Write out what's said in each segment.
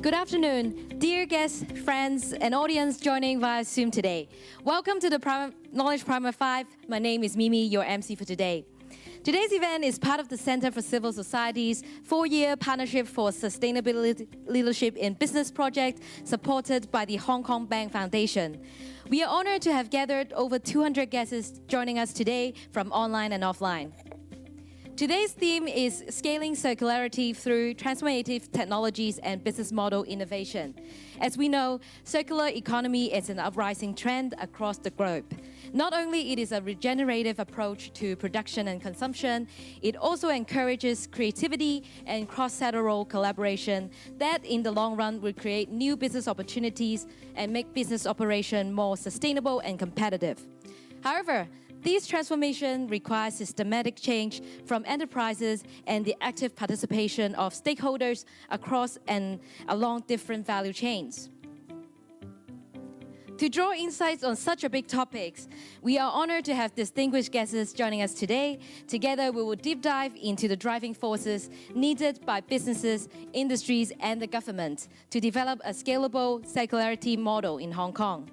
Good afternoon, dear guests, friends, and audience joining via Zoom today. Welcome to the Knowledge Primer 5. My name is Mimi, your MC for today. Today's event is part of the Center for Civil Society's 4-year Partnership for Sustainability Leadership in Business project, supported by the Hong Kong Bank Foundation. We are honored to have gathered over 200 guests joining us today from online and offline. Today's theme is scaling circularity through transformative technologies and business model innovation. As we know, circular economy is an uprising trend across the globe. Not only it is a regenerative approach to production and consumption, it also encourages creativity and cross-sectoral collaboration that in the long run will create new business opportunities and make business operation more sustainable and competitive. However, this transformation requires systematic change from enterprises and the active participation of stakeholders across and along different value chains. To draw insights on such a big topics, we are honored to have distinguished guests joining us today. Together, we will deep dive into the driving forces needed by businesses, industries, and the government to develop a scalable circularity model in Hong Kong.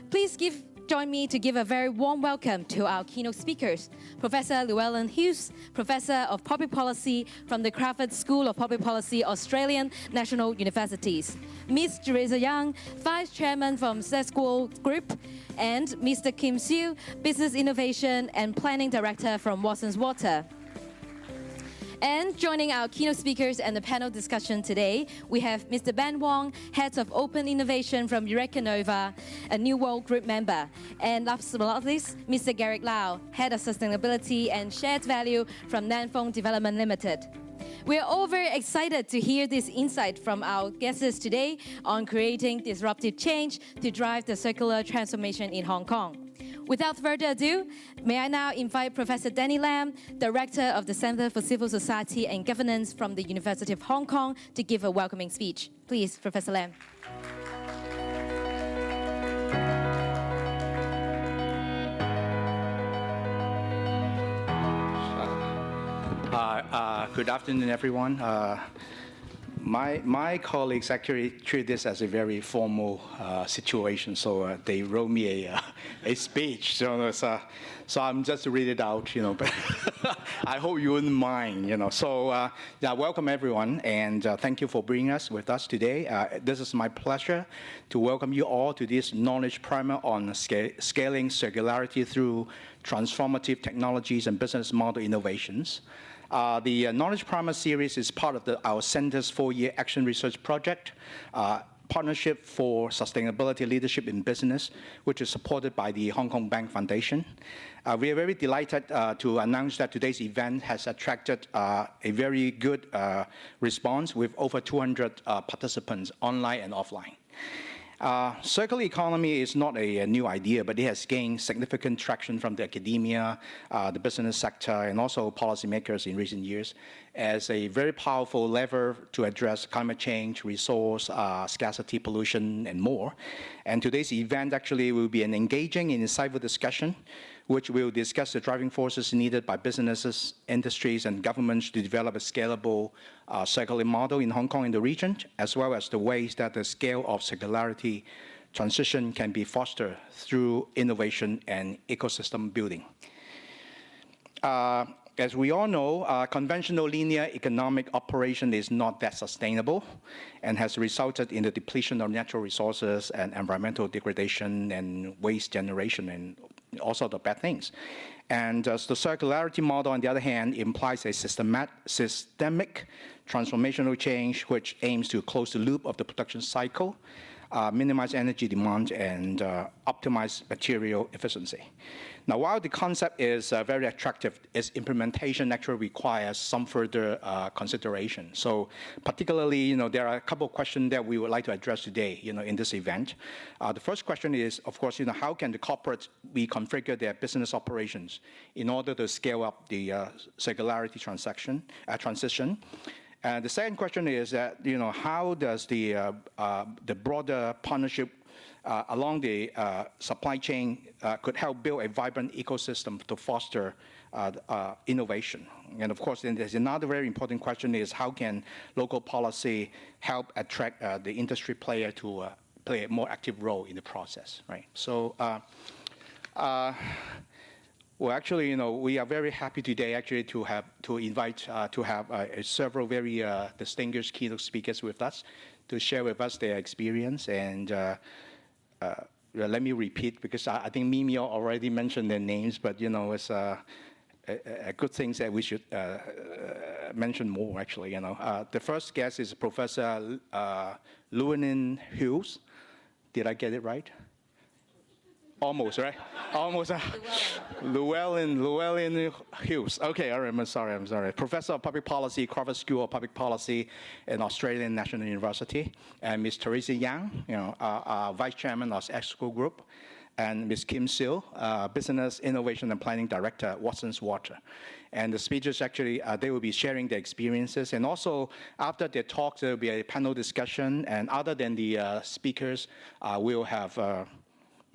Please join me to give a very warm welcome to our keynote speakers, Professor Llewellyn Hughes, Professor of Public Policy from the Crawford School of Public Policy, Australian National Universities, Ms. Teresa Young, Vice Chairman from Esquel Group, and Mr. Kim Siu, Business Innovation and Planning Director from Watson's Water. And joining our keynote speakers and the panel discussion today, we have Mr. Ben Wong, Head of Open Innovation from Eureka Nova, a New World Group member. And last but not least, Mr. Garrick Lau, Head of Sustainability and Shared Value from Fung Development Limited. We are all very excited to hear this insight from our guests today on creating disruptive change to drive the circular transformation in Hong Kong. Without further ado, may I now invite Professor Danny Lam, Director of the Center for Civil Society and Governance from the University of Hong Kong, to give a welcoming speech. Please, Professor Lam. Good afternoon, everyone. My colleagues actually treat this as a very formal situation, so they wrote me a speech. So I'm just to read it out, but I hope you wouldn't mind, So welcome everyone, and thank you for bringing us with us today. This is my pleasure to welcome you all to this knowledge primer on scaling circularity through transformative technologies and business model innovations. The Knowledge Primer series is part of our Center's 4-year Action Research Project, Partnership for Sustainability Leadership in Business, which is supported by the Hong Kong Bank Foundation. We are very delighted to announce that today's event has attracted a very good response with over 200 participants online and offline. Circular economy is not a new idea, but it has gained significant traction from the academia, the business sector, and also policymakers in recent years as a very powerful lever to address climate change, resource scarcity, pollution, and more. And today's event actually will be an engaging and insightful discussion which will discuss the driving forces needed by businesses, industries, and governments to develop a scalable circular model in Hong Kong and the region, as well as the ways that the scale of circularity transition can be fostered through innovation and ecosystem building. As we all know, conventional linear economic operation is not that sustainable and has resulted in the depletion of natural resources and environmental degradation and waste generation and all sorts of bad things. And the circularity model, on the other hand, implies a systemic transformational change which aims to close the loop of the production cycle, minimize energy demand, and optimize material efficiency. Now, while the concept is very attractive, its implementation actually requires some further consideration. So particularly, there are a couple of questions that we would like to address today, in this event. The first question is, of course, how can the corporates reconfigure their business operations in order to scale up the circularity transition? And the second question is that, how does the broader partnership along the supply chain could help build a vibrant ecosystem to foster innovation. And of course, then there's another very important question is how can local policy help attract the industry player to play a more active role in the process, right? So, well, actually, we are very happy today actually to invite several very distinguished keynote speakers with us to share with us their experience. And let me repeat because I think Mimi already mentioned their names, but it's a good thing that we should mention more. Actually, the first guest is Professor Llewellyn Hughes. Did I get it right? Almost, right? Almost. Llewellyn Hughes. Okay, all right, I'm sorry. Professor of Public Policy, Harvard School of Public Policy and Australian National University. And Ms. Teresa Yang, Vice Chairman of Esquel Group. And Ms. Kim Seal, Business Innovation and Planning Director at Watson's Water. And the speakers actually, they will be sharing their experiences. And also, after their talks, there will be a panel discussion. And other than the speakers, we'll have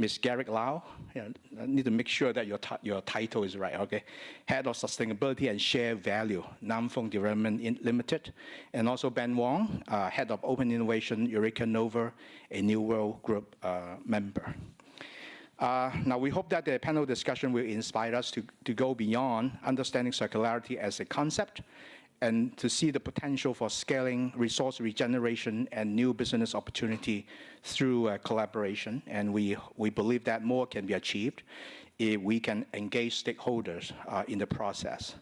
Ms. Garrick Lau. I need to make sure that your title is right, okay? Head of Sustainability and Shared Value, Fung Development Limited. And also Ben Wong, Head of Open Innovation, Eureka Nova, a New World Group member. Now, we hope that the panel discussion will inspire us to go beyond understanding circularity as a concept and to see the potential for scaling resource regeneration and new business opportunity through collaboration. And we believe that more can be achieved if we can engage stakeholders in the process.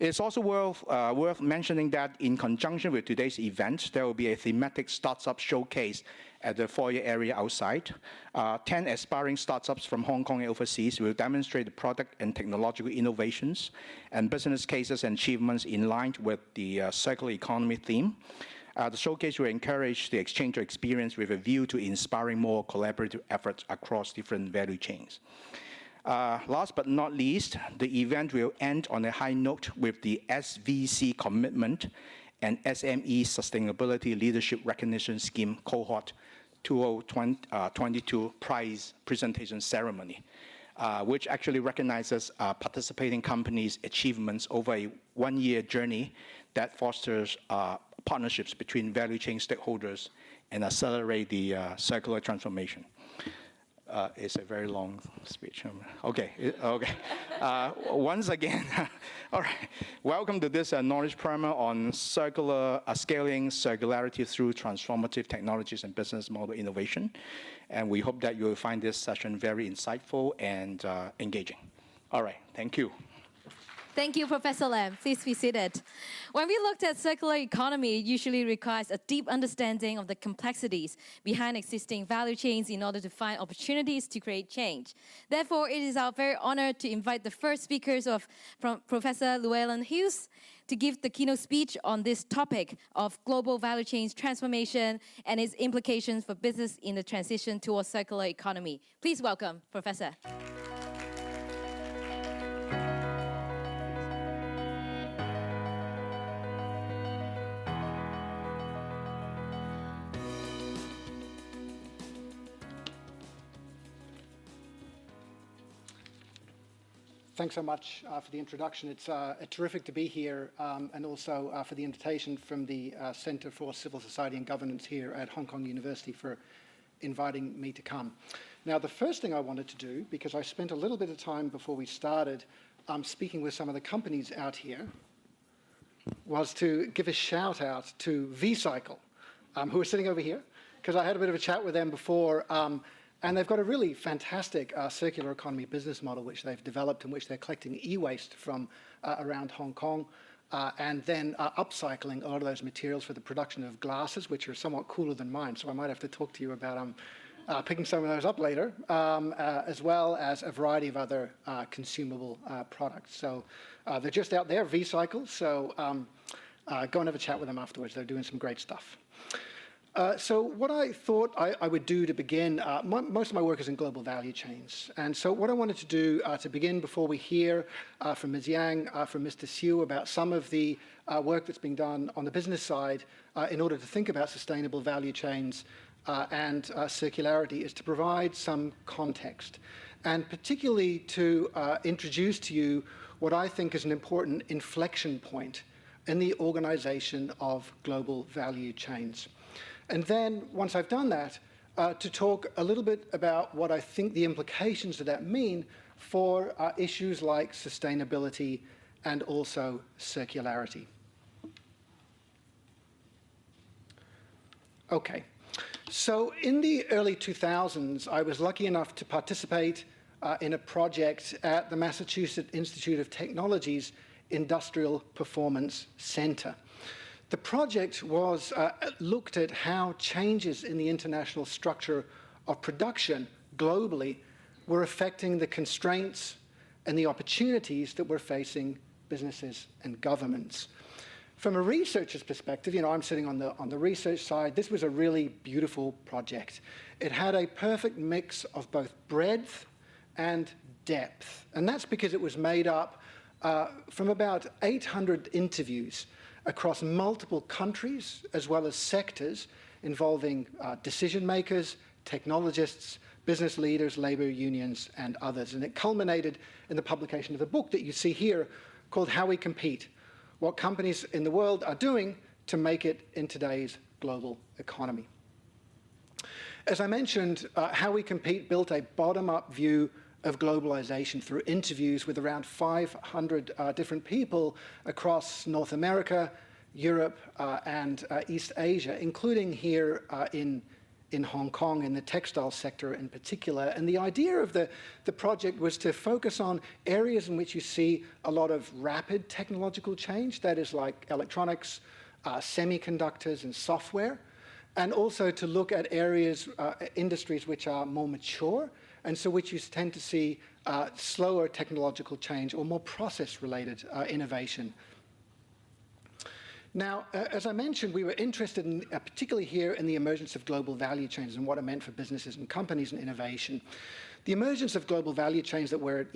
It's also worth mentioning that in conjunction with today's event, there will be a thematic startup showcase at the foyer area outside. 10 aspiring startups from Hong Kong and overseas will demonstrate the product and technological innovations and business cases and achievements in line with the circular economy theme. The showcase will encourage the exchange of experience with a view to inspiring more collaborative efforts across different value chains. Last but not least, the event will end on a high note with the SVC commitment and SME Sustainability Leadership Recognition Scheme Cohort 2022 prize presentation ceremony, which actually recognizes participating companies' achievements over a one-year journey that fosters partnerships between value chain stakeholders and accelerate the circular transformation. It's a very long speech. Okay. Once again, all right. Welcome to this knowledge primer on scaling circularity through transformative technologies and business model innovation. And we hope that you will find this session very insightful and engaging. All right. Thank you. Thank you, Professor Lam. Please be seated. When we looked at circular economy, it usually requires a deep understanding of the complexities behind existing value chains in order to find opportunities to create change. Therefore, it is our very honor to invite the first speakers from Professor Llewellyn Hughes to give the keynote speech on this topic of global value chains transformation and its implications for business in the transition towards circular economy. Please welcome Professor. Thanks so much for the introduction. It's terrific to be here and also for the invitation from the Center for Civil Society and Governance here at Hong Kong University for inviting me to come. Now, the first thing I wanted to do, because I spent a little bit of time before we started speaking with some of the companies out here, was to give a shout out to V-Cycle, who are sitting over here, because I had a bit of a chat with them before. And they've got a really fantastic circular economy business model which they've developed in which they're collecting e-waste from around Hong Kong and then upcycling a lot of those materials for the production of glasses, which are somewhat cooler than mine. So I might have to talk to you about picking some of those up later, as well as a variety of other consumable products. So they're just out there, V-Cycle. So go and have a chat with them afterwards. They're doing some great stuff. So what I thought I would do to begin, most of my work is in global value chains. And so what I wanted to do to begin before we hear from Ms. Yang, from Mr. Siu about some of the work that's being done on the business side in order to think about sustainable value chains and circularity is to provide some context, and particularly to introduce to you what I think is an important inflection point in the organization of global value chains. And then, once I've done that, to talk a little bit about what I think the implications of that mean for issues like sustainability and also circularity. Okay, so in the early 2000s, I was lucky enough to participate in a project at the Massachusetts Institute of Technology's Industrial Performance Center. The project was looked at how changes in the international structure of production globally were affecting the constraints and the opportunities that were facing businesses and governments. From a researcher's perspective, I'm sitting on the research side. This was a really beautiful project. It had a perfect mix of both breadth and depth, and that's because it was made up from about 800 interviews across multiple countries as well as sectors involving decision makers, technologists, business leaders, labor unions, and others. And it culminated in the publication of a book that you see here called How We Compete: What Companies in the World Are Doing to Make It in Today's Global Economy. As I mentioned, How We Compete built a bottom-up view of globalization through interviews with around 500 different people across North America, Europe, and East Asia, including here in Hong Kong, in the textile sector in particular. And the idea of the project was to focus on areas in which you see a lot of rapid technological change, that is like electronics, semiconductors, and software, and also to look at areas, industries which are more mature, and so which you tend to see slower technological change or more process-related innovation. Now, as I mentioned, we were interested in, particularly here, in the emergence of global value chains and what it meant for businesses and companies and innovation. The emergence of global value chains that we're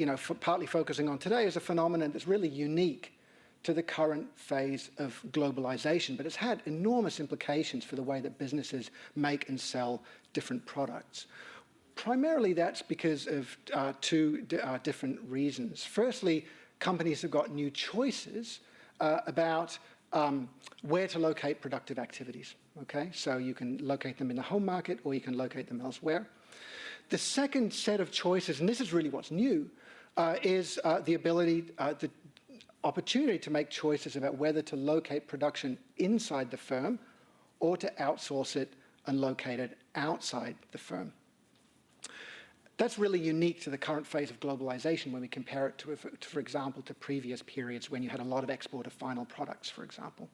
partly focusing on today is a phenomenon that's really unique to the current phase of globalization, but it's had enormous implications for the way that businesses make and sell different products. Primarily, that's because of two different reasons. Firstly, companies have got new choices about where to locate productive activities, okay? So you can locate them in the home market or you can locate them elsewhere. The second set of choices, and this is really what's new, is the ability, the opportunity to make choices about whether to locate production inside the firm or to outsource it and locate it outside the firm. That's really unique to the current phase of globalization when we compare it to, for example, to previous periods when you had a lot of export of final products, for example.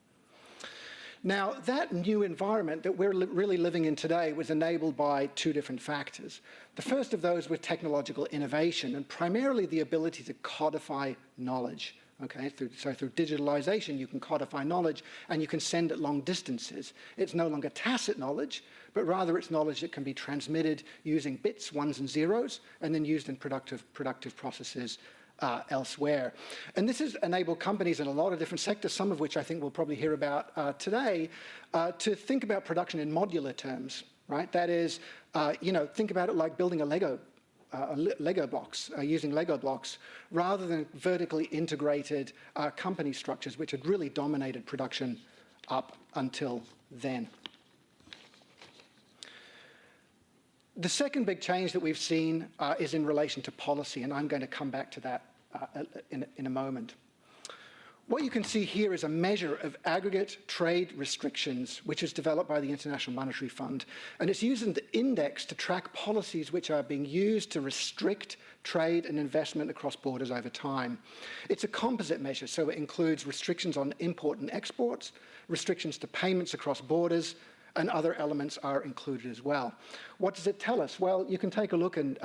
Now, that new environment that we're really living in today was enabled by two different factors. The first of those was technological innovation, and primarily the ability to codify knowledge. Okay, so through digitalization, you can codify knowledge and you can send it long distances. It's no longer tacit knowledge, but rather it's knowledge that can be transmitted using bits, ones and zeros, and then used in productive processes elsewhere. And this has enabled companies in a lot of different sectors, some of which I think we'll probably hear about today, to think about production in modular terms, right? That is, think about it like building a Lego blocks, using Lego blocks, rather than vertically integrated company structures, which had really dominated production up until then. The second big change that we've seen is in relation to policy, and I'm going to come back to that in a moment. What you can see here is a measure of aggregate trade restrictions, which is developed by the International Monetary Fund. And it's used as an index to track policies which are being used to restrict trade and investment across borders over time. It's a composite measure, so it includes restrictions on import and exports, restrictions to payments across borders, and other elements are included as well. What does it tell us? Well, you can take a look and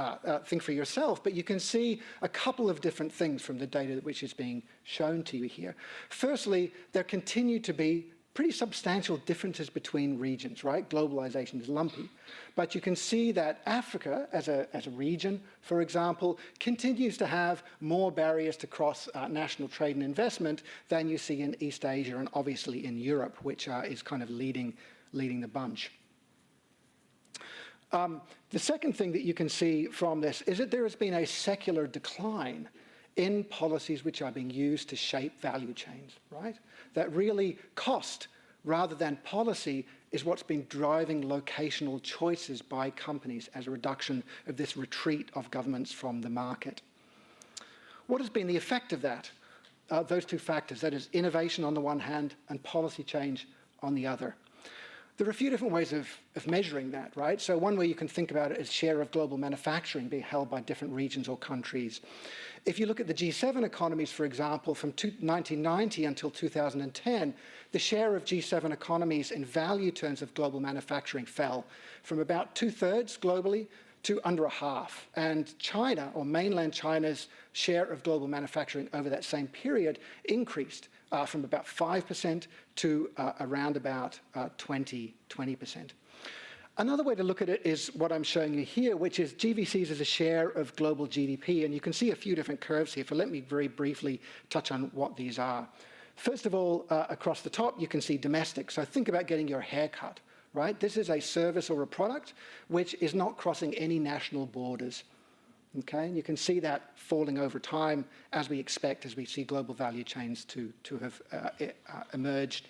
think for yourself, but you can see a couple of different things from the data which is being shown to you here. Firstly, there continue to be pretty substantial differences between regions, right? Globalization is lumpy. But you can see that Africa, as a region, for example, continues to have more barriers to cross national trade and investment than you see in East Asia and obviously in Europe, which is kind of leading the bunch. The second thing that you can see from this is that there has been a secular decline in policies which are being used to shape value chains, right? That really cost rather than policy is what's been driving locational choices by companies as a reduction of this retreat of governments from the market. What has been the effect of that? Those two factors, that is innovation on the one hand and policy change on the other. There are a few different ways of measuring that, right? So one way you can think about it is share of global manufacturing being held by different regions or countries. If you look at the G7 economies, for example, from 1990 until 2010, the share of G7 economies in value terms of global manufacturing fell from about 2/3 globally to under a half. And China, or mainland China's share of global manufacturing over that same period increased from about 5% to around about 20%. Another way to look at it is what I'm showing you here, which is GVCs as a share of global GDP. And you can see a few different curves here, so let me very briefly touch on what these are. First of all, across the top, you can see domestic. So think about getting your hair cut, right? This is a service or a product which is not crossing any national borders. Okay, and you can see that falling over time as we expect, as we see global value chains to have emerged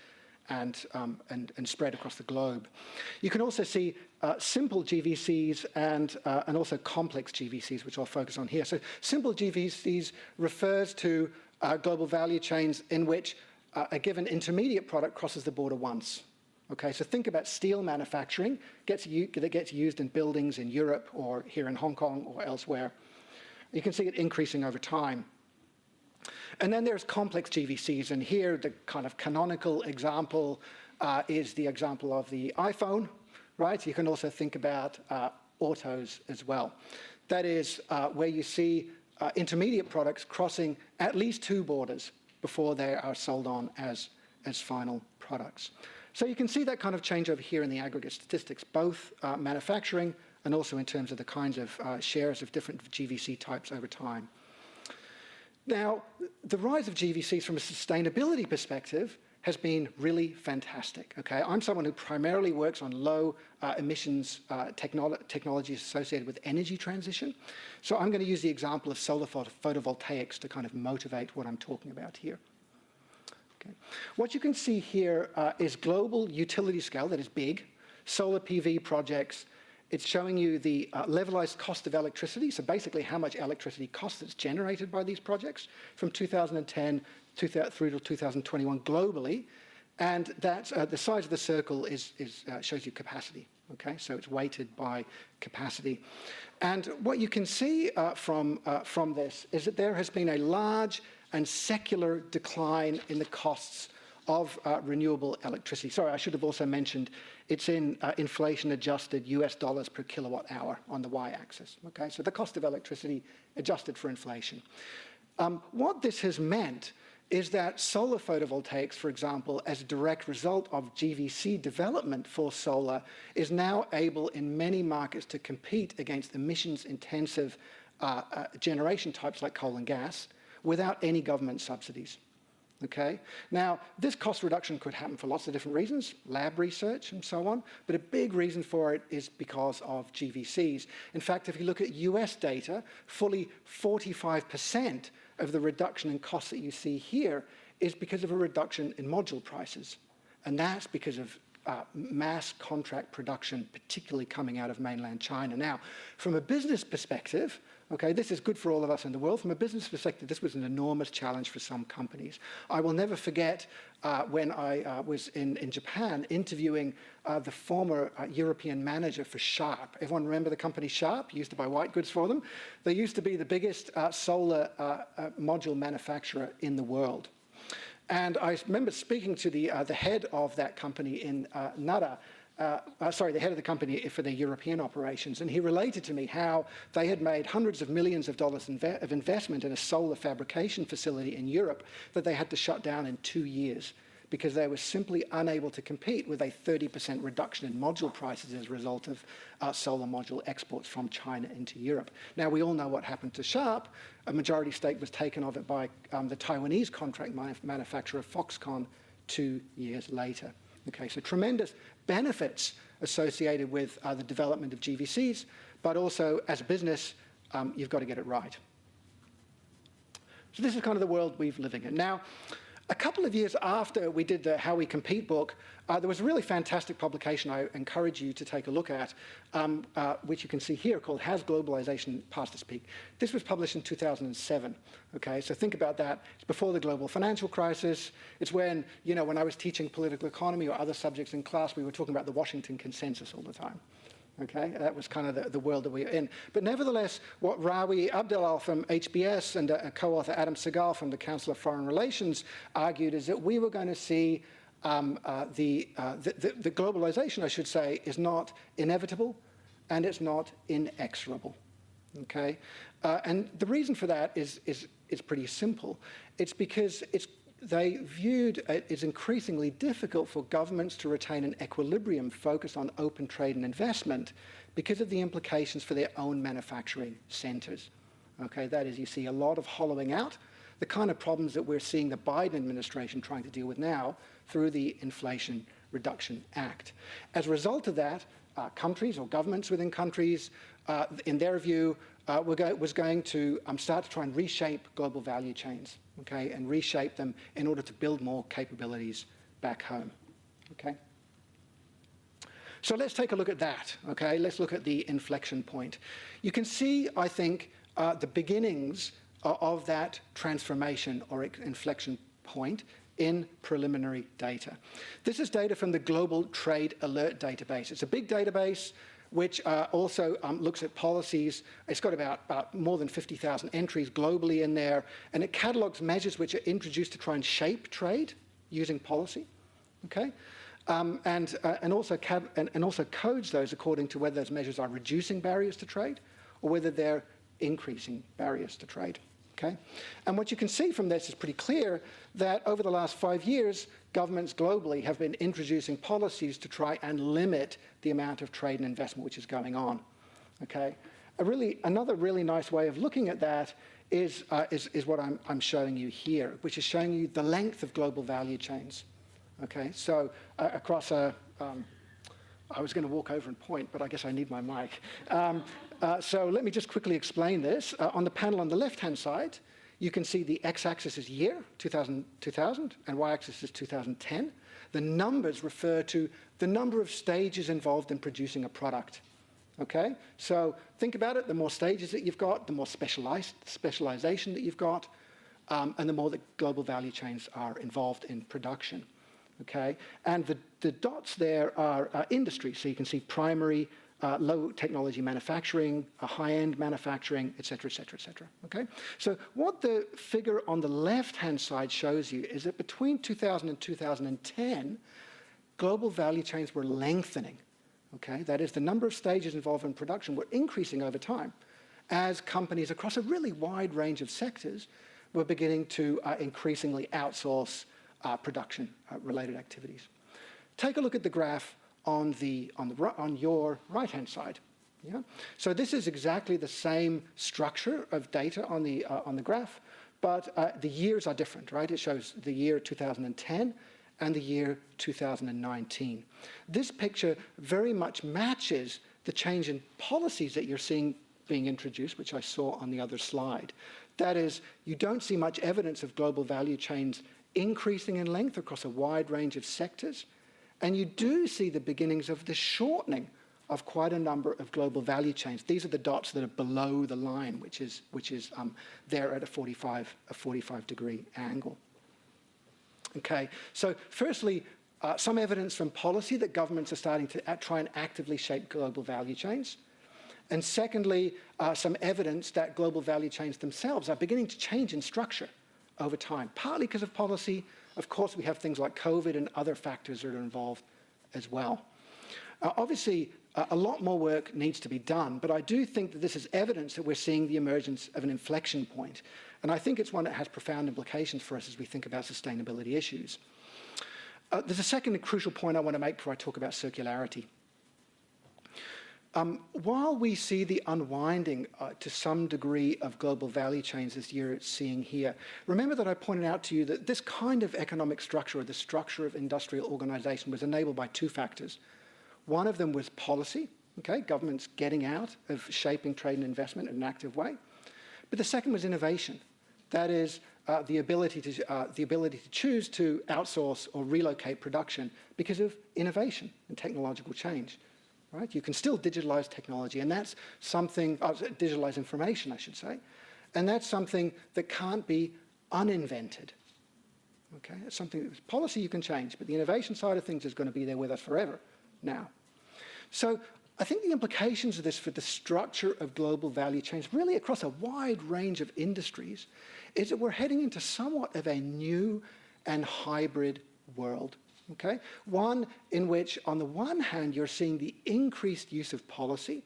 and spread across the globe. You can also see simple GVCs and also complex GVCs, which I'll focus on here. So simple GVCs refers to global value chains in which a given intermediate product crosses the border once. Okay, so think about steel manufacturing that gets used in buildings in Europe or here in Hong Kong or elsewhere. You can see it increasing over time. And then there's complex GVCs, and here the kind of canonical example is the example of the iPhone, right? You can also think about autos as well. That is where you see intermediate products crossing at least 2 borders before they are sold on as final products. So you can see that kind of change over here in the aggregate statistics, both manufacturing and also in terms of the kinds of shares of different GVC types over time. Now, the rise of GVCs from a sustainability perspective has been really fantastic, okay? I'm someone who primarily works on low emissions technologies associated with energy transition. So I'm going to use the example of solar photovoltaics to kind of motivate what I'm talking about here. Okay. What you can see here is global utility scale, that is big, solar PV projects. It's showing you the levelized cost of electricity, so basically how much electricity costs that's generated by these projects from 2010 through to 2021 globally. And that's, the size of the circle shows you capacity, okay? So it's weighted by capacity. And what you can see from this is that there has been a large and secular decline in the costs of renewable electricity. Sorry, I should have also mentioned it's in inflation-adjusted US dollars per kilowatt hour on the y-axis. Okay, so the cost of electricity adjusted for inflation. What this has meant is that solar photovoltaics, for example, as a direct result of GVC development for solar, is now able in many markets to compete against emissions-intensive generation types like coal and gas without any government subsidies. Okay? Now, this cost reduction could happen for lots of different reasons, lab research and so on, but a big reason for it is because of GVCs. In fact, if you look at US data, fully 45% of the reduction in costs that you see here is because of a reduction in module prices. And that's because of mass contract production, particularly coming out of mainland China. Now, from a business perspective, okay, this is good for all of us in the world. From a business perspective, this was an enormous challenge for some companies. I will never forget when I was in Japan interviewing the former European manager for Sharp. Everyone remember the company Sharp? Used to buy white goods for them. They used to be the biggest solar module manufacturer in the world. And I remember speaking to the head of that company in Nara, the head of the company for their European operations, and he related to me how they had made hundreds of millions of dollars of investment in a solar fabrication facility in Europe that they had to shut down in 2 years because they were simply unable to compete with a 30% reduction in module prices as a result of solar module exports from China into Europe. Now, we all know what happened to Sharp. A majority stake was taken of it by the Taiwanese contract manufacturer Foxconn 2 years later. Okay, so tremendous benefits associated with the development of GVCs, but also as a business, you've got to get it right. So this is kind of the world we're living in. Now, a couple of years after we did the How We Compete book, there was a really fantastic publication I encourage you to take a look at, which you can see here, called Has Globalization Passed Its Peak? This was published in 2007. Okay, so think about that. It's before the global financial crisis. It's when, you know, when I was teaching political economy or other subjects in class, we were talking about the Washington Consensus all the time. Okay, that was kind of the world that we were in. But nevertheless, what Rawi Abdelal from HBS and a co-author Adam Segal from the Council of Foreign Relations argued is that we were going to see the globalization, I should say, is not inevitable and it's not inexorable. Okay, and the reason for that is pretty simple. It's because they viewed it as increasingly difficult for governments to retain an equilibrium focused on open trade and investment because of the implications for their own manufacturing centers. Okay, that is, you see a lot of hollowing out, the kind of problems that we're seeing the Biden administration trying to deal with now through the Inflation Reduction Act. As a result of that, countries or governments within countries, in their view, was going to start to try and reshape global value chains, okay, and reshape them in order to build more capabilities back home, okay? So let's take a look at that, okay? Let's look at the inflection point. You can see, I think, the beginnings of that transformation or inflection point in preliminary data. This is data from the Global Trade Alert Database. It's a big database which also looks at policies. It's got about more than 50,000 entries globally in there, and it catalogs measures which are introduced to try and shape trade using policy, okay? And also codes those according to whether those measures are reducing barriers to trade or whether they're increasing barriers to trade. Okay? And what you can see from this is pretty clear that over the last 5 years, governments globally have been introducing policies to try and limit the amount of trade and investment which is going on. Okay? Another really nice way of looking at that is what I'm showing you here, which is showing you the length of global value chains. Okay? So across a... I was going to walk over and point, but I guess I need my mic. So let me just quickly explain this. On the panel on the left-hand side, you can see the x-axis is year, 2000, and y-axis is 2010. The numbers refer to the number of stages involved in producing a product. Okay? So think about it. The more stages that you've got, the more specialization that you've got, and the more that global value chains are involved in production. Okay? And the dots there are industry. So you can see primary, low technology manufacturing, high-end manufacturing, et cetera, et cetera, et cetera. Okay? So what the figure on the left-hand side shows you is that between 2000 and 2010, global value chains were lengthening. Okay? That is, the number of stages involved in production were increasing over time as companies across a really wide range of sectors were beginning to increasingly outsource production-related activities. Take a look at the graph on your right-hand side. Yeah? So this is exactly the same structure of data on the graph, but the years are different, right? It shows the year 2010 and the year 2019. This picture very much matches the change in policies that you're seeing being introduced, which I saw on the other slide. That is, you don't see much evidence of global value chains increasing in length across a wide range of sectors, and you do see the beginnings of the shortening of quite a number of global value chains. These are the dots that are below the line, which is there at a 45-degree angle. Okay, so firstly, some evidence from policy that governments are starting to try and actively shape global value chains. And secondly, some evidence that global value chains themselves are beginning to change in structure over time, partly because of policy. Of course, we have things like COVID and other factors that are involved as well. Obviously, a lot more work needs to be done, but I do think that this is evidence that we're seeing the emergence of an inflection point. And I think it's one that has profound implications for us as we think about sustainability issues. There's a second crucial point I want to make before I talk about circularity. While we see the unwinding to some degree of global value chains this year it's seeing here, remember that I pointed out to you that this kind of economic structure, or the structure of industrial organization, was enabled by two factors. One of them was policy, okay, governments getting out of shaping trade and investment in an active way. But the second was innovation. That is the ability to choose to outsource or relocate production because of innovation and technological change. Right? You can still digitalize technology, and that's something, digitalize information, I should say, and that's something that can't be uninvented. Okay? It's something that policy you can change, but the innovation side of things is going to be there with us forever now. So I think the implications of this for the structure of global value chains, really across a wide range of industries, is that we're heading into somewhat of a new and hybrid world. Okay? One in which, on the one hand, you're seeing the increased use of policy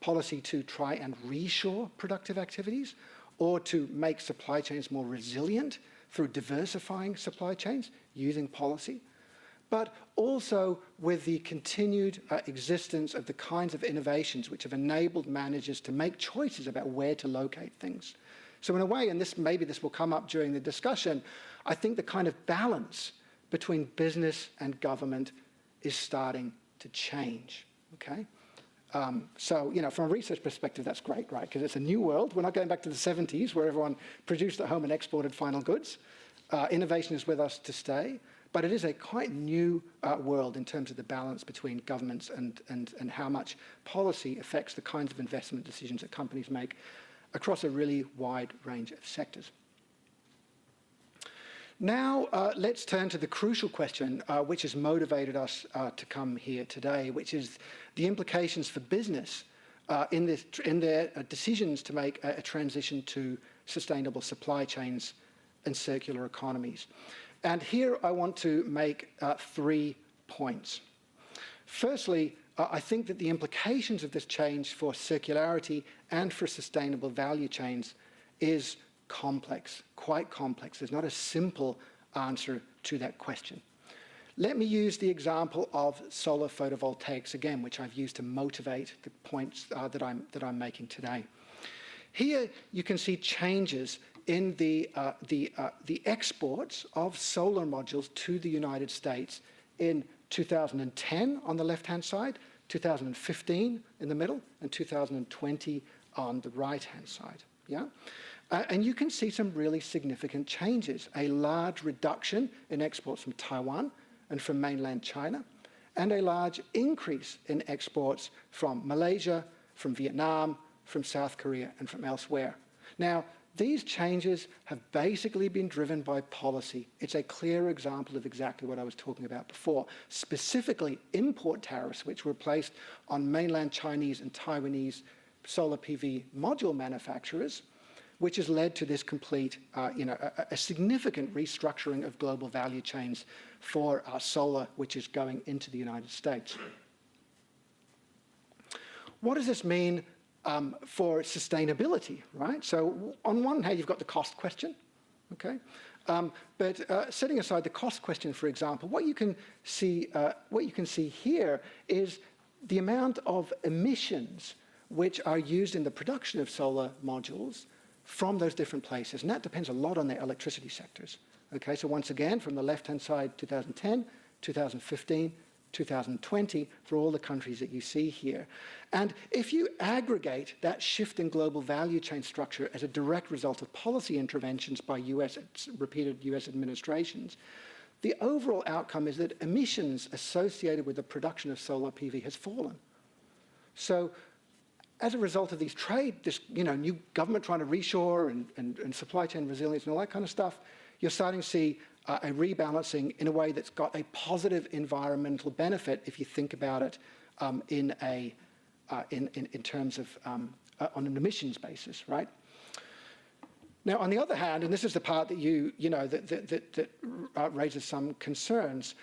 to try and reshore productive activities, or to make supply chains more resilient through diversifying supply chains using policy, but also with the continued existence of the kinds of innovations which have enabled managers to make choices about where to locate things. So in a way, and maybe this will come up during the discussion, I think the kind of balance between business and government is starting to change, okay? So, from a research perspective, that's great, right? Because it's a new world. We're not going back to the 70s where everyone produced at home and exported final goods. Innovation is with us to stay, but it is a quite new world in terms of the balance between governments and how much policy affects the kinds of investment decisions that companies make across a really wide range of sectors. Now, let's turn to the crucial question which has motivated us to come here today, which is the implications for business in their decisions to make a transition to sustainable supply chains and circular economies. And here I want to make 3 points. Firstly, I think that the implications of this change for circularity and for sustainable value chains is complex, quite complex. There's not a simple answer to that question. Let me use the example of solar photovoltaics again, which I've used to motivate the points that I'm making today. Here you can see changes in the exports of solar modules to the United States in 2010 on the left-hand side, 2015 in the middle, and 2020 on the right-hand side. Yeah. And you can see some really significant changes, a large reduction in exports from Taiwan and from mainland China, and a large increase in exports from Malaysia, from Vietnam, from South Korea, and from elsewhere. Now, these changes have basically been driven by policy. It's a clear example of exactly what I was talking about before, specifically import tariffs, which were placed on mainland Chinese and Taiwanese solar PV module manufacturers, which has led to this complete, a significant restructuring of global value chains for solar, which is going into the United States. What does this mean for sustainability, right? So on one hand, you've got the cost question, okay? But setting aside the cost question, for example, what you can see here is the amount of emissions which are used in the production of solar modules from those different places. And that depends a lot on their electricity sectors. Okay, so once again, from the left-hand side, 2010, 2015, 2020, for all the countries that you see here. And if you aggregate that shift in global value chain structure as a direct result of policy interventions by repeated US administrations, the overall outcome is that emissions associated with the production of solar PV has fallen. So as a result of these new government trying to reshore and supply chain resilience and all that kind of stuff, you're starting to see a rebalancing in a way that's got a positive environmental benefit if you think about it in terms of on an emissions basis, right? Now, on the other hand, and this is the part that that raises some concerns,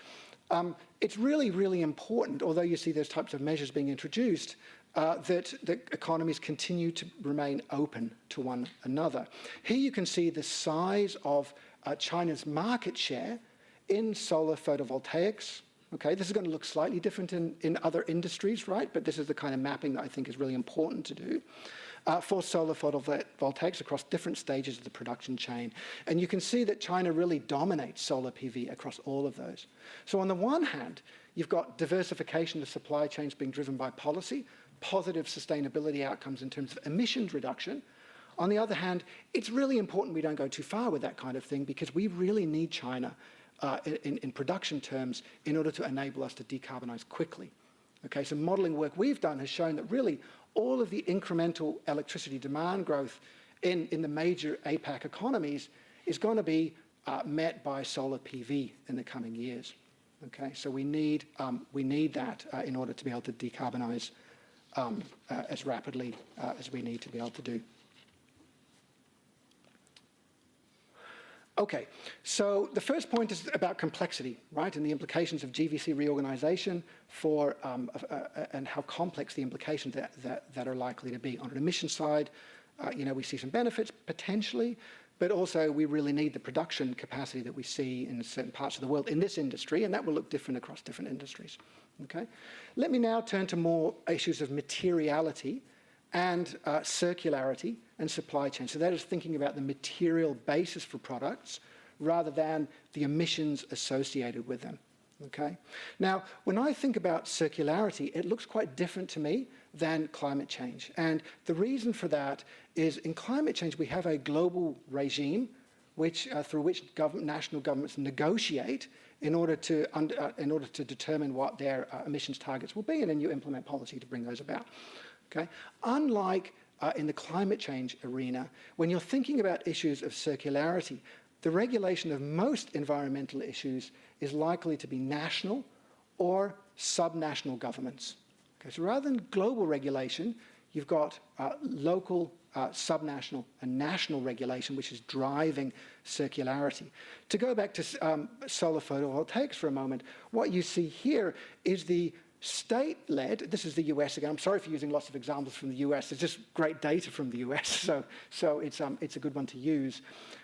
it's really, really important, although you see those types of measures being introduced, that the economies continue to remain open to one another. Here you can see the size of China's market share in solar photovoltaics. Okay, this is going to look slightly different in other industries, right? But this is the kind of mapping that I think is really important to do. for solar photovoltaics across different stages of the production chain. And you can see that China really dominates solar PV across all of those. So on the one hand, you've got diversification of supply chains being driven by policy, positive sustainability outcomes in terms of emissions reduction. On the other hand, it's really important we don't go too far with that kind of thing, because we really need China in production terms in order to enable us to decarbonize quickly. Okay, so modeling work we've done has shown that really all of the incremental electricity demand growth in the major APAC economies is going to be met by solar PV in the coming years. Okay, so we need that in order to be able to decarbonize as rapidly as we need to be able to do. Okay, so the first point is about complexity, right, and the implications of GVC reorganization for and how complex the implications that are likely to be. On an emission side, we see some benefits potentially, but also we really need the production capacity that we see in certain parts of the world in this industry, and that will look different across different industries. Okay, let me now turn to more issues of materiality and circularity and supply chain. So that is thinking about the material basis for products rather than the emissions associated with them. Okay. Now, when I think about circularity, it looks quite different to me than climate change. And the reason for that is in climate change, we have a global regime through which national governments negotiate in order to determine what their emissions targets will be, and then you implement policy to bring those about. Okay? Unlike in the climate change arena, when you're thinking about issues of circularity, the regulation of most environmental issues is likely to be national or subnational governments. Okay, so rather than global regulation, you've got local, subnational, and national regulation, which is driving circularity. To go back to solar photovoltaics for a moment, what you see here is the state-led, this is the US again, I'm sorry for using lots of examples from the US, there's just great data from the US, so it's a good one to use.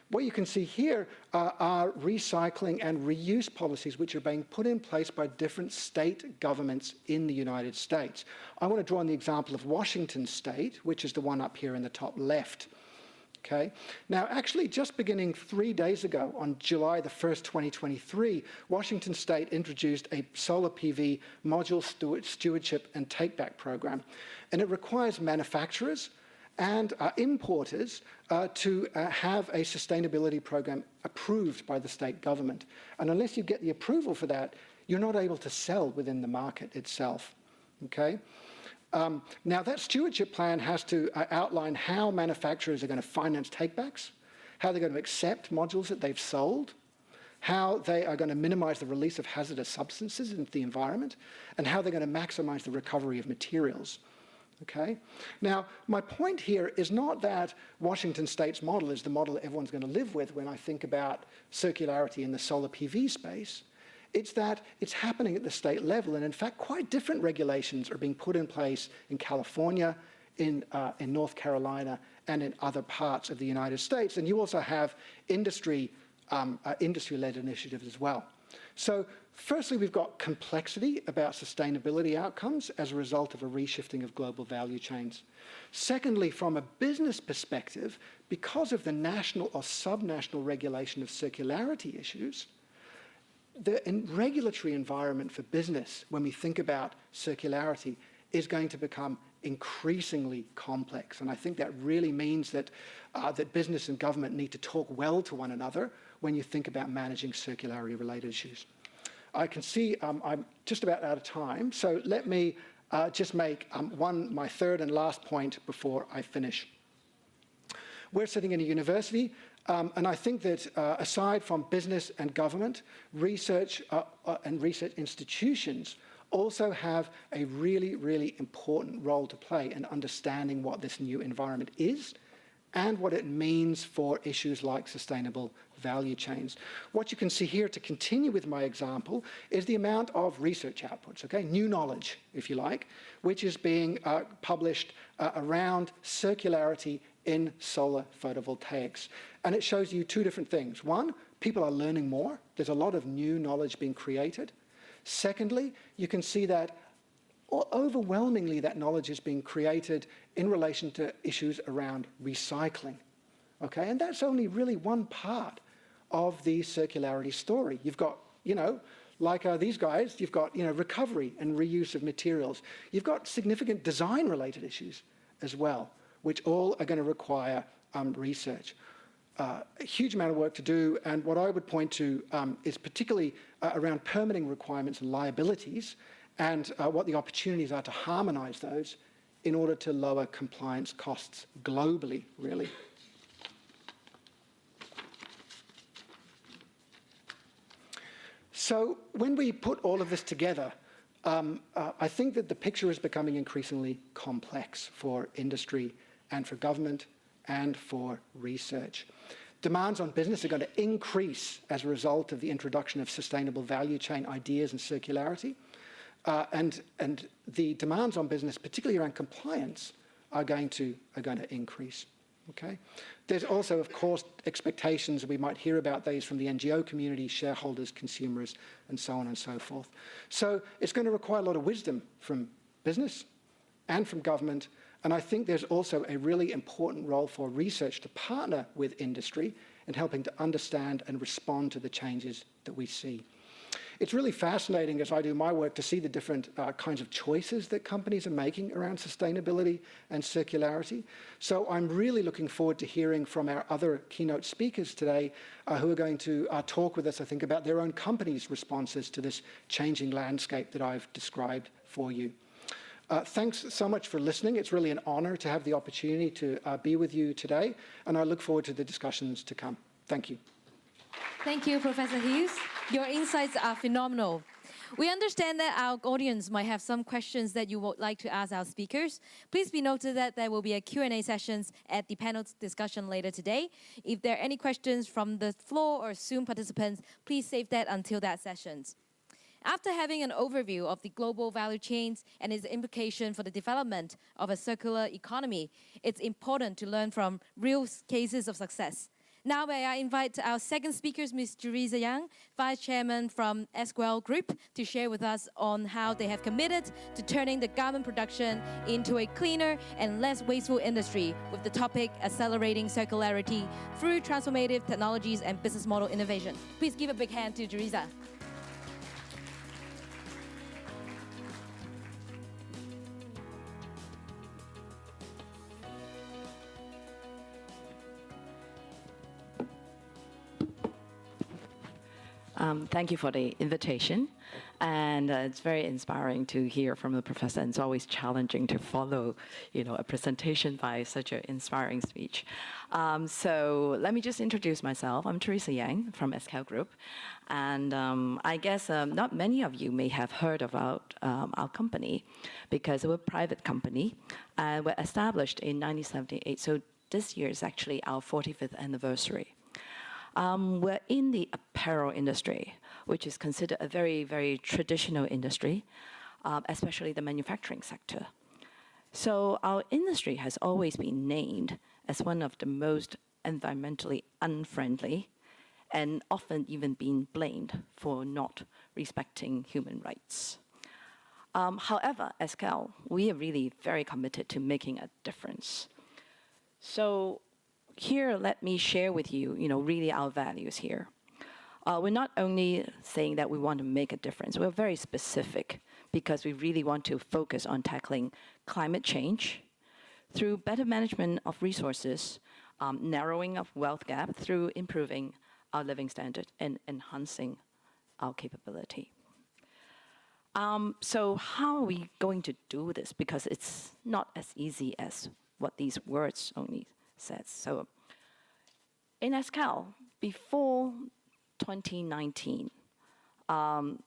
What you can see here are recycling and reuse policies which are being put in place by different state governments in the United States. I want to draw on the example of Washington State, which is the one up here in the top left. Okay. Now, actually, just beginning 3 days ago, on July the 1st, 2023, Washington State introduced a solar PV module stewardship and take-back program. And it requires manufacturers and importers to have a sustainability program approved by the state government. And unless you get the approval for that, you're not able to sell within the market itself. Okay. Now, that stewardship plan has to outline how manufacturers are going to finance takebacks, how they're going to accept modules that they've sold, how they are going to minimize the release of hazardous substances into the environment, and how they're going to maximize the recovery of materials. Okay? Now, my point here is not that Washington State's model is the model that everyone's going to live with when I think about circularity in the solar PV space. It's that it's happening at the state level, and in fact, quite different regulations are being put in place in California, in North Carolina, and in other parts of the United States. And you also have industry-led initiatives as well. So firstly, we've got complexity about sustainability outcomes as a result of a reshifting of global value chains. Secondly, from a business perspective, because of the national or subnational regulation of circularity issues, the regulatory environment for business, when we think about circularity, is going to become increasingly complex. And I think that really means that, that business and government need to talk well to one another when you think about managing circularity-related issues. I can see I'm just about out of time, so let me just make my third and last point before I finish. We're sitting in a university, and I think that aside from business and government, research and research institutions also have a really, really important role to play in understanding what this new environment is and what it means for issues like sustainable value chains. What you can see here, to continue with my example, is the amount of research outputs, okay, new knowledge, if you like, which is being published around circularity in solar photovoltaics. And it shows you two different things. One, people are learning more. There's a lot of new knowledge being created. Secondly, you can see that overwhelmingly that knowledge is being created in relation to issues around recycling. Okay, and that's only really one part of the circularity story. You've got, like these guys, you've got, recovery and reuse of materials. You've got significant design-related issues as well, which all are going to require research. A huge amount of work to do, and what I would point to is particularly around permitting requirements and liabilities, and what the opportunities are to harmonise those in order to lower compliance costs globally, really. So when we put all of this together, I think that the picture is becoming increasingly complex for industry and for government and for research. Demands on business are going to increase as a result of the introduction of sustainable value chain ideas and circularity. And the demands on business, particularly around compliance, are going to increase. Okay? There's also, of course, expectations, we might hear about these from the NGO community, shareholders, consumers, and so on and so forth. So it's going to require a lot of wisdom from business and from government, and I think there's also a really important role for research to partner with industry in helping to understand and respond to the changes that we see. It's really fascinating, as I do my work, to see the different kinds of choices that companies are making around sustainability and circularity. So I'm really looking forward to hearing from our other keynote speakers today who are going to talk with us, I think, about their own company's responses to this changing landscape that I've described for you. Thanks so much for listening. It's really an honor to have the opportunity to be with you today, and I look forward to the discussions to come. Thank you. Thank you, Professor Hughes. Your insights are phenomenal. We understand that our audience might have some questions that you would like to ask our speakers. Please be noted that there will be a Q&A sessions at the panel discussion later today. If there are any questions from the floor or Zoom participants, please save that until that sessions. After having an overview of the global value chains and its implication for the development of a circular economy, it's important to learn from real cases of success. Now may I invite our second speaker, Ms. Teresa Yang, Vice Chairman from Esquel Group, to share with us on how they have committed to turning the garment production into a cleaner and less wasteful industry with the topic accelerating circularity through transformative technologies and business model innovation. Please give a big hand to Teresa. Thank you for the invitation, and it's very inspiring to hear from the professor, and it's always challenging to follow, a presentation by such an inspiring speech. So let me just introduce myself. I'm Teresa Yang from Esquel Group, and I guess not many of you may have heard about our company because we're a private company, and we're established in 1978. So this year is actually our 45th anniversary. We're in the apparel industry, which is considered a very, very traditional industry, especially the manufacturing sector. So our industry has always been named as one of the most environmentally unfriendly and often even been blamed for not respecting human rights. However, as Esquel, we are really very committed to making a difference. So here, let me share with you, really our values here. We're not only saying that we want to make a difference, we're very specific because we really want to focus on tackling climate change through better management of resources, narrowing of wealth gap through improving our living standard and enhancing our capability. So how are we going to do this? Because it's not as easy as what these words only says. So in Esquel, before 2019,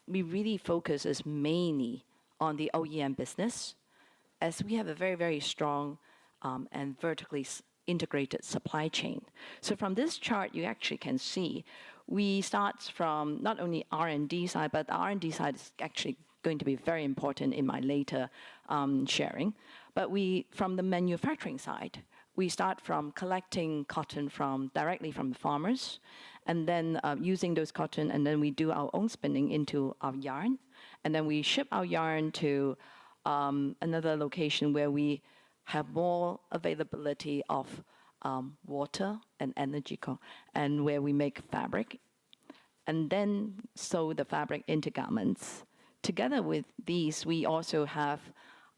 we really focus mainly on the OEM business, as we have a very, very strong and vertically integrated supply chain. So from this chart, you actually can see we start from not only R&D side, but the R&D side is actually going to be very important in my later sharing. But from the manufacturing side, we start from collecting cotton directly from the farmers, and then using those cotton, and then we do our own spinning into our yarn, and then we ship our yarn to another location where we have more availability of water and energy, and where we make fabric, and then sew the fabric into garments. Together with these, we also have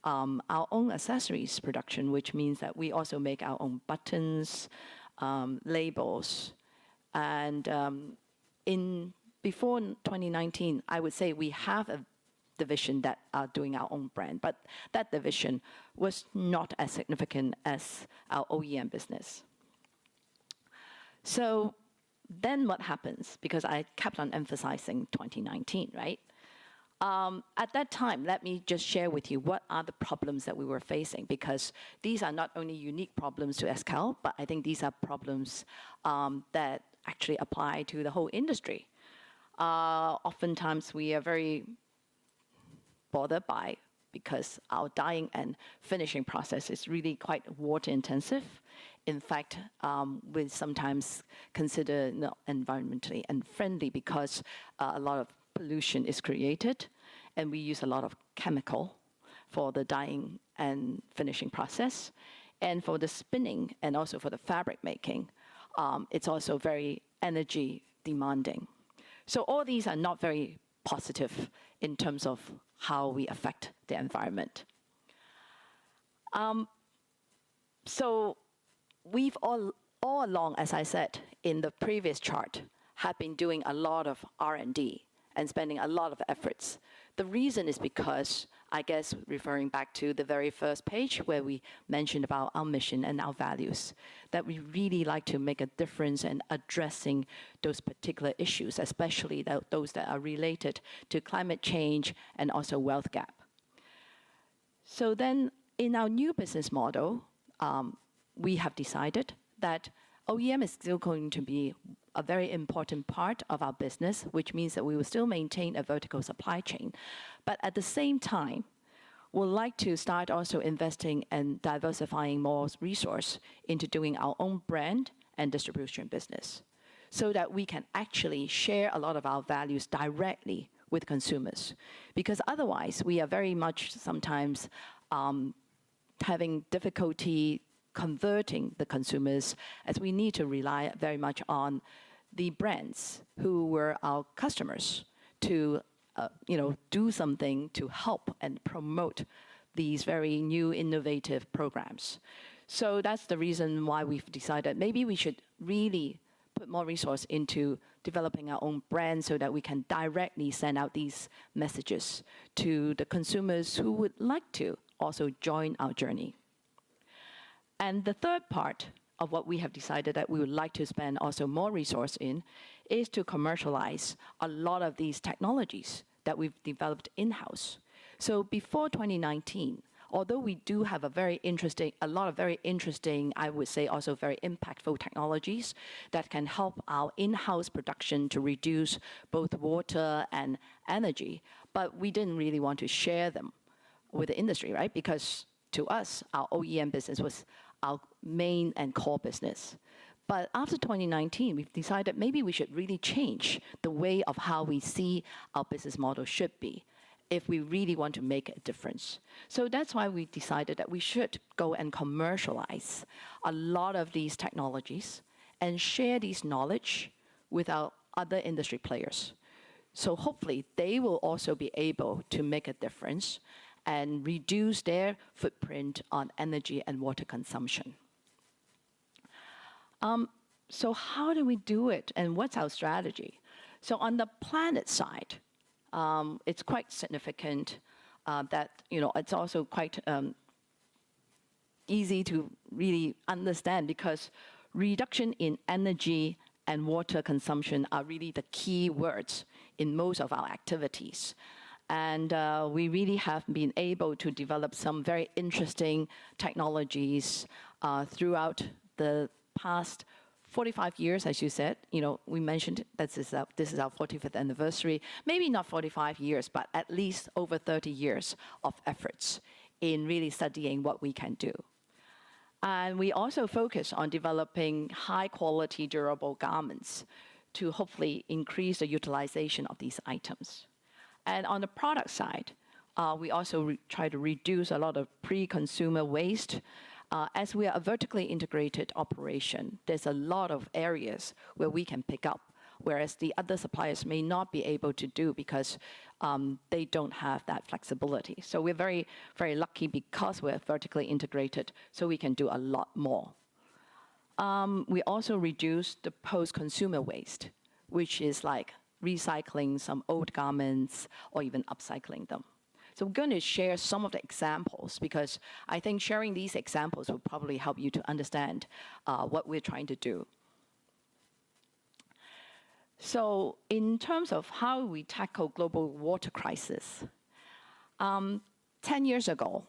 our own accessories production, which means that we also make our own buttons, labels, and before 2019, I would say we have a division that are doing our own brand, but that division was not as significant as our OEM business. So then what happens? Because I kept on emphasizing 2019, right? At that time, let me just share with you what are the problems that we were facing, because these are not only unique problems to Esquel, but I think these are problems that actually apply to the whole industry. Oftentimes, we are very bothered by, because our dyeing and finishing process is really quite water intensive. In fact, we sometimes consider not environmentally unfriendly because a lot of pollution is created, and we use a lot of chemical for the dyeing and finishing process. And for the spinning and also for the fabric making, it's also very energy demanding. So all these are not very positive in terms of how we affect the environment. So we've all along, as I said in the previous chart, have been doing a lot of R&D and spending a lot of efforts. The reason is because, I guess, referring back to the very first page where we mentioned about our mission and our values, that we really like to make a difference in addressing those particular issues, especially those that are related to climate change and also wealth gap. So then in our new business model, we have decided that OEM is still going to be a very important part of our business, which means that we will still maintain a vertical supply chain. But at the same time, we'd like to start also investing and diversifying more resource into doing our own brand and distribution business, so that we can actually share a lot of our values directly with consumers. Because otherwise, we are very much sometimes having difficulty converting the consumers, as we need to rely very much on the brands who were our customers to do something to help and promote these very new innovative programs. So that's the reason why we've decided maybe we should really put more resource into developing our own brand, so that we can directly send out these messages to the consumers who would like to also join our journey. And the third part of what we have decided that we would like to spend also more resource in is to commercialize a lot of these technologies that we've developed in-house. So before 2019, although we do have a lot of very interesting, I would say also very impactful technologies that can help our in-house production to reduce both water and energy, but we didn't really want to share them with the industry, right? Because to us, our OEM business was our main and core business. But after 2019, we've decided maybe we should really change the way of how we see our business model should be if we really want to make a difference. So that's why we decided that we should go and commercialize a lot of these technologies and share this knowledge with our other industry players. So hopefully they will also be able to make a difference and reduce their footprint on energy and water consumption. So how do we do it, and what's our strategy? So on the planet side, it's quite significant that it's also quite easy to really understand, because reduction in energy and water consumption are really the key words in most of our activities. And we really have been able to develop some very interesting technologies throughout the past 45 years, as you said. We mentioned that this is our 45th anniversary. Maybe not 45 years, but at least over 30 years of efforts in really studying what we can do. And we also focus on developing high-quality, durable garments to hopefully increase the utilization of these items. And on the product side, We also try to reduce a lot of pre-consumer waste. As we are a vertically integrated operation, there's a lot of areas where we can pick up, whereas the other suppliers may not be able to do because they don't have that flexibility. So we're very, very lucky because we're vertically integrated, so we can do a lot more. We also reduce the post-consumer waste, which is like recycling some old garments or even upcycling them. So we're going to share some of the examples because I think sharing these examples will probably help you to understand what we're trying to do. So in terms of how we tackle global water crisis, 10 years ago,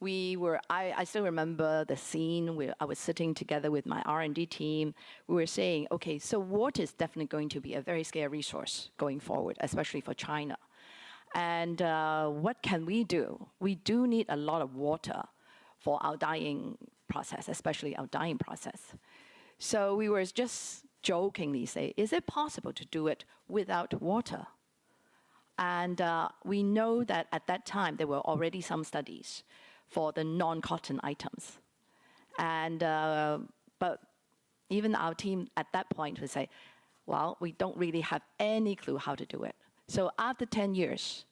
I still remember the scene where I was sitting together with my R&D team. We were saying, okay, so water is definitely going to be a very scarce resource going forward, especially for China. And what can we do? We do need a lot of water for our dyeing process, especially our dyeing process. So we were just jokingly say, is it possible to do it without water? And we know that at that time, there were already some studies for the non-cotton items. And, but even our team at that point would say, well, we don't really have any clue how to do it. So after 10 years,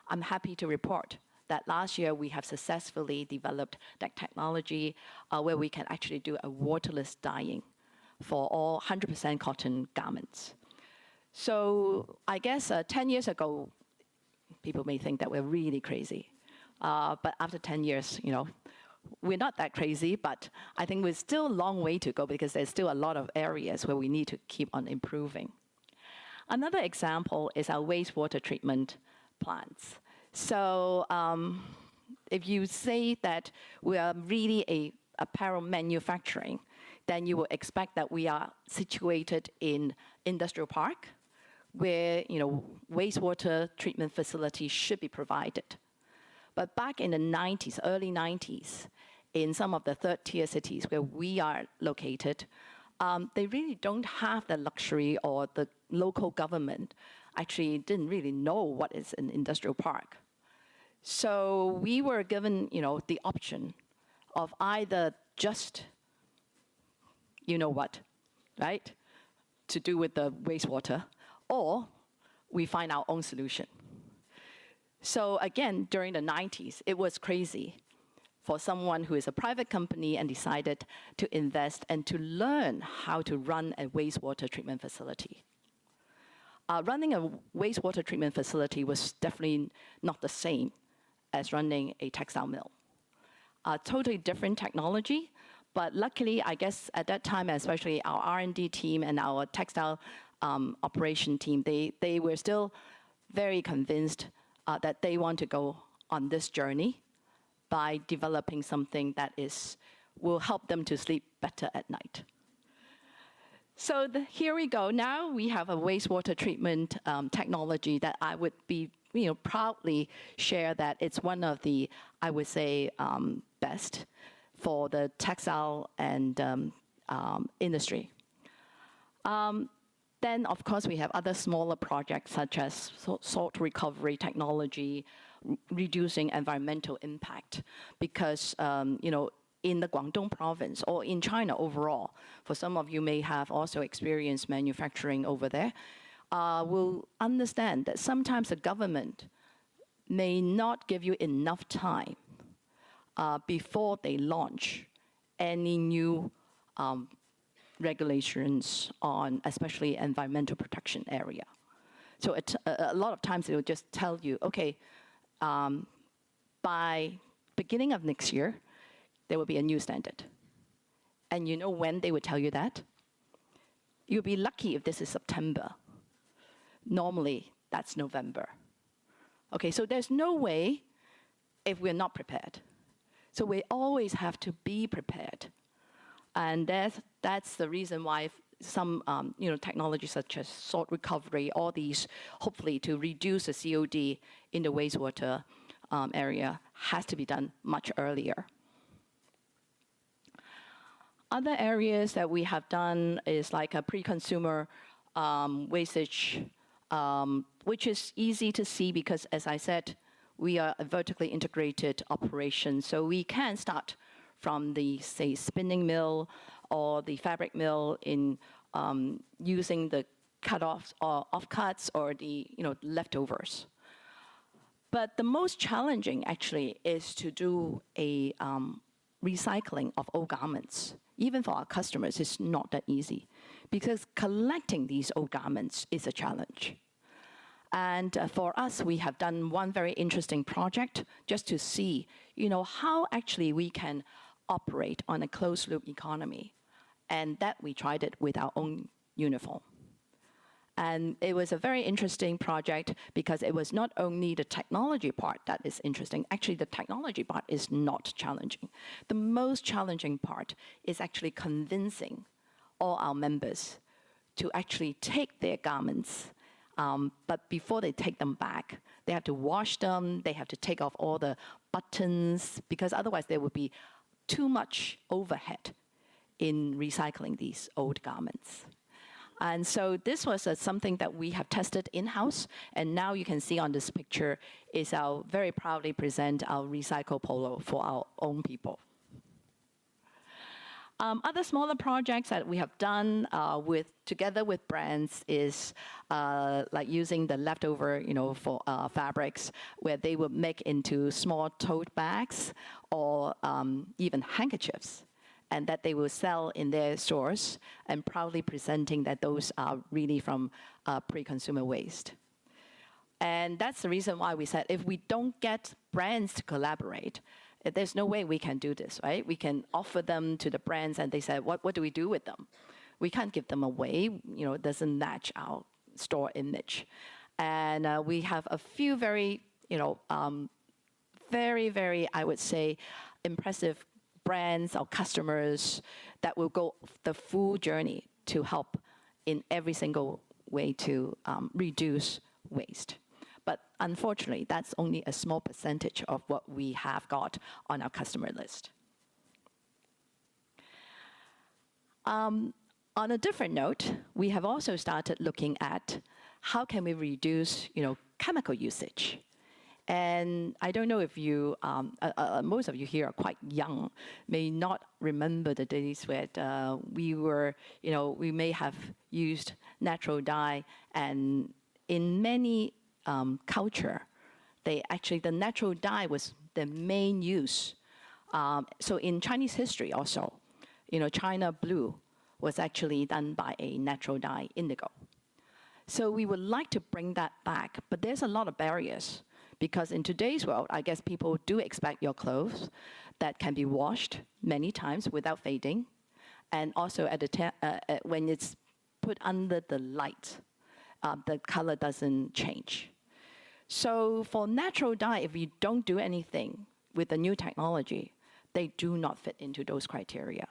I'm happy to report that last year we have successfully developed that technology where we can actually do a waterless dyeing for all 100% cotton garments. So I guess 10 years ago, people may think that we're really crazy. But after 10 years, you know, we're not that crazy, but I think we're still a long way to go because there's still a lot of areas where we need to keep on improving. Another example is our wastewater treatment plants. So if you say that we are really a apparel manufacturing, then you will expect that we are situated in industrial park where, you know, wastewater treatment facilities should be provided. But back in the 90s, early 90s, in some of the third-tier cities where we are located, they really don't have the luxury, or the local government actually didn't really know what is an industrial park. So we were given, you know, the option of either just, you know what, right, to do with the wastewater, or we find our own solution. So again, during the 90s, it was crazy for someone who is a private company and decided to invest and to learn how to run a wastewater treatment facility. Running a wastewater treatment facility was definitely not the same as running a textile mill. Totally different technology, but luckily, I guess at that time, especially our R&D team and our textile operation team, they were still very convinced that they want to go on this journey by developing something that will help them to sleep better at night. So here we go. Now we have a wastewater treatment technology that I would be, you know, proudly share that it's one of the, I would say, best for the textile and industry. Then, of course, we have other smaller projects such as salt recovery technology, reducing environmental impact. Because, you know, in the Guangdong province or in China overall, for some of you may have also experienced manufacturing over there, will understand that sometimes the government may not give you enough time before they launch any new regulations on especially environmental protection area. So a lot of times they will just tell you, okay, by beginning of next year, there will be a new standard. And you know when they would tell you that? You'll be lucky if this is September. Normally, that's November. Okay, so there's no way if we're not prepared. So we always have to be prepared. And that's the reason why some you know, technologies such as salt recovery, all these, hopefully to reduce the COD in the wastewater area, has to be done much earlier. Other areas that we have done is like a pre-consumer wastage, which is easy to see because, as I said, we are a vertically integrated operation, so we can start from the, say, spinning mill or the fabric mill in using the cut-offs or offcuts or the leftovers. But the most challenging actually is to do a recycling of old garments. Even for our customers, it's not that easy because collecting these old garments is a challenge. And for us, we have done one very interesting project just to see, how actually we can operate on a closed-loop economy. And that we tried it with our own uniform. And it was a very interesting project because it was not only the technology part that is interesting. Actually, the technology part is not challenging. The most challenging part is actually convincing all our members to actually take their garments, but before they take them back, they have to wash them, they have to take off all the buttons, because otherwise there would be too much overhead in recycling these old garments. And so this was something that we have tested in-house, and now you can see on this picture is our very proudly present our recycle polo for our own people. Other smaller projects that we have done together with brands is like using the leftover, for fabrics, where they would make into small tote bags or even handkerchiefs, and that they will sell in their stores, and proudly presenting that those are really from pre-consumer waste. And that's the reason why we said if we don't get brands to collaborate, there's no way we can do this, right? We can offer them to the brands, and they said, what do we do with them? We can't give them away. It doesn't match our store image. And we have a few very, very, very, I would say, impressive brands or customers that will go the full journey to help in every single way to reduce waste. But unfortunately, that's only a small percentage of what we have got on our customer list. On a different note, we have also started looking at how can we reduce, chemical usage. And I don't know if you, most of you here are quite young, may not remember the days where we were, we may have used natural dye, and in many culture, the natural dye was the main use. So in Chinese history also, China blue was actually done by a natural dye, indigo. So we would like to bring that back, but there's a lot of barriers because in today's world, I guess people do expect your clothes that can be washed many times without fading, and also at when it's put under the light, the color doesn't change. So for natural dye, if you don't do anything with the new technology, they do not fit into those criteria.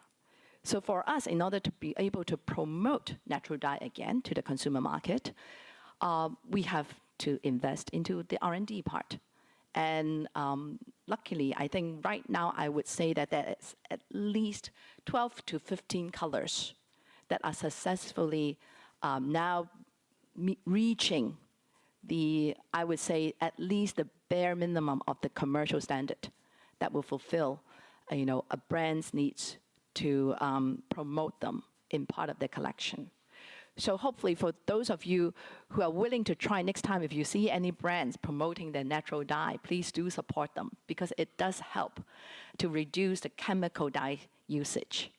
So for us, in order to be able to promote natural dye again to the consumer market, we have to invest into the R&D part. And luckily, I think right now I would say that there is at least 12 to 15 colors that are successfully now reaching I would say, at least the bare minimum of the commercial standard that will fulfill, a brand's needs to promote them in part of their collection. So hopefully for those of you who are willing to try next time, if you see any brands promoting their natural dye, please do support them because it does help to reduce the chemical dye usage.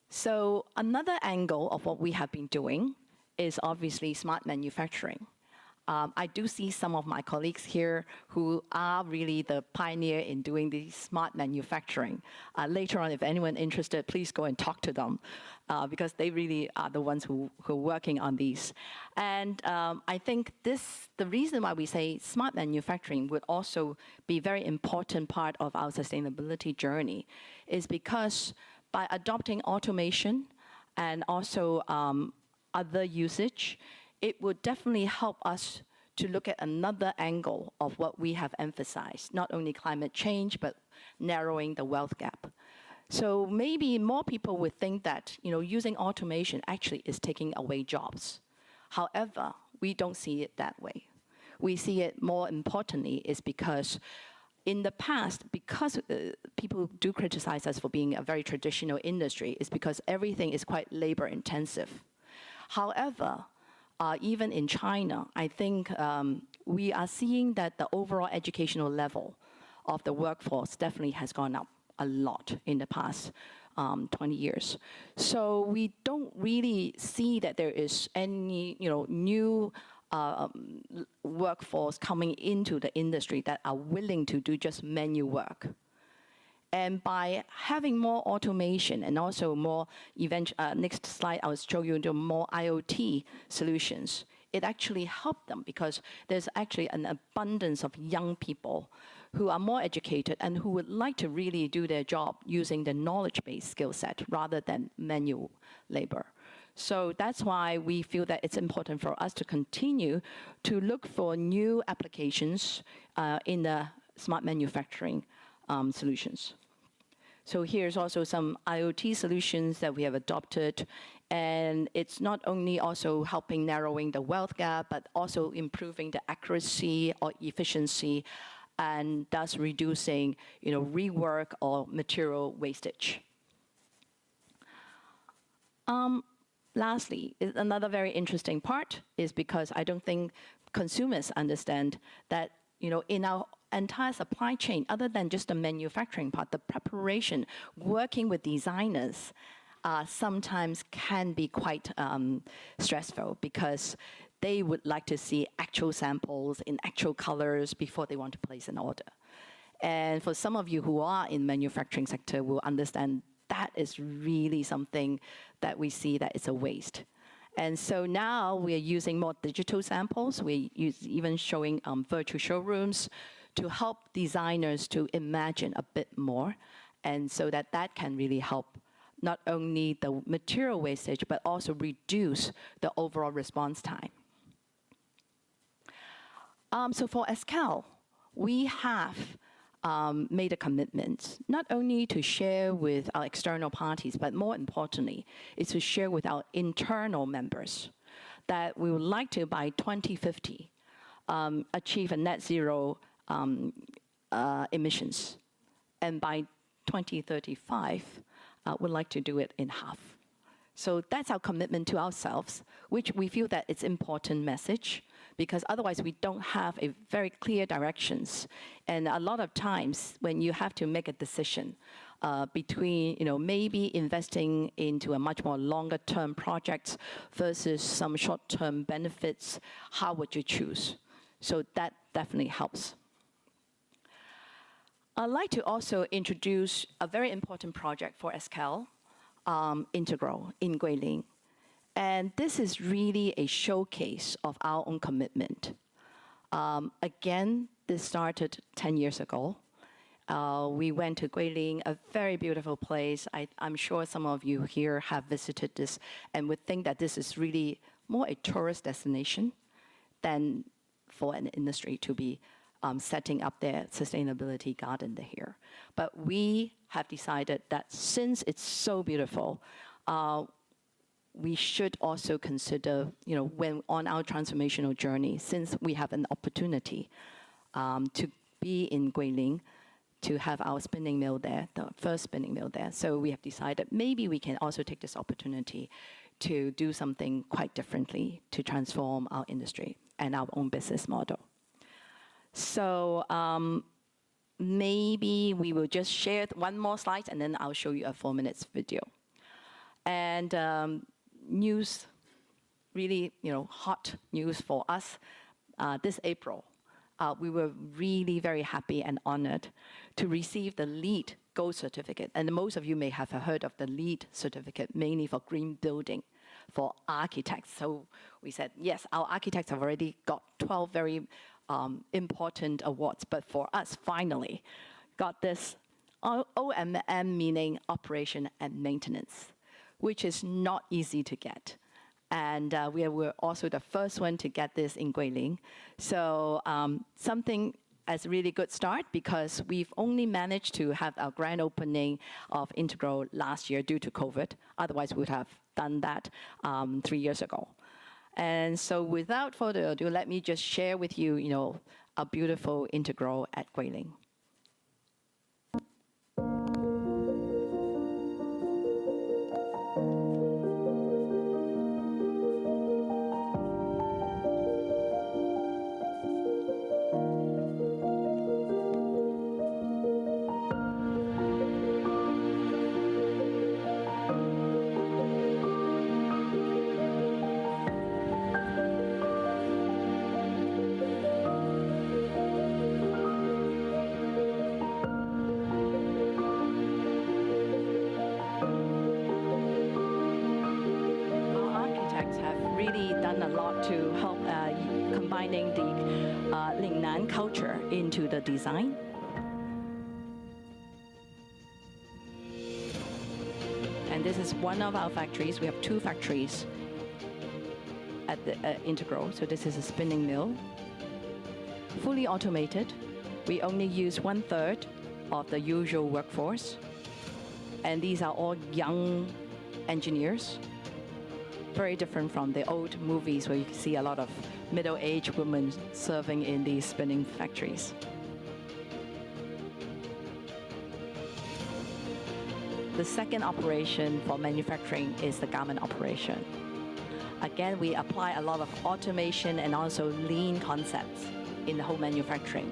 So another angle of what we have been doing is obviously smart manufacturing. I do see some of my colleagues here who are really the pioneer in doing the smart manufacturing. Later on, if anyone interested, please go and talk to them because they really are the ones who are working on these. And I think the reason why we say smart manufacturing would also be a very important part of our sustainability journey is because by adopting automation and also other usage, it would definitely help us to look at another angle of what we have emphasized, not only climate change, but narrowing the wealth gap. So maybe more people would think that using automation actually is taking away jobs. However, we don't see it that way. we see it more importantly is because in the past, because people do criticize us for being a very traditional industry, is because everything is quite labor intensive. However, even in China, I think we are seeing that the overall educational level of the workforce definitely has gone up a lot in the past 20 years. So we don't really see that there is any new workforce coming into the industry that are willing to do just manual work. And by having more automation and also more, next slide, I'll show you more IoT solutions, it actually helped them because there's actually an abundance of young people who are more educated and who would like to really do their job using the knowledge-based skill set rather than manual labor. So that's why we feel that it's important for us to continue to look for new applications in the smart manufacturing solutions. So here's also some IoT solutions that we have adopted. And it's not only also helping narrowing the wealth gap, but also improving the accuracy or efficiency and thus reducing rework or material wastage. Lastly, another very interesting part is because I don't think consumers understand that in our entire supply chain, other than just the manufacturing part, the preparation, working with designers sometimes can be quite stressful because they would like to see actual samples in actual colors before they want to place an order. And for some of you who are in manufacturing sector will understand that is really something that we see that it's a waste. And so now we are using more digital samples. We're even showing virtual showrooms to help designers to imagine a bit more. And so that can really help not only the material wastage, but also reduce the overall response time. So for Esquel, we have made a commitment not only to share with our external parties, but more importantly, is to share with our internal members that we would like to, by 2050, achieve a net zero emissions. And by 2035, would like to do it in half. So that's our commitment to ourselves, which we feel that it's important message, because otherwise we don't have a very clear directions. And a lot of times when you have to make a decision between maybe investing into a much more longer term project versus some short term benefits, how would you choose? So that definitely helps. I'd like to also introduce a very important project for Esquel, Integral in Guilin. And this is really a showcase of our own commitment. Again, this started 10 years ago. We went to Guilin, a very beautiful place. I'm sure some of you here have visited this and would think that this is really more a tourist destination than for an industry to be setting up their sustainability garden here. But we have decided that since it's so beautiful, we should also consider, when on our transformational journey, since we have an opportunity to be in Guilin, to have our spinning mill there, the first spinning mill there. So we have decided maybe we can also take this opportunity to do something quite differently to transform our industry and our own business model. So maybe we will just share one more slide and then I'll show you a 4 minutes video. And news, really hot news for us this April. We were really very happy and honored to receive the LEED Gold certificate. And most of you may have heard of the LEED certificate, mainly for green building for architects. So we said, yes, our architects have already got 12 very important awards, but for us, finally, got this OMM, meaning operation and maintenance, which is not easy to get. And we were also the first one to get this in Guilin. So something as a really good start, because we've only managed to have our grand opening of Integral last year due to COVID. Otherwise, we would have done that 3 years ago. And so without further ado, let me just share with you, a beautiful integral at Guilin. To help combining the Lingnan culture into the design. And this is one of our factories. We have 2 factories at the Integral. So this is a spinning mill, fully automated. We only use 1/3 of the usual workforce. And these are all young engineers. Very different from the old movies where you can see a lot of middle-aged women serving in these spinning factories. The second operation for manufacturing is the garment operation. Again, we apply a lot of automation and also lean concepts in the whole manufacturing.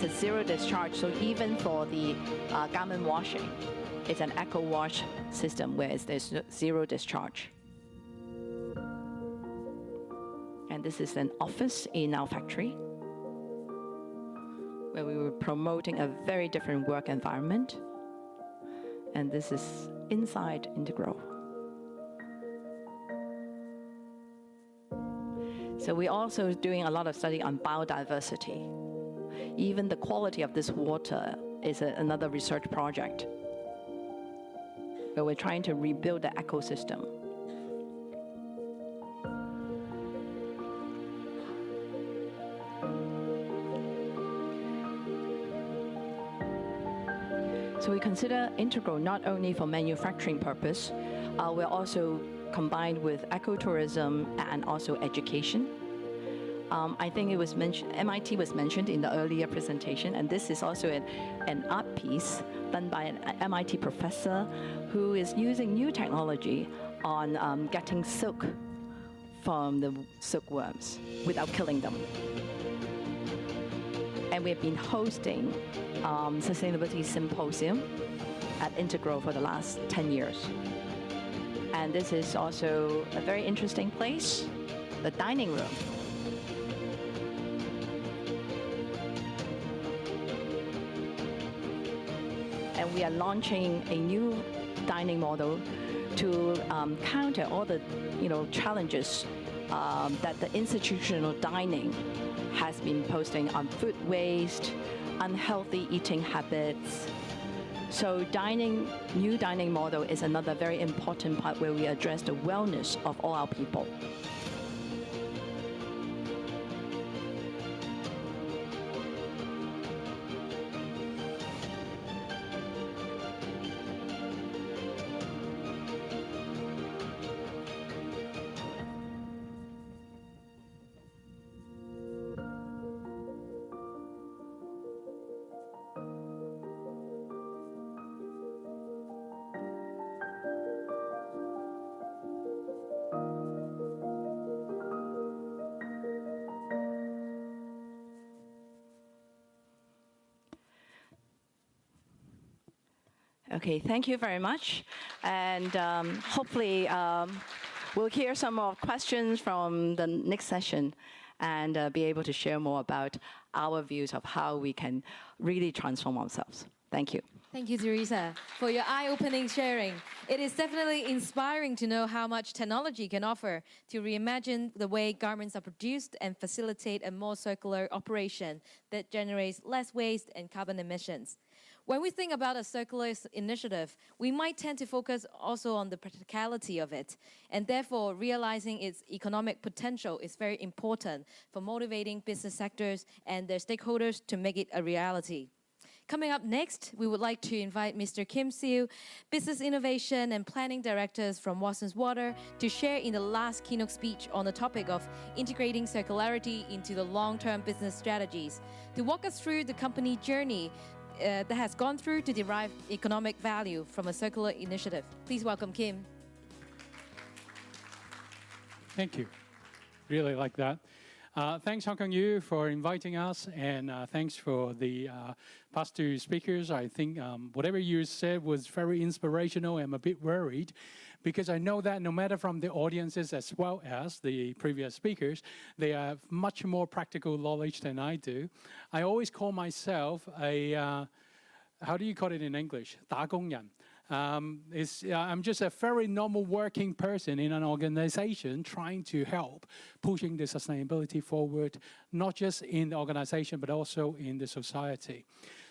It's a zero discharge, so even for the garment washing, it's an eco wash system where there's zero discharge. And this is an office in our factory where we were promoting a very different work environment. And this is inside Integral. So we're also doing a lot of study on biodiversity. Even the quality of this water is another research project where we're trying to rebuild the ecosystem. So we consider Integral not only for manufacturing purpose, we're also combined with ecotourism and also education. I think it was mentioned, MIT was mentioned in the earlier presentation, and this is also an art piece done by an MIT professor who is using new technology on getting silk from the silkworms without killing them. And we've been hosting sustainability symposium at Integral for the last 10 years. And this is also a very interesting place, the dining room. And we are launching a new dining model to counter all the challenges that the institutional dining has been posting on food waste, unhealthy eating habits. So new dining model is another very important part where we address the wellness of all our people. Okay, thank you very much. And hopefully we'll hear some more questions from the next session and be able to share more about our views of how we can really transform ourselves. Thank you. Thank you, Teresa, for your eye-opening sharing. It is definitely inspiring to know how much technology can offer to reimagine the way garments are produced and facilitate a more circular operation that generates less waste and carbon emissions. When we think about a circular initiative, we might tend to focus also on the practicality of it, and therefore realizing its economic potential is very important for motivating business sectors and their stakeholders to make it a reality. Coming up next, we would like to invite Mr. Kim Siu, Business Innovation and Planning Directors from Watson's Water, to share in the last keynote speech on the topic of integrating circularity into the long-term business strategies, to walk us through the company journey that has gone through to derive economic value from a circular initiative. Please welcome Kim. Thank you. Really like that. Thanks, Hong Kong U, for inviting us, and thanks for the past two speakers. I think whatever you said was very inspirational. I'm a bit worried because I know that no matter from the audiences as well as the previous speakers, they have much more practical knowledge than I do. I always call myself a, how do you call it in English? 打工人. I'm just a very normal working person in an organization trying to help pushing the sustainability forward, not just in the organization, but also in the society.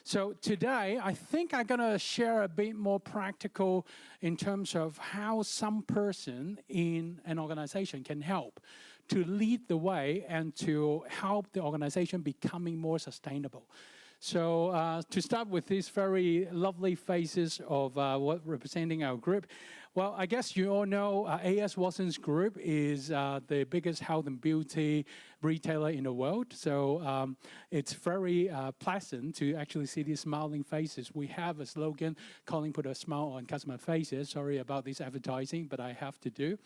So today, I think I'm going to share a bit more practical in terms of how some person in an organization can help to lead the way and to help the organization becoming more sustainable. So to start with these very lovely faces of what representing our group, well, I guess you all know A.S. Watson's Group is the biggest health and beauty retailer in the world. So it's very pleasant to actually see these smiling faces. We have a slogan calling "Put a smile on customer faces." Sorry about this advertising, but I have to do.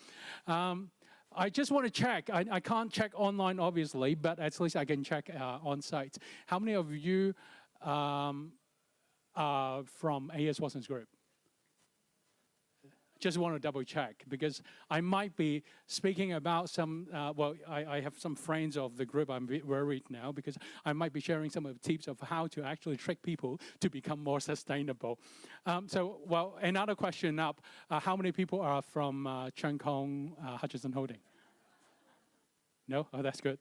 I just want to check. I can't check online, obviously, but at least I can check on site. How many of you are from A.S. Watson's Group? Just want to double check because I might be speaking about some, well, I have some friends of the group. I'm a bit worried now because I might be sharing some of the tips of how to actually trick people to become more sustainable. So, well, another question up, how many people are from Chung Kong Hutchison Holding? No? Oh, that's good.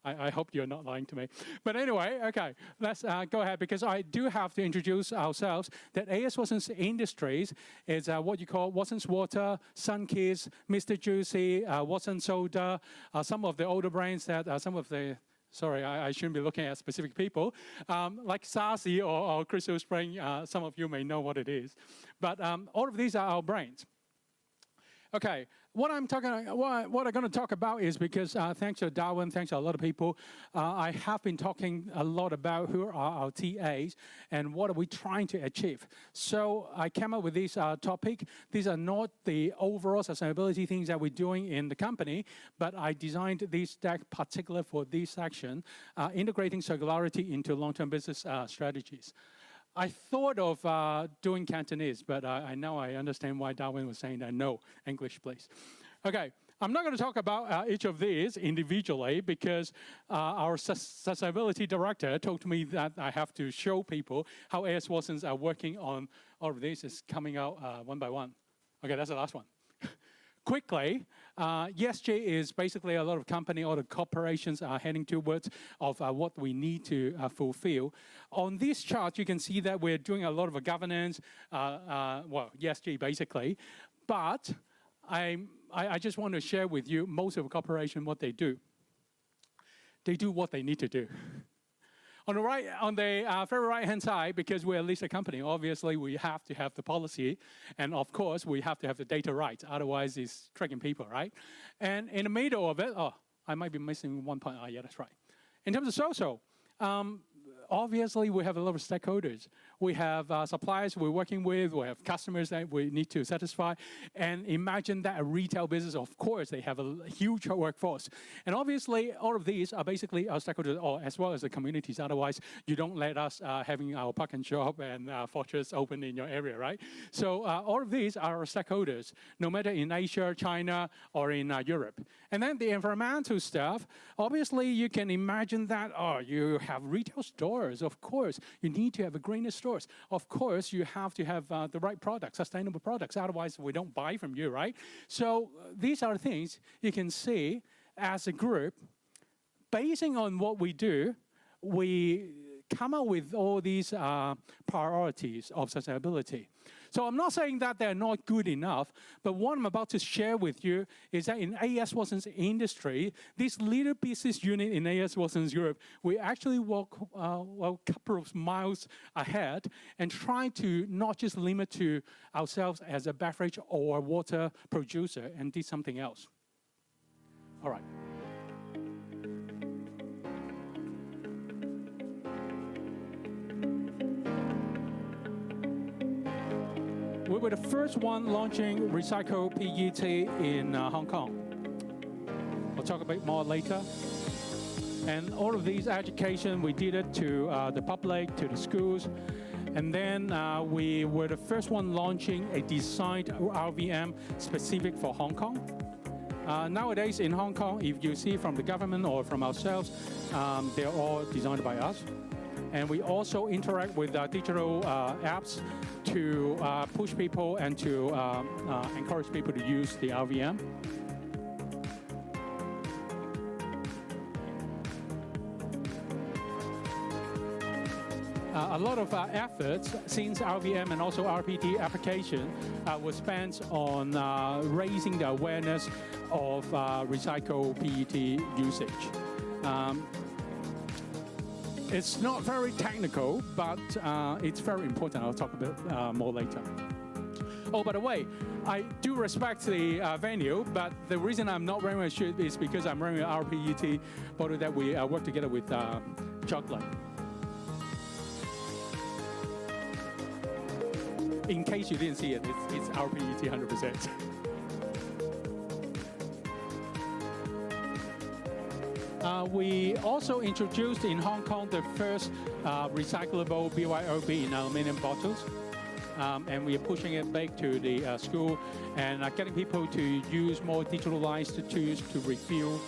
I hope you're not lying to me. But anyway, okay, let's go ahead because I do have to introduce ourselves that A.S. Watson's Industries is what you call Watson's Water, Sunkiss, Mr. Juicy, Watson Soda, some of the older brands that some of the, sorry, I shouldn't be looking at specific people, like Sassy or Crystal Spring, some of you may know what it is. But all of these are our brands. Okay, what I'm going to talk about is because thanks to Darwin, thanks to a lot of people, I have been talking a lot about who are our TAs and what are we trying to achieve. So I came up with this topic. These are not the overall sustainability things that we're doing in the company, but I designed this deck particular for this section, integrating circularity into long-term business strategies. I thought of doing Cantonese, but I know I understand why Darwin was saying that. No, English, please. Okay, I'm not going to talk about each of these individually because our sustainability director told me that I have to show people how A.S. Watsons are working on all of this. Is coming out one by one. Okay, that's the last one. Quickly, ESG is basically a lot of company or the corporations are heading towards of what we need to fulfill. On this chart, you can see that we're doing a lot of governance, well, ESG basically, but I just want to share with you most of the corporation what they do. They do what they need to do. On the very right-hand side, because we're a listed company, obviously we have to have the policy, and of course we have to have the data right. Otherwise, it's tricking people, right? And in the middle of it, oh, I might be missing one point. Oh, yeah, that's right. In terms of social, obviously we have a lot of stakeholders. We have suppliers we're working with. We have customers that we need to satisfy. And imagine that a retail business, of course, they have a huge workforce. And obviously, all of these are basically our stakeholders, or as well as the communities. Otherwise, you don't let us having our park and shop and fortress open in your area, right? So all of these are our stakeholders, no matter in Asia, China, or in Europe. And then the environmental stuff, obviously, you can imagine that, oh, you have retail stores stores. Of course, you need to have a greener stores. Of course, you have to have the right products, sustainable products. Otherwise, we don't buy from you, right? So these are things you can see as a group. Basing on what we do, we come up with all these priorities of sustainability. So I'm not saying that they're not good enough, but what I'm about to share with you is that in A.S. Watson's industry, this little business unit in A.S. Watson's Europe, we actually walk a couple of miles ahead and try to not just limit to ourselves as a beverage or water producer and do something else. All right. We were the first one launching recycled PET in Hong Kong. We'll talk a bit more later. And all of these education, we did it to the public, to the schools. And then we were the first one launching a designed RVM specific for Hong Kong. Nowadays in Hong Kong, if you see from the government or from ourselves, they're all designed by us. And we also interact with digital apps to push people and to encourage people to use the RVM. A lot of efforts since RVM and also RPT application was spent on raising the awareness of recycled PET usage. It's not very technical, but it's very important. I'll talk a bit more later. Oh, by the way, I do respect the venue, but the reason I'm not wearing my shirt is because I'm wearing an RPET bottle that we work together with chocolate. In case you didn't see it, it's RPET 100%. We also introduced in Hong Kong the first recyclable BYOB in aluminum bottles. And we are pushing it back to the school and getting people to use more digitalized tools to refill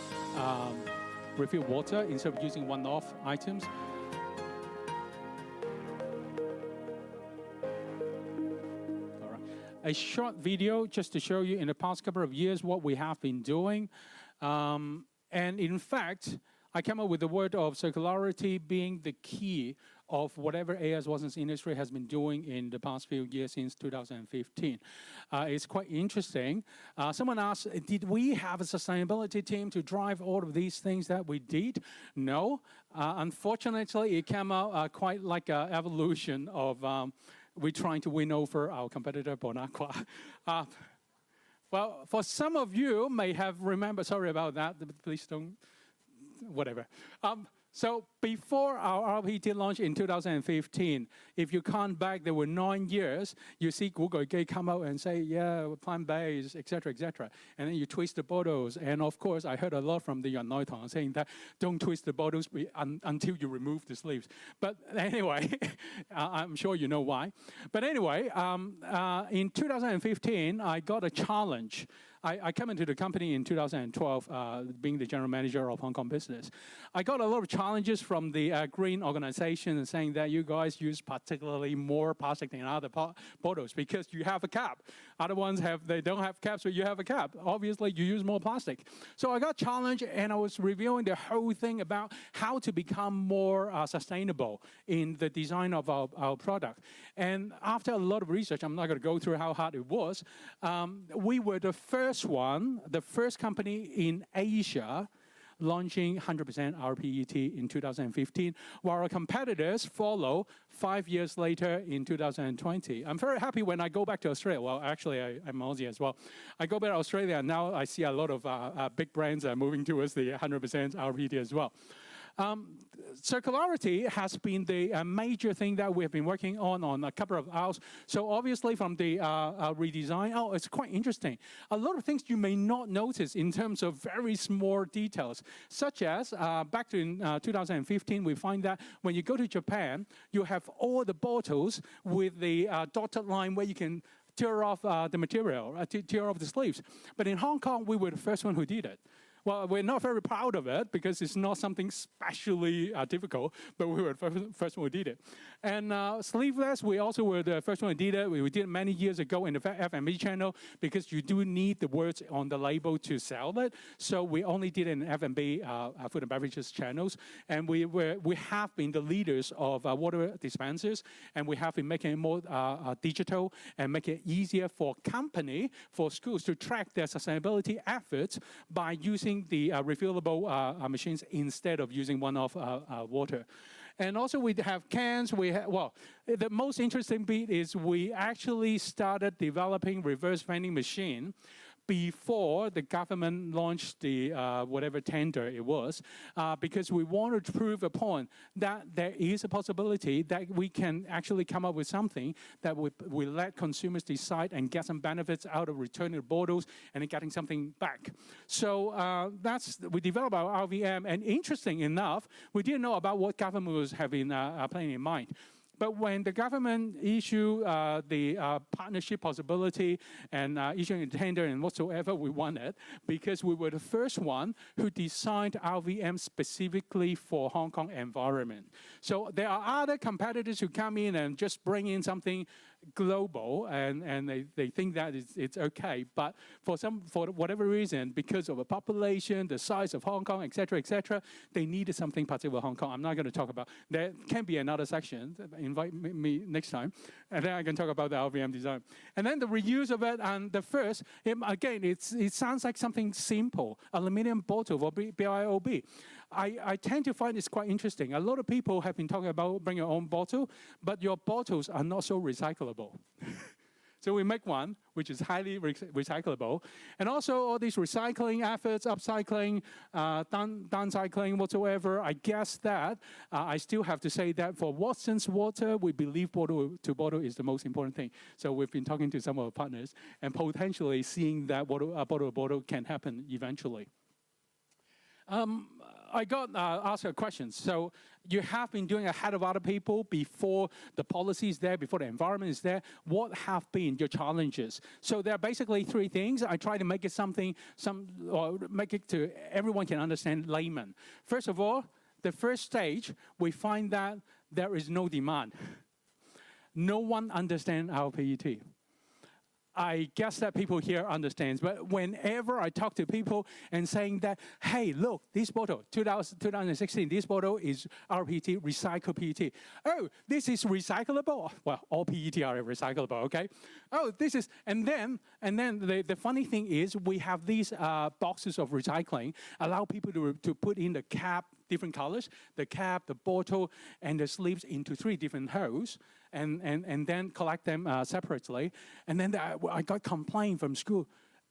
water instead of using one-off items. All right. A short video just to show you in the past couple of years what we have been doing. And in fact, I came up with the word of circularity being the key of whatever A.S. Watson's industry has been doing in the past few years since 2015. It's quite interesting. Someone asked, did we have a sustainability team to drive all of these things that we did? No. Unfortunately, it came out quite like an evolution of we're trying to win over our competitor, Bonaqua. Well, for some of you may have remembered, sorry about that, please don't, whatever. So before our RPT launch in 2015, if you count back, there were 9 years, you see Google come out and say, yeah, plant-based, et cetera, and then you twist the bottles. And of course, I heard a lot from the Yan Nai Tong saying that don't twist the bottles until you remove the sleeves. But anyway, I'm sure you know why. But anyway, in 2015, I got a challenge. I came into the company in 2012, being the general manager of Hong Kong business. I got a lot of challenges from the green organization saying that you guys use particularly more plastic than other bottles because you have a cap. Other ones they don't have caps, but you have a cap. Obviously, you use more plastic. So I got challenged, and I was reviewing the whole thing about how to become more sustainable in the design of our product. And after a lot of research, I'm not going to go through how hard it was, we were the first company in Asia launching 100% RPET in 2015, while our competitors follow 5 years later in 2020. I'm very happy when I go back to Australia. Well, actually, I'm Aussie as well. I go back to Australia, and now I see a lot of big brands are moving towards the 100% RPET as well. Circularity has been the major thing that we have been working on a couple of hours. So obviously from the redesign, it's quite interesting. A lot of things you may not notice in terms of very small details, such as back in 2015, we find that when you go to Japan, you have all the bottles with the dotted line where you can tear off the material, tear off the sleeves. But in Hong Kong, we were the first one who did it. Well, we're not very proud of it because it's not something especially difficult, but we were the first one who did it. And sleeveless, we also were the first one who did it. We did it many years ago in the F&B channel because you do need the words on the label to sell it. So we only did it in F&B, food and beverages channels. And we have been the leaders of water dispensers, and we have been making it more digital and making it easier for company, for schools to track their sustainability efforts by using the refillable machines instead of using one-off water. And also we have cans. Well, the most interesting bit is we actually started developing reverse vending machine before the government launched the whatever tender it was, because we wanted to prove a point that there is a possibility that we can actually come up with something that we let consumers decide and get some benefits out of returning the bottles and then getting something back. So we developed our RVM, and interesting enough, we didn't know about what government was having planning in mind. But when the government issued the partnership possibility and issuing a tender and whatsoever, we won it because we were the first one who designed RVM specifically for Hong Kong environment. So there are other competitors who come in and just bring in something global, and they think that it's okay. But for whatever reason, because of the population, the size of Hong Kong, et cetera, they needed something particular for Hong Kong. I'm not going to talk about. There can be another section. Invite me next time, and then I can talk about the LVM design. And then the reuse of it, and the first, again, it sounds like something simple, aluminum bottle for BYOB. I tend to find it's quite interesting. A lot of people have been talking about bring your own bottle, but your bottles are not so recyclable. So we make one which is highly recyclable. And also all these recycling efforts, upcycling, downcycling, whatsoever, I guess that I still have to say that for Watson's Water, we believe bottle to bottle is the most important thing. So we've been talking to some of our partners and potentially seeing that bottle to bottle can happen eventually. I got asked a question. So you have been doing ahead of other people before the policy is there, before the environment is there. What have been your challenges? So there are basically three things. I try to make it or make it to everyone can understand layman. First of all, the first stage, we find that there is no demand. No one understands our PET. I guess that people here understands, but whenever I talk to people and saying that, hey, look, this bottle, 2016, this bottle is RPET, recycled PET. Oh, this is recyclable. Well, all PET are recyclable, okay? Oh, this is, and then the funny thing is we have these boxes of recycling, allow people to put in the cap, different colors, the cap, the bottle, and the sleeves into 3 different holes, and then collect them separately. And then I got complaint from school.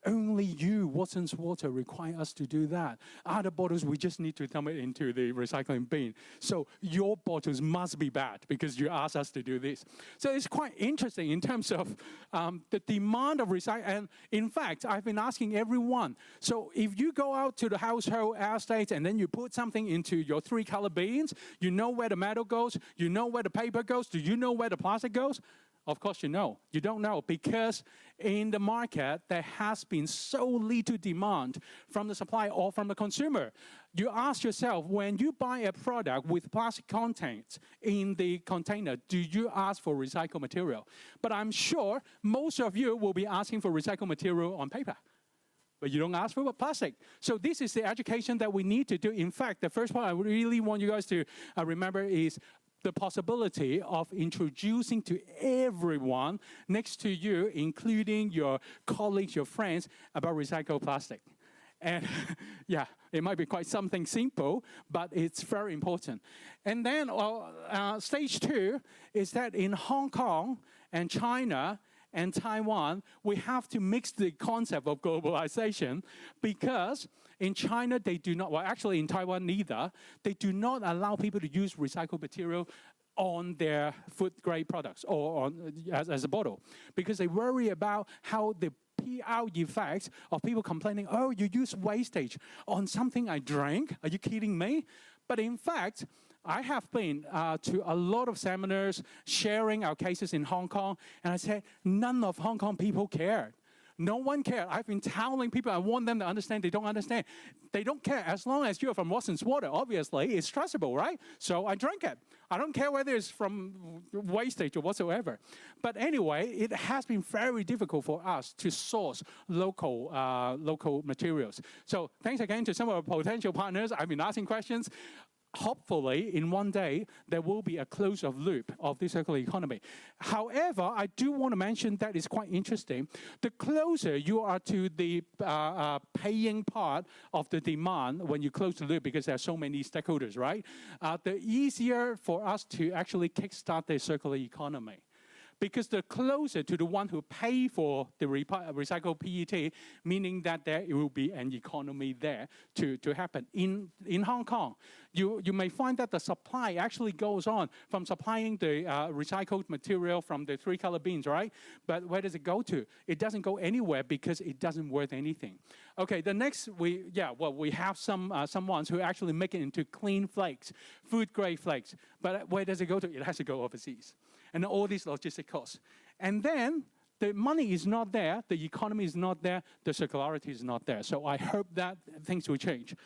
Only you, Watson's Water, require us to do that. Other bottles, we just need to dump it into the recycling bin. So your bottles must be bad because you asked us to do this. So it's quite interesting in terms of the demand of recycling. And in fact, I've been asking everyone. So if you go out to the household estate and then you put something into your 3 color bins, you know where the metal goes, you know where the paper goes, do you know where the plastic goes? Of course you know. You don't know because in the market, there has been so little demand from the supplier or from the consumer. You ask yourself, when you buy a product with plastic content in the container, do you ask for recycled material? But I'm sure most of you will be asking for recycled material on paper. But you don't ask for plastic. So this is the education that we need to do. In fact, the first part I really want you guys to remember is the possibility of introducing to everyone next to you, including your colleagues, your friends, about recycled plastic. And yeah, it might be quite something simple, but it's very important. And then stage 2 is that in Hong Kong and China and Taiwan, we have to mix the concept of globalization because in China, they do not, well, actually in Taiwan neither, they do not allow people to use recycled material on their food-grade products or as a bottle because they worry about how the PR effects of people complaining, oh, you use wastage on something I drank? Are you kidding me? But in fact, I have been to a lot of seminars sharing our cases in Hong Kong, and I said, none of Hong Kong people cared. No one cares. I've been telling people, I want them to understand, they don't understand. They don't care. As long as you're from Watson's water, obviously, it's traceable, right? So I drink it. I don't care whether it's from wastage or whatsoever. But anyway, it has been very difficult for us to source local materials. So thanks again to some of our potential partners. I've been asking questions. Hopefully, in one day, there will be a closed loop of the circular economy. However, I do want to mention that it's quite interesting. The closer you are to the paying part of the demand when you close the loop, because there are so many stakeholders, right? The easier for us to actually kickstart the circular economy. Because the closer to the one who pay for the recycled PET, meaning that there will be an economy there to happen. In Hong Kong, you may find that the supply actually goes on from supplying the recycled material from the 3 color beans, right? But where does it go to? It doesn't go anywhere because it doesn't worth anything. Okay, the next, we have some ones who actually make it into clean flakes, food grade flakes. But where does it go to? It has to go overseas. And all these logistic costs. And then the money is not there, the economy is not there, the circularity is not there. So I hope that things will change.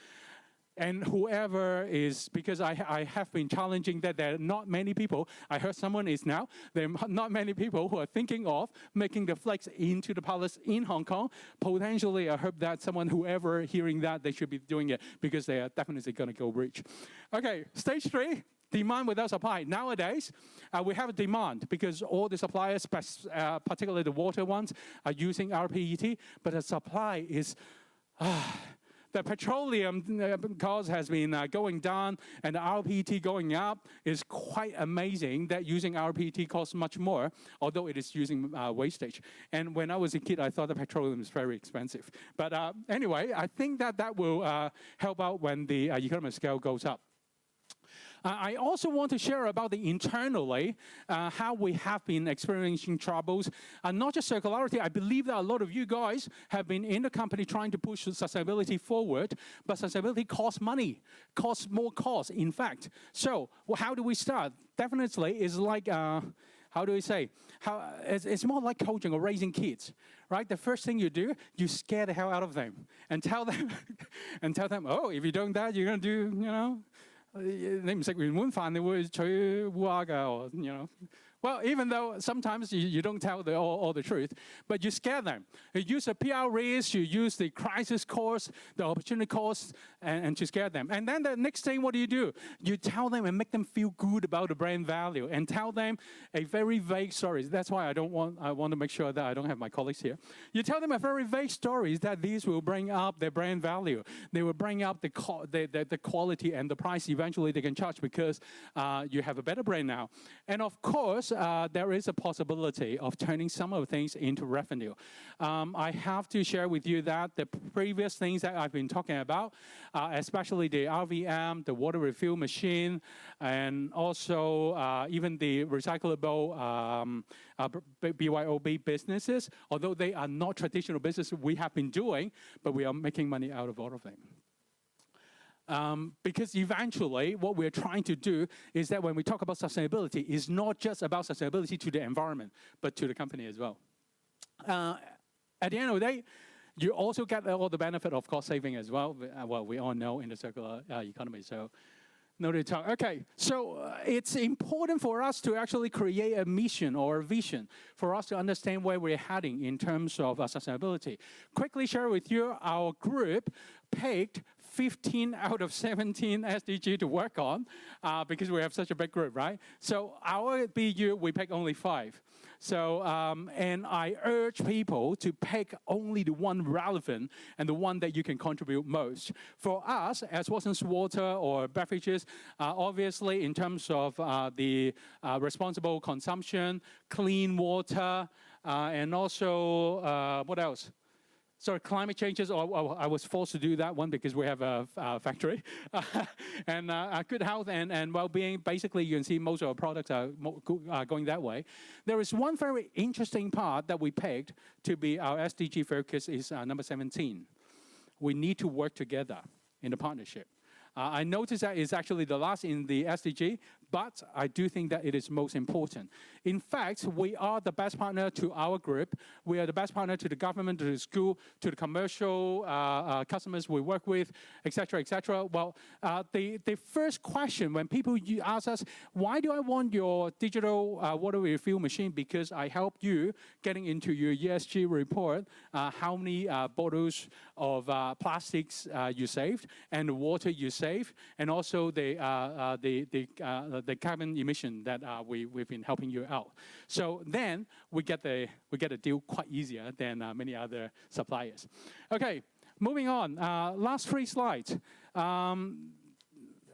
And whoever is, because I have been challenging that there are not many people, I heard someone is now, there are not many people who are thinking of making the flakes into the palace in Hong Kong. Potentially, I hope that whoever hearing that, they should be doing it because they are definitely going to go rich. Okay, stage 3. Demand without supply. Nowadays, we have a demand because all the suppliers, particularly the water ones, are using our PET, but the supply is... the petroleum cost has been going down and the RPT going up. Is quite amazing that using RPT costs much more, although it is using wastage. And when I was a kid, I thought the petroleum is very expensive. But anyway, I think that will help out when the economy scale goes up. I also want to share about the internally, how we have been experiencing troubles. Not just circularity, I believe that a lot of you guys have been in the company trying to push sustainability forward, but sustainability costs money, costs more cost, in fact. So how do we start? Definitely, it's like, how do we say? It's more like coaching or raising kids, right? The first thing you do, you scare the hell out of them and tell them, oh, if you don't do that, you're going to do, you know, 你唔食完碗飯，你會取烏鴉㗎，you know. Well, even though sometimes you don't tell all the truth, but you scare them. You use the PR risk, you use the crisis cost, the opportunity cost, and to scare them. And then the next thing, what do? You tell them and make them feel good about the brand value and tell them a very vague story. That's why I want to make sure that I don't have my colleagues here. You tell them a very vague story that these will bring up their brand value. They will bring up the quality and the price eventually they can charge because you have a better brand now. And of course, there is a possibility of turning some of the things into revenue. I have to share with you that the previous things that I've been talking about, especially the RVM, the water refill machine, and also even the recyclable BYOB businesses, although they are not traditional businesses we have been doing, but we are making money out of all of them. Because eventually, what we're trying to do is that when we talk about sustainability, it's not just about sustainability to the environment, but to the company as well. At the end of the day, you also get all the benefit of cost saving as well. Well, we all know in the circular economy, so no need to talk. Okay, so it's important for us to actually create a mission or a vision for us to understand where we're heading in terms of sustainability. Quickly share with you, our group picked 15 out of 17 SDG to work on because we have such a big group, right? So our BU, we pick only 5. So, and I urge people to pick only the one relevant and the one that you can contribute most. For us, as Watson's Water or beverages, obviously in terms of the responsible consumption, clean water, and also, what else? So climate changes, I was forced to do that one because we have a factory. And good health and well-being, basically you can see most of our products are going that way. There is one very interesting part that we picked to be our SDG focus is number 17. We need to work together in a partnership. I noticed that it's actually the last in the SDG, but I do think that it is most important. In fact, we are the best partner to our group. We are the best partner to the government, to the school, to the commercial customers we work with, et cetera, et cetera. Well, the first question when people ask us, why do I want your digital water refill machine? Because I help you getting into your ESG report, how many bottles of plastics you saved, and the water you saved, and also the carbon emission that we've been helping you out. So then we get the deal quite easier than many other suppliers. Okay, moving on. Last 3 slides.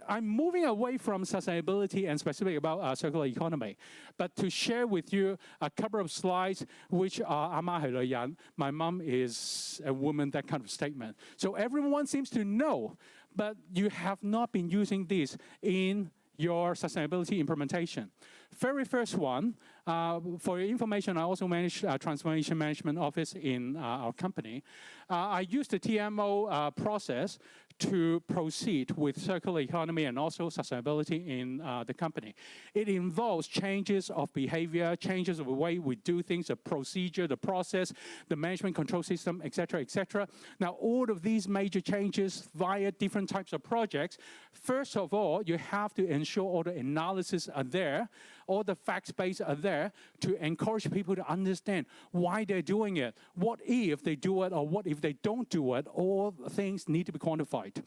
I'm moving away from sustainability and specifically about circular economy, but to share with you a couple of slides which are 阿媽係女人, my mom is a woman, that kind of statement. So everyone seems to know, but you have not been using this in your sustainability implementation. Very first one, for your information, I also manage transformation management office in our company. I use the TMO process to proceed with circular economy and also sustainability in the company. It involves changes of behavior, changes of the way we do things, the procedure, the process, the management control system, et cetera, et cetera. Now, all of these major changes via different types of projects, first of all, you have to ensure all the analysis are there, all the facts base are there to encourage people to understand why they're doing it. What if they do it or what if they don't do it? All things need to be quantified.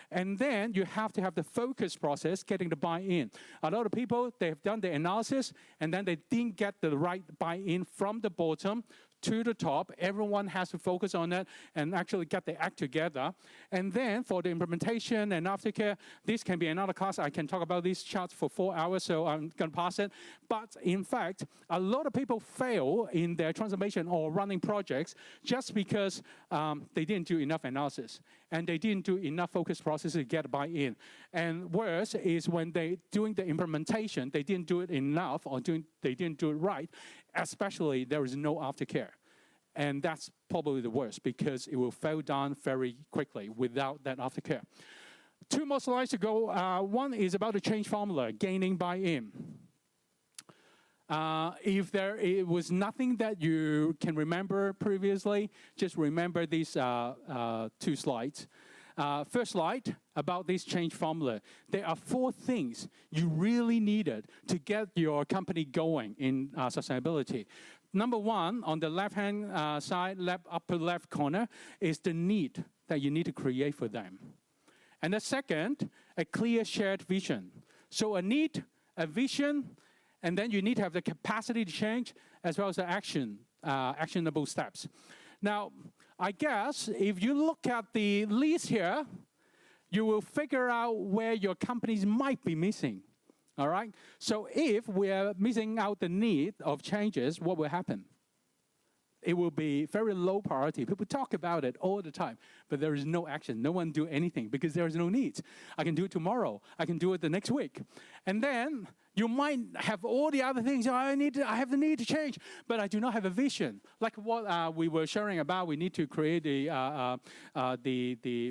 And then you have to have the focus process, getting the buy-in. A lot of people, they've done the analysis and then they didn't get the right buy-in from the bottom to the top. Everyone has to focus on it and actually get the act together. And then for the implementation and aftercare, this can be another class. I can talk about these charts for 4 hours, so I'm going to pass it. But in fact, a lot of people fail in their transformation or running projects just because they didn't do enough analysis and they didn't do enough focus process to get buy-in. And worse is when they doing the implementation, they didn't do it enough or they didn't do it right, especially there is no aftercare. And that's probably the worst because it will fail down very quickly without that aftercare. 2 more slides to go. One is about the change formula, gaining buy-in. If there was nothing that you can remember previously, just remember these 2 slides. First slide, about this change formula. There are 4 things you really needed to get your company going in sustainability. Number 1, on the left-hand side, upper left corner, is the need that you need to create for them. And the second, a clear shared vision. So a need, a vision, and then you need to have the capacity to change as well as the actionable steps. Now, I guess if you look at the list here, you will figure out where your companies might be missing. All right? So if we are missing out the need of changes, what will happen? It will be very low priority. People talk about it all the time, but there is no action. No one do anything because there is no need. I can do it tomorrow. I can do it the next week. And then you might have all the other things. I have the need to change, but I do not have a vision. Like what we were sharing about, we need to create we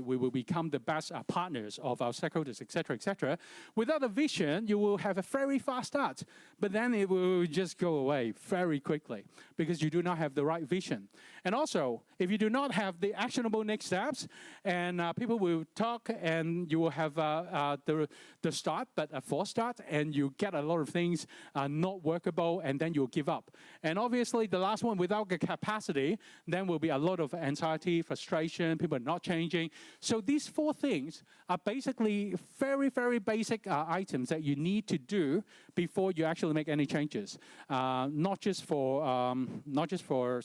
will become the best partners of our stakeholders, et cetera, et cetera. Without a vision, you will have a very fast start, but then it will just go away very quickly because you do not have the right vision. And also, if you do not have the actionable next steps, and people will talk, and you will have the start, but a false start, and you get a lot of things not workable, and then you'll give up. And obviously, the last one, without the capacity, then will be a lot of anxiety, frustration, people are not changing. So these 4 things are basically very, very basic items that you need to do before you actually make any changes. Not just for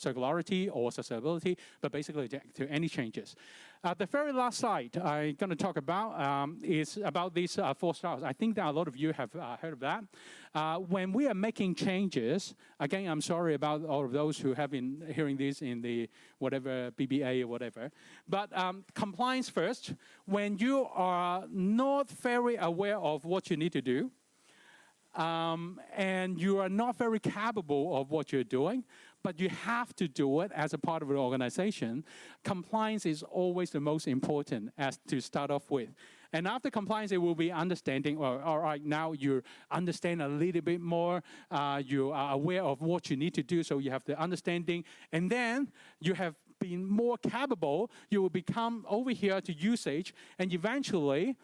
circularity or sustainability, but basically to any changes. The very last slide I'm going to talk about is about these 4 stars. I think that a lot of you have heard of that. When we are making changes, again, I'm sorry about all of those who have been hearing this in the whatever BBA or whatever. But compliance first. When you are not very aware of what you need to do, and you are not very capable of what you're doing, but you have to do it as a part of an organization, compliance is always the most important as to start off with. And after compliance, it will be understanding, well, all right, now you understand a little bit more, you are aware of what you need to do, so you have the understanding, and then you have been more capable, you will become over here to usage, and eventually,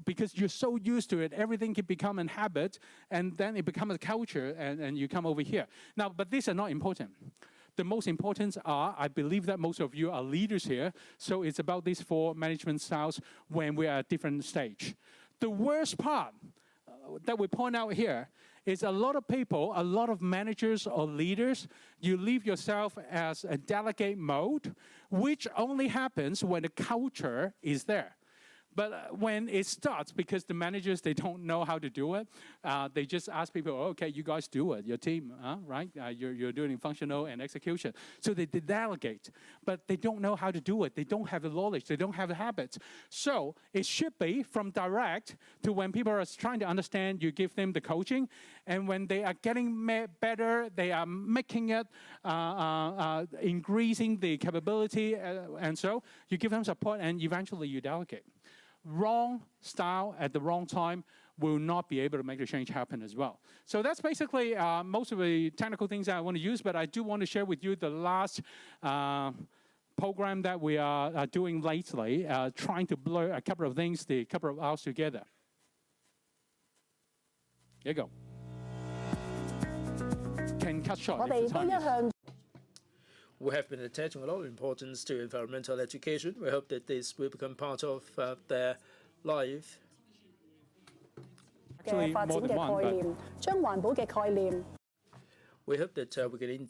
because you're so used to it, everything can become a habit, and then it becomes a culture, and you come over here. Now, but these are not important. The most important are, I believe that most of you are leaders here, so it's about these 4 management styles when we are at different stage. The worst part that we point out here is a lot of people, a lot of managers or leaders, you leave yourself as a delegate mode, which only happens when the culture is there. But when it starts, because the managers, they don't know how to do it, they just ask people, oh, okay, you guys do it, your team, right? You're doing functional and execution. So they delegate, but they don't know how to do it. They don't have the knowledge. They don't have the habits. So it should be from direct to when people are trying to understand, you give them the coaching. And when they are getting better, they are making it, increasing the capability. And so you give them support, and eventually you delegate. Wrong style at the wrong time will not be able to make the change happen as well. So that's basically most of the technical things that I want to use, but I do want to share with you the last program that we are doing lately, trying to blur a couple of things, a couple of hours together. Here you go. Can cut short if the time is. We have been attaching a lot of importance to environmental education. We hope that this will become part of their life. Actually, more than one, but we hope that we can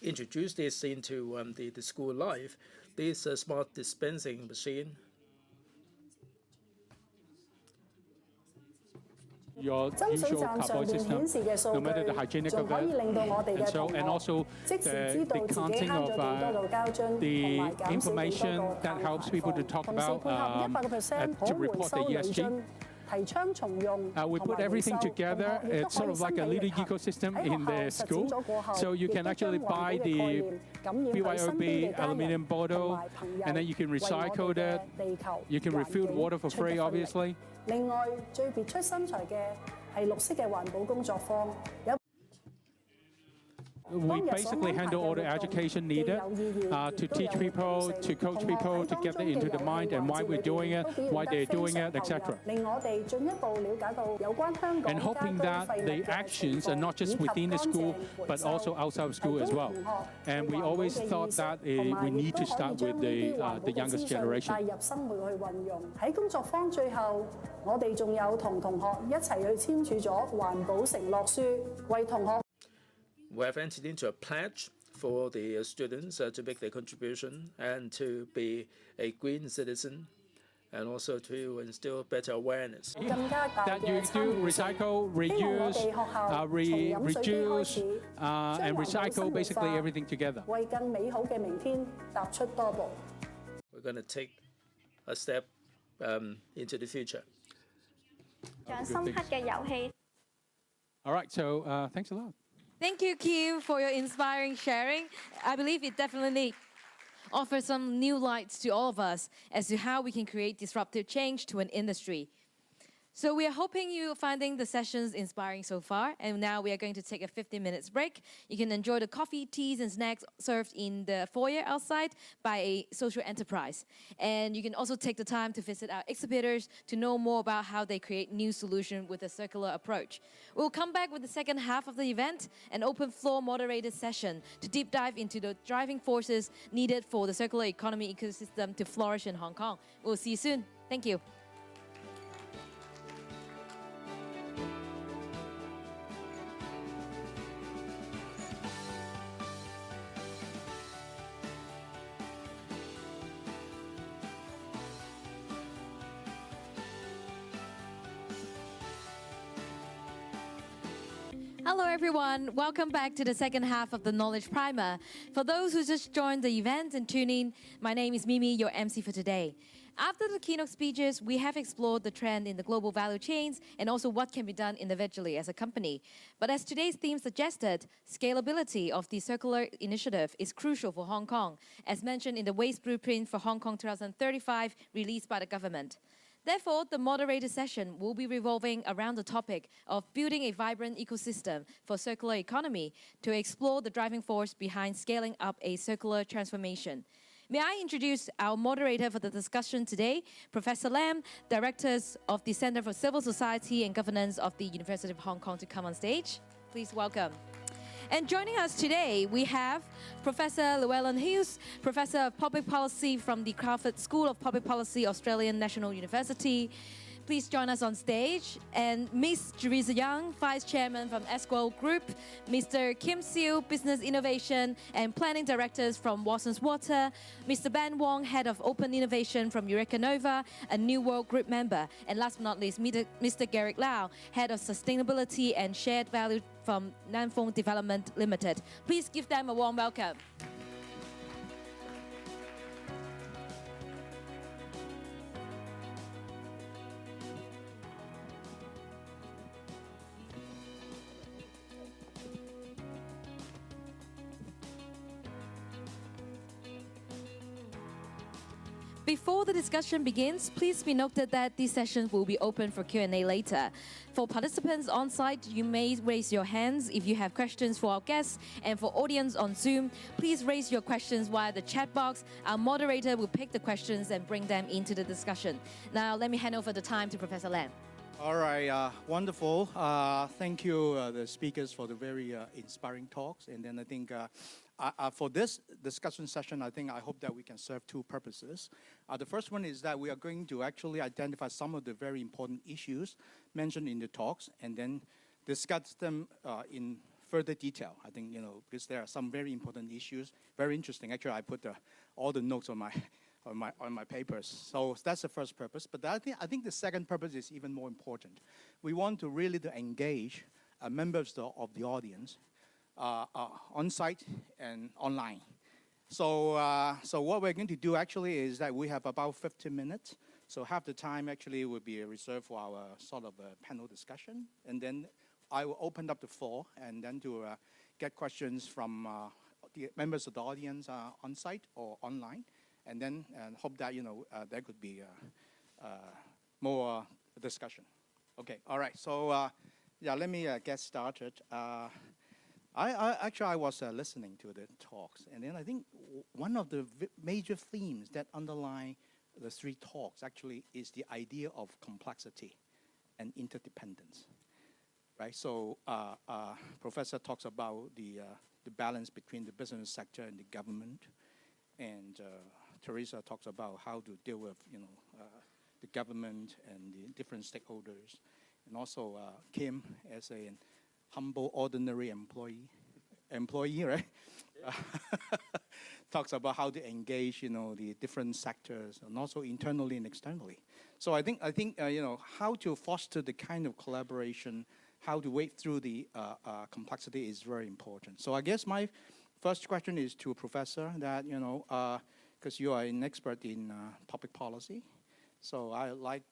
introduce this into the school life. This smart dispensing machine. Your usual cardboard system, no matter the hygienic of it, and also the counting of the information that helps people to talk about, to report the ESG. We put everything together. It's sort of like a little ecosystem in the school. So you can actually buy the BYOB aluminum bottle, and then you can recycle it. You can refill the water for free, obviously. We basically handle all the education needed to teach people, to coach people, to get them into the mind and why we're doing it, why they're doing it, etc. And hoping that the actions are not just within the school, but also outside of school as well. And we always thought that we need to start with the youngest generation. We have entered into a pledge for the students to make their contribution and to be a green citizen, and also to instill better awareness. That you do recycle, reuse, reduce, and recycle basically everything together. We're going to take a step into the future. All right, so thanks a lot. Thank you, Q, for your inspiring sharing. I believe it definitely offers some new lights to all of us as to how we can create disruptive change to an industry. So we are hoping you're finding the sessions inspiring so far, and now we are going to take a 15-minute break. You can enjoy the coffee, teas, and snacks served in the foyer outside by a social enterprise. And you can also take the time to visit our exhibitors to know more about how they create new solutions with a circular approach. We'll come back with the second half of the event, an open floor moderated session to deep dive into the driving forces needed for the circular economy ecosystem to flourish in Hong Kong. We'll see you soon. Thank you. Hello everyone, welcome back to the second half of the Knowledge Primer. For those who just joined the event and tune in, my name is Mimi, your MC for today. After the keynote speeches, we have explored the trend in the global value chains and also what can be done individually as a company. But as today's theme suggested, scalability of the circular initiative is crucial for Hong Kong, as mentioned in the Waste Blueprint for Hong Kong 2035 released by the government. Therefore, the moderator session will be revolving around the topic of building a vibrant ecosystem for circular economy to explore the driving force behind scaling up a circular transformation. May I introduce our moderator for the discussion today, Professor Lam, Director of the Center for Civil Society and Governance of the University of Hong Kong, to come on stage. Please welcome. And joining us today, we have Professor Llewellyn Hughes, Professor of Public Policy from the Crawford School of Public Policy, Australian National University. Please join us on stage. And Ms. Teresa Young, Vice Chairman from Esquel Group, Mr. Kim Siu, Business Innovation and Planning Directors from Watson's Water, Mr. Ben Wong, Head of Open Innovation from Eureka Nova, a New World Group member, and last but not least, Mr. Garrick Lau, Head of Sustainability and Shared Value from Fung Development Limited. Please give them a warm welcome. Before the discussion begins, please be noted that this session will be open for Q&A later. For participants on site, you may raise your hands if you have questions for our guests, and for audience on Zoom, please raise your questions via the chat box. Our moderator will pick the questions and bring them into the discussion. Now, let me hand over the time to Professor Lam. All right, wonderful. Thank you, the speakers, for the very inspiring talks. And then I think for this discussion session, I hope that we can serve two purposes. The first one is that we are going to actually identify some of the very important issues mentioned in the talks, and then discuss them in further detail. I think, because there are some very important issues, very interesting. Actually, I put all the notes on my papers. So that's the first purpose. But I think the second purpose is even more important. We want to really engage members of the audience on site and online. So what we're going to do actually is that we have about 15 minutes. So half the time actually will be reserved for our sort of panel discussion. And then I will open up the floor and then to get questions from the members of the audience on site or online. And then hope that, there could be more discussion. Okay, all right. So, let me get started. I was listening to the talks, and then I think one of the major themes that underlie the three talks actually is the idea of complexity and interdependence, right? So, Professor talks about the balance between the business sector and the government, and Teresa talks about how to deal with, the government and the different stakeholders, and also Kim as a humble, ordinary employee, right? Talks about how to engage, the different sectors, and also internally and externally. So I think how to foster the kind of collaboration, how to wade through the complexity is very important. So I guess my first question is to a professor that, because you are an expert in public policy, so I like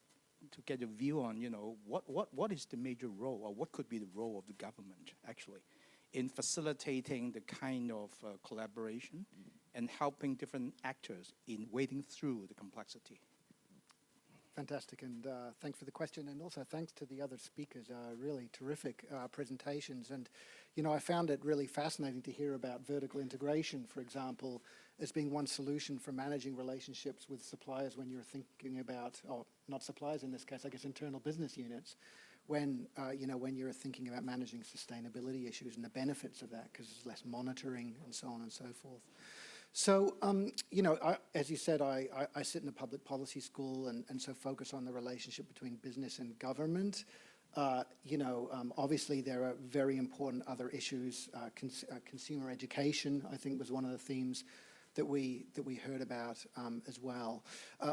to get a view on, what is the major role, or what could be the role of the government, actually, in facilitating the kind of collaboration and helping different actors in wading through the complexity. Fantastic, and thanks for the question, and also thanks to the other speakers. Really terrific presentations, and I found it really fascinating to hear about vertical integration, for example, as being one solution for managing relationships with suppliers when you're thinking about, or not suppliers in this case, I guess internal business units, when you're thinking about managing sustainability issues and the benefits of that, because there's less monitoring and so on and so forth. So, as you said, I sit in a public policy school and so focus on the relationship between business and government. Obviously there are very important other issues. Consumer education, I think, was one of the themes that we heard about as well.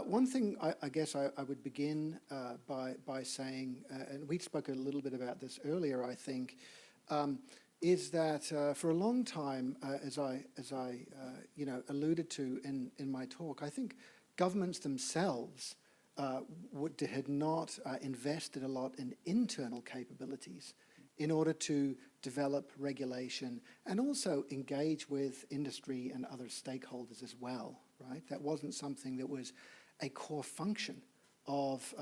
One thing I guess I would begin by saying, and we spoke a little bit about this earlier, I think, is that for a long time, as I alluded to in my talk, I think governments themselves had not invested a lot in internal capabilities in order to develop regulation and also engage with industry and other stakeholders as well, right? That wasn't something that was a core function of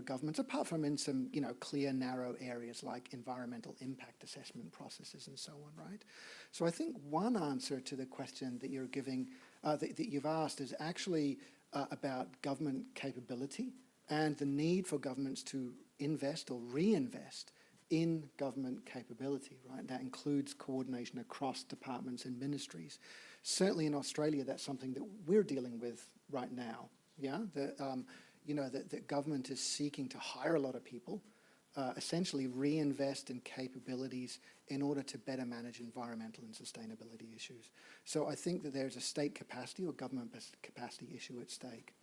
governments, apart from in some clear, narrow areas like environmental impact assessment processes and so on, right? So I think one answer to the question that you're giving, that you've asked, is actually about government capability and the need for governments to invest or reinvest in government capability, right? That includes coordination across departments and ministries. Certainly in Australia, that's something that we're dealing with right now, yeah? The government is seeking to hire a lot of people, essentially reinvest in capabilities in order to better manage environmental and sustainability issues. So I think that there's a state capacity or government capacity issue at stake.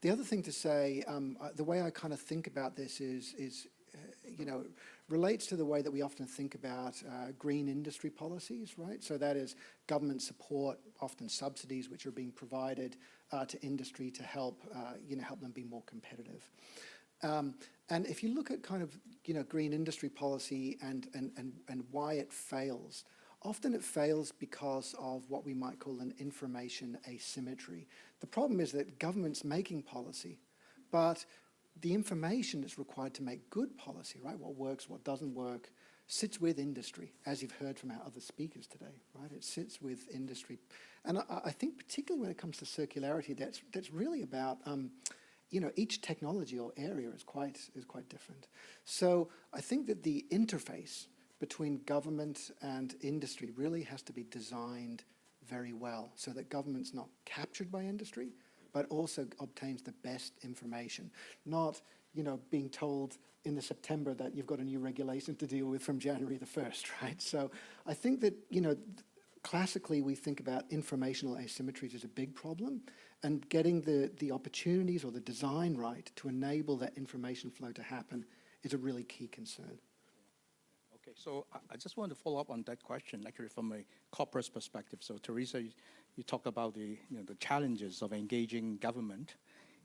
The other thing to say, the way I kind of think about this is relates to the way that we often think about green industry policies, right? So that is government support, often subsidies which are being provided to industry to help them be more competitive. And if you look at kind of green industry policy and why it fails, often it fails because of what we might call an information asymmetry. The problem is that government's making policy, but the information that's required to make good policy, right, what works, what doesn't work, sits with industry, as you've heard from our other speakers today, right? It sits with industry. And I think particularly when it comes to circularity, that's really about, each technology or area is quite different. So I think that the interface between government and industry really has to be designed very well so that government's not captured by industry, but also obtains the best information, not being told in the September that you've got a new regulation to deal with from January the 1st, right? So I think that, classically we think about informational asymmetries as a big problem, and getting the opportunities or the design right to enable that information flow to happen is a really key concern. Okay, so I just want to follow up on that question, actually from a corporate perspective. So Teresa, you talk about the challenges of engaging government,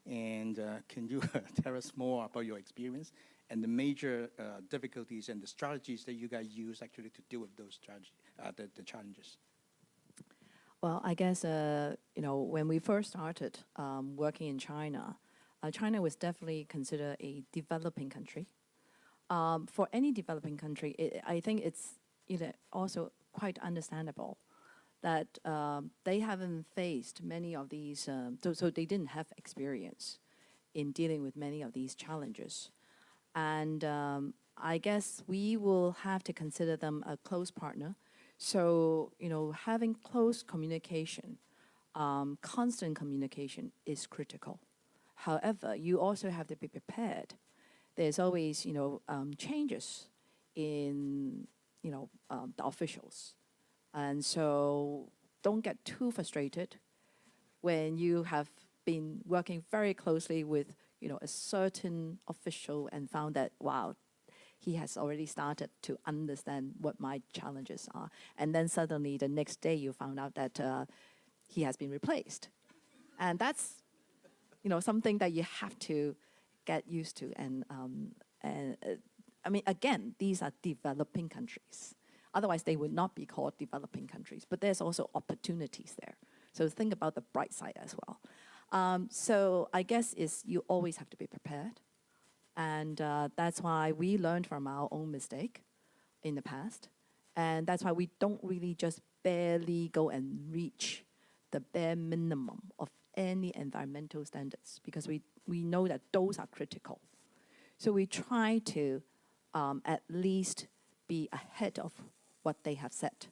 and can you tell us more about your experience and the major difficulties and the strategies that you guys use actually to deal with those the challenges? Well, I guess, when we first started working in China, China was definitely considered a developing country. For any developing country, I think it's also quite understandable that they haven't faced many of these, so they didn't have experience in dealing with many of these challenges. And I guess we will have to consider them a close partner. So, having close communication, constant communication is critical. However, you also have to be prepared. There's always, changes in, the officials. And so don't get too frustrated when you have been working very closely with, a certain official and found that, wow, he has already started to understand what my challenges are. And then suddenly the next day you found out that he has been replaced. And that's, something that you have to get used to. And I mean, again, these are developing countries. Otherwise, they would not be called developing countries. But there's also opportunities there. So think about the bright side as well. So I guess you always have to be prepared. And that's why we learned from our own mistake in the past. And that's why we don't really just barely go and reach the bare minimum of any environmental standards, because we know that those are critical. So we try to at least be ahead of what they have set.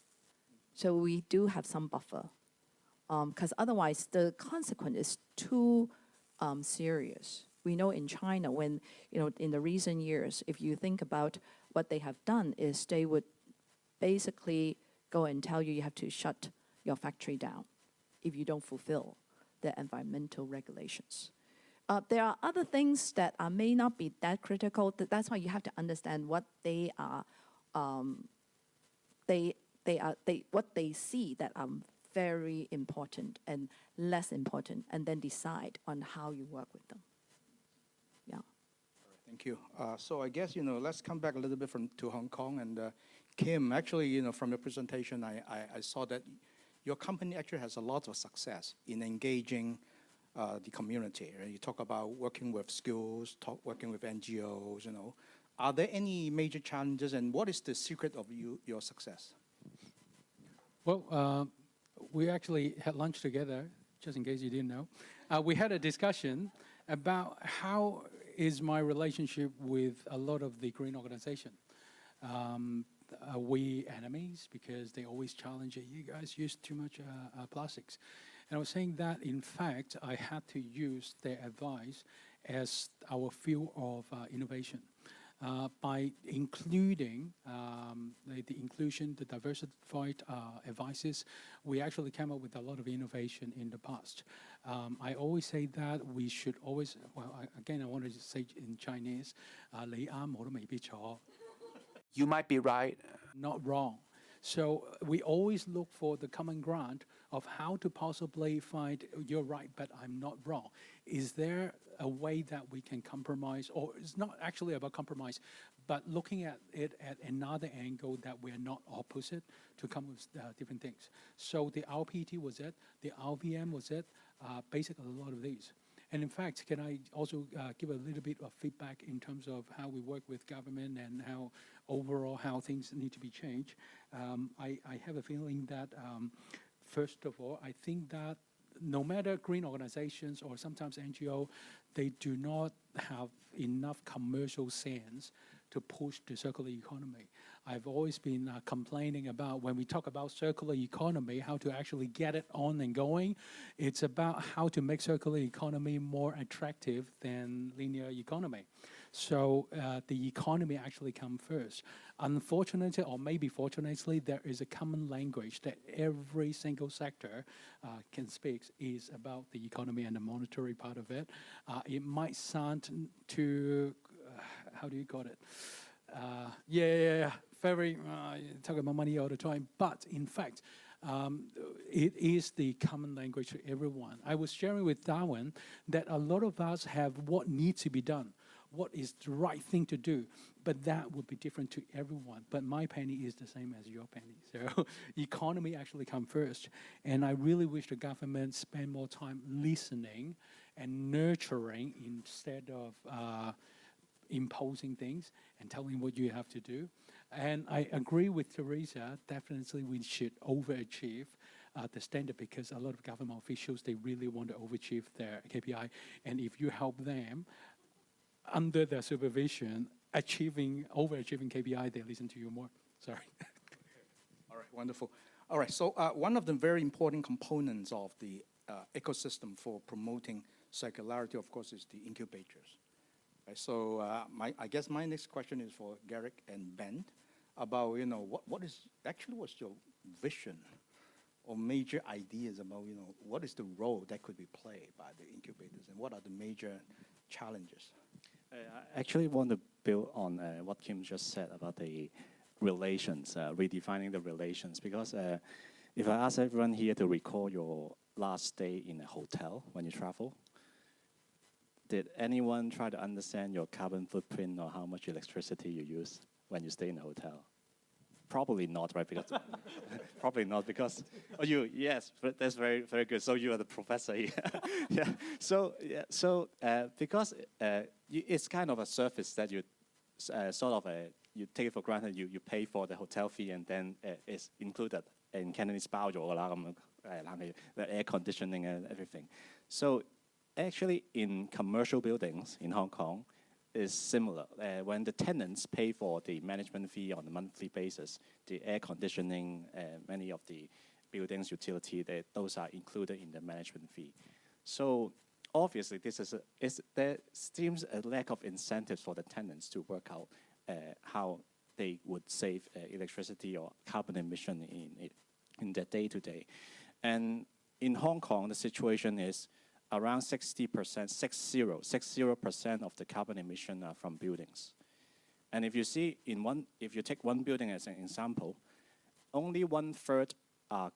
So we do have some buffer, because otherwise the consequence is too serious. We know in China, when, in the recent years, if you think about what they have done, is they would basically go and tell you have to shut your factory down if you don't fulfill the environmental regulations. There are other things that may not be that critical. That's why you have to understand what they are. What they see that are very important and less important, and then decide on how you work with them. Yeah. Thank you. So I guess, let's come back a little bit to Hong Kong. And Kim, actually, from your presentation, I saw that your company actually has a lot of success in engaging the community. Right? You talk about working with schools, working with NGOs. Are there any major challenges, and what is the secret of your success? Well, we actually had lunch together, just in case you didn't know. We had a discussion about how is my relationship with a lot of the green organization. Are we enemies because they always challenge you guys use too much plastics? And I was saying that, in fact, I had to use their advice as our field of innovation. By including the diversified advices, we actually came up with a lot of innovation in the past. I always say that we should always, again, I wanted to say in Chinese, 你啱我都未必錯. You might be right. Not wrong. So we always look for the common ground of how to possibly find, you're right, but I'm not wrong. Is there a way that we can compromise, or it's not actually about compromise, but looking at it at another angle that we're not opposite to come with different things. So the RPT was it, the RVM was it, basically a lot of these. And in fact, can I also give a little bit of feedback in terms of how we work with government and how overall how things need to be changed? I have a feeling that, first of all, I think that no matter green organizations or sometimes NGO, they do not have enough commercial sense to push the circular economy. I've always been complaining about when we talk about circular economy, how to actually get it on and going. It's about how to make circular economy more attractive than linear economy. So the economy actually comes first. Unfortunately, or maybe fortunately, there is a common language that every single sector can speak is about the economy and the monetary part of it. It might sound too, how do you call it? Very talk about money all the time. But in fact, it is the common language to everyone. I was sharing with Darwin that a lot of us have what needs to be done, what is the right thing to do, but that would be different to everyone. But my penny is the same as your penny. So economy actually comes first. And I really wish the government spend more time listening and nurturing instead of imposing things and telling what you have to do. And I agree with Teresa, definitely we should overachieve the standard, because a lot of government officials, they really want to overachieve their KPI. And if you help them under their supervision, overachieving KPI, they listen to you more. Sorry. All right, wonderful. All right, so one of the very important components of the ecosystem for promoting circularity, of course, is the incubators. Right, so I guess my next question is for Garrick and Ben about, what's your vision or major ideas about, what is the role that could be played by the incubators and what are the major challenges? I actually want to build on what Kim just said about the relations, redefining the relations, because if I ask everyone here to recall your last stay in a hotel when you travel, did anyone try to understand your carbon footprint or how much electricity you use when you stay in a hotel? Probably not, right? Because probably not, because yes, that's very, very good. So you are the professor here. Because it's kind of a service that you you take it for granted. You pay for the hotel fee, and then it's included in Cantonese 包咗啦咁樣the air conditioning and everything. So actually, in commercial buildings in Hong Kong, is similar. When the tenants pay for the management fee on a monthly basis, the air conditioning, many of the buildings, utility, those are included in the management fee. So obviously, there seems a lack of incentives for the tenants to work out how they would save electricity or carbon emission in their day-to-day. And in Hong Kong, the situation is around 60%, 60% of the carbon emission are from buildings. And if you see if you take one building as an example, only one third of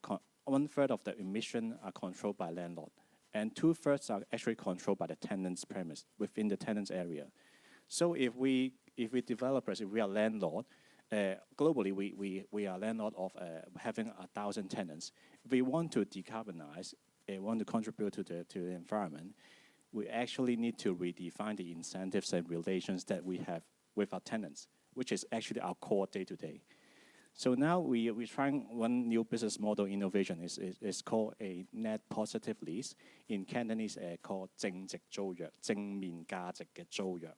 the emission are controlled by landlord, and 2/3 are actually controlled by the tenant's premise within the tenant's area. So if we developers, if we are landlord, globally we are landlord of having 1,000 tenants. If we want to decarbonize, want to contribute to the environment, we actually need to redefine the incentives and relations that we have with our tenants, which is actually our core day-to-day. So now we're trying one new business model innovation. Is called a net positive lease. In Cantonese, called 正值租約, 正面價值嘅租約.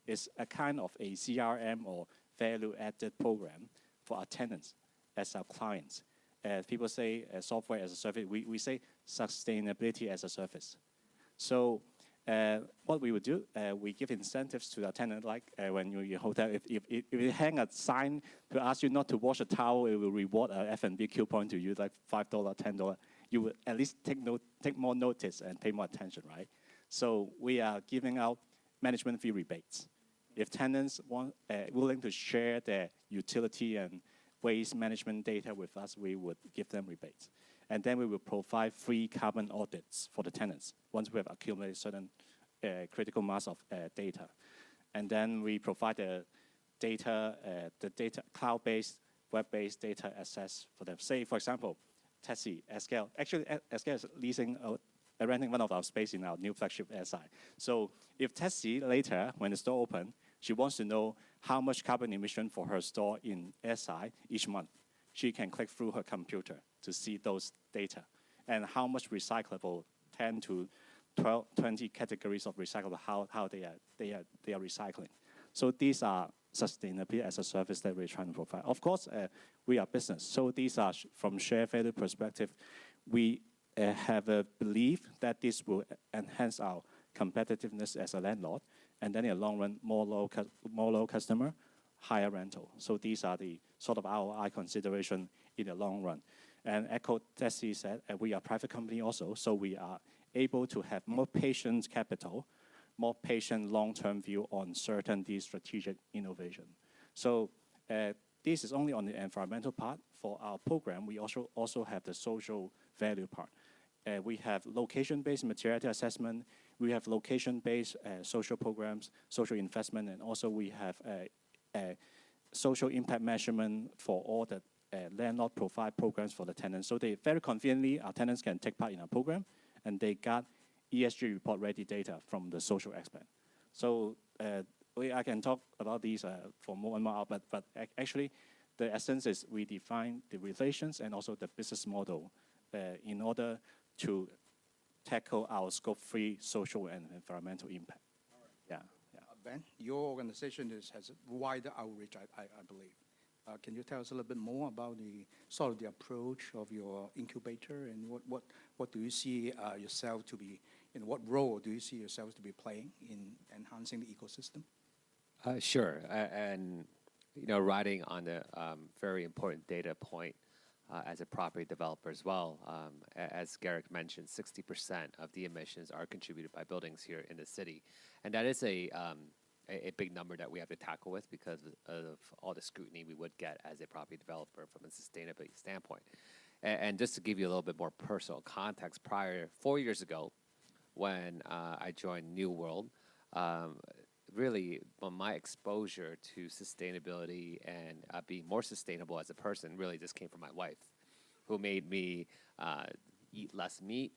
It's a kind of a CRM or value-added program for our tenants as our clients. People say software as a service. We say sustainability as a service. So what we would do, we give incentives to the tenant, like when you're in a hotel, if you hang a sign to ask you not to wash a towel, it will reward a F&B coupon to you, like $5, $10. You will at least take more notice and pay more attention, right? So we are giving out management fee rebates. If tenants want willing to share their utility and waste management data with us, we would give them rebates. And then we will provide free carbon audits for the tenants once we have accumulated certain critical mass of data. And then we provide the data cloud-based, web-based data access for them. Say, for example, taxi, Esquel. Actually, Esquel is renting one of our space in our new flagship SI. So if taxi later, when the store open, she wants to know how much carbon emission for her store in SI each month, she can click through her computer to see those data and how much recyclable, 10 to 20 categories of recyclable, how they are recycling. So these are sustainability as a service that we're trying to provide. Of course, we are business, so these are from shared value perspective. We have a belief that this will enhance our competitiveness as a landlord, and then in the long run, more low customer, higher rental. So these are the sort of ROI consideration in the long run. And Echo Taxi said, we are a private company also, so we are able to have more patient capital, more patient long-term view on certainty strategic innovation. So this is only on the environmental part. For our program, we also have the social value part. We have location-based materiality assessment. We have location-based social programs, social investment, and also we have social impact measurement for all the landlord provide programs for the tenants. So they very conveniently, our tenants can take part in our program, and they got ESG report ready data from the social aspect. So I can talk about these for more and more, but actually the essence is we define the relations and also the business model in order to tackle our scope 3 social and environmental impact. Yeah. Ben, your organization has a wider outreach, I believe. Can you tell us a little bit more about the sort of the approach of your incubator, and what do you see yourself to be, in what role do you see yourselves to be playing in enhancing the ecosystem? Sure, and riding on the very important data point as a property developer as well. As Garrick mentioned, 60% of the emissions are contributed by buildings here in the city, and that is a big number that we have to tackle with because of all the scrutiny we would get as a property developer from a sustainability standpoint. And just to give you a little bit more personal context, 4 years ago, when I joined New World, really my exposure to sustainability and being more sustainable as a person really just came from my wife, who made me eat less meat,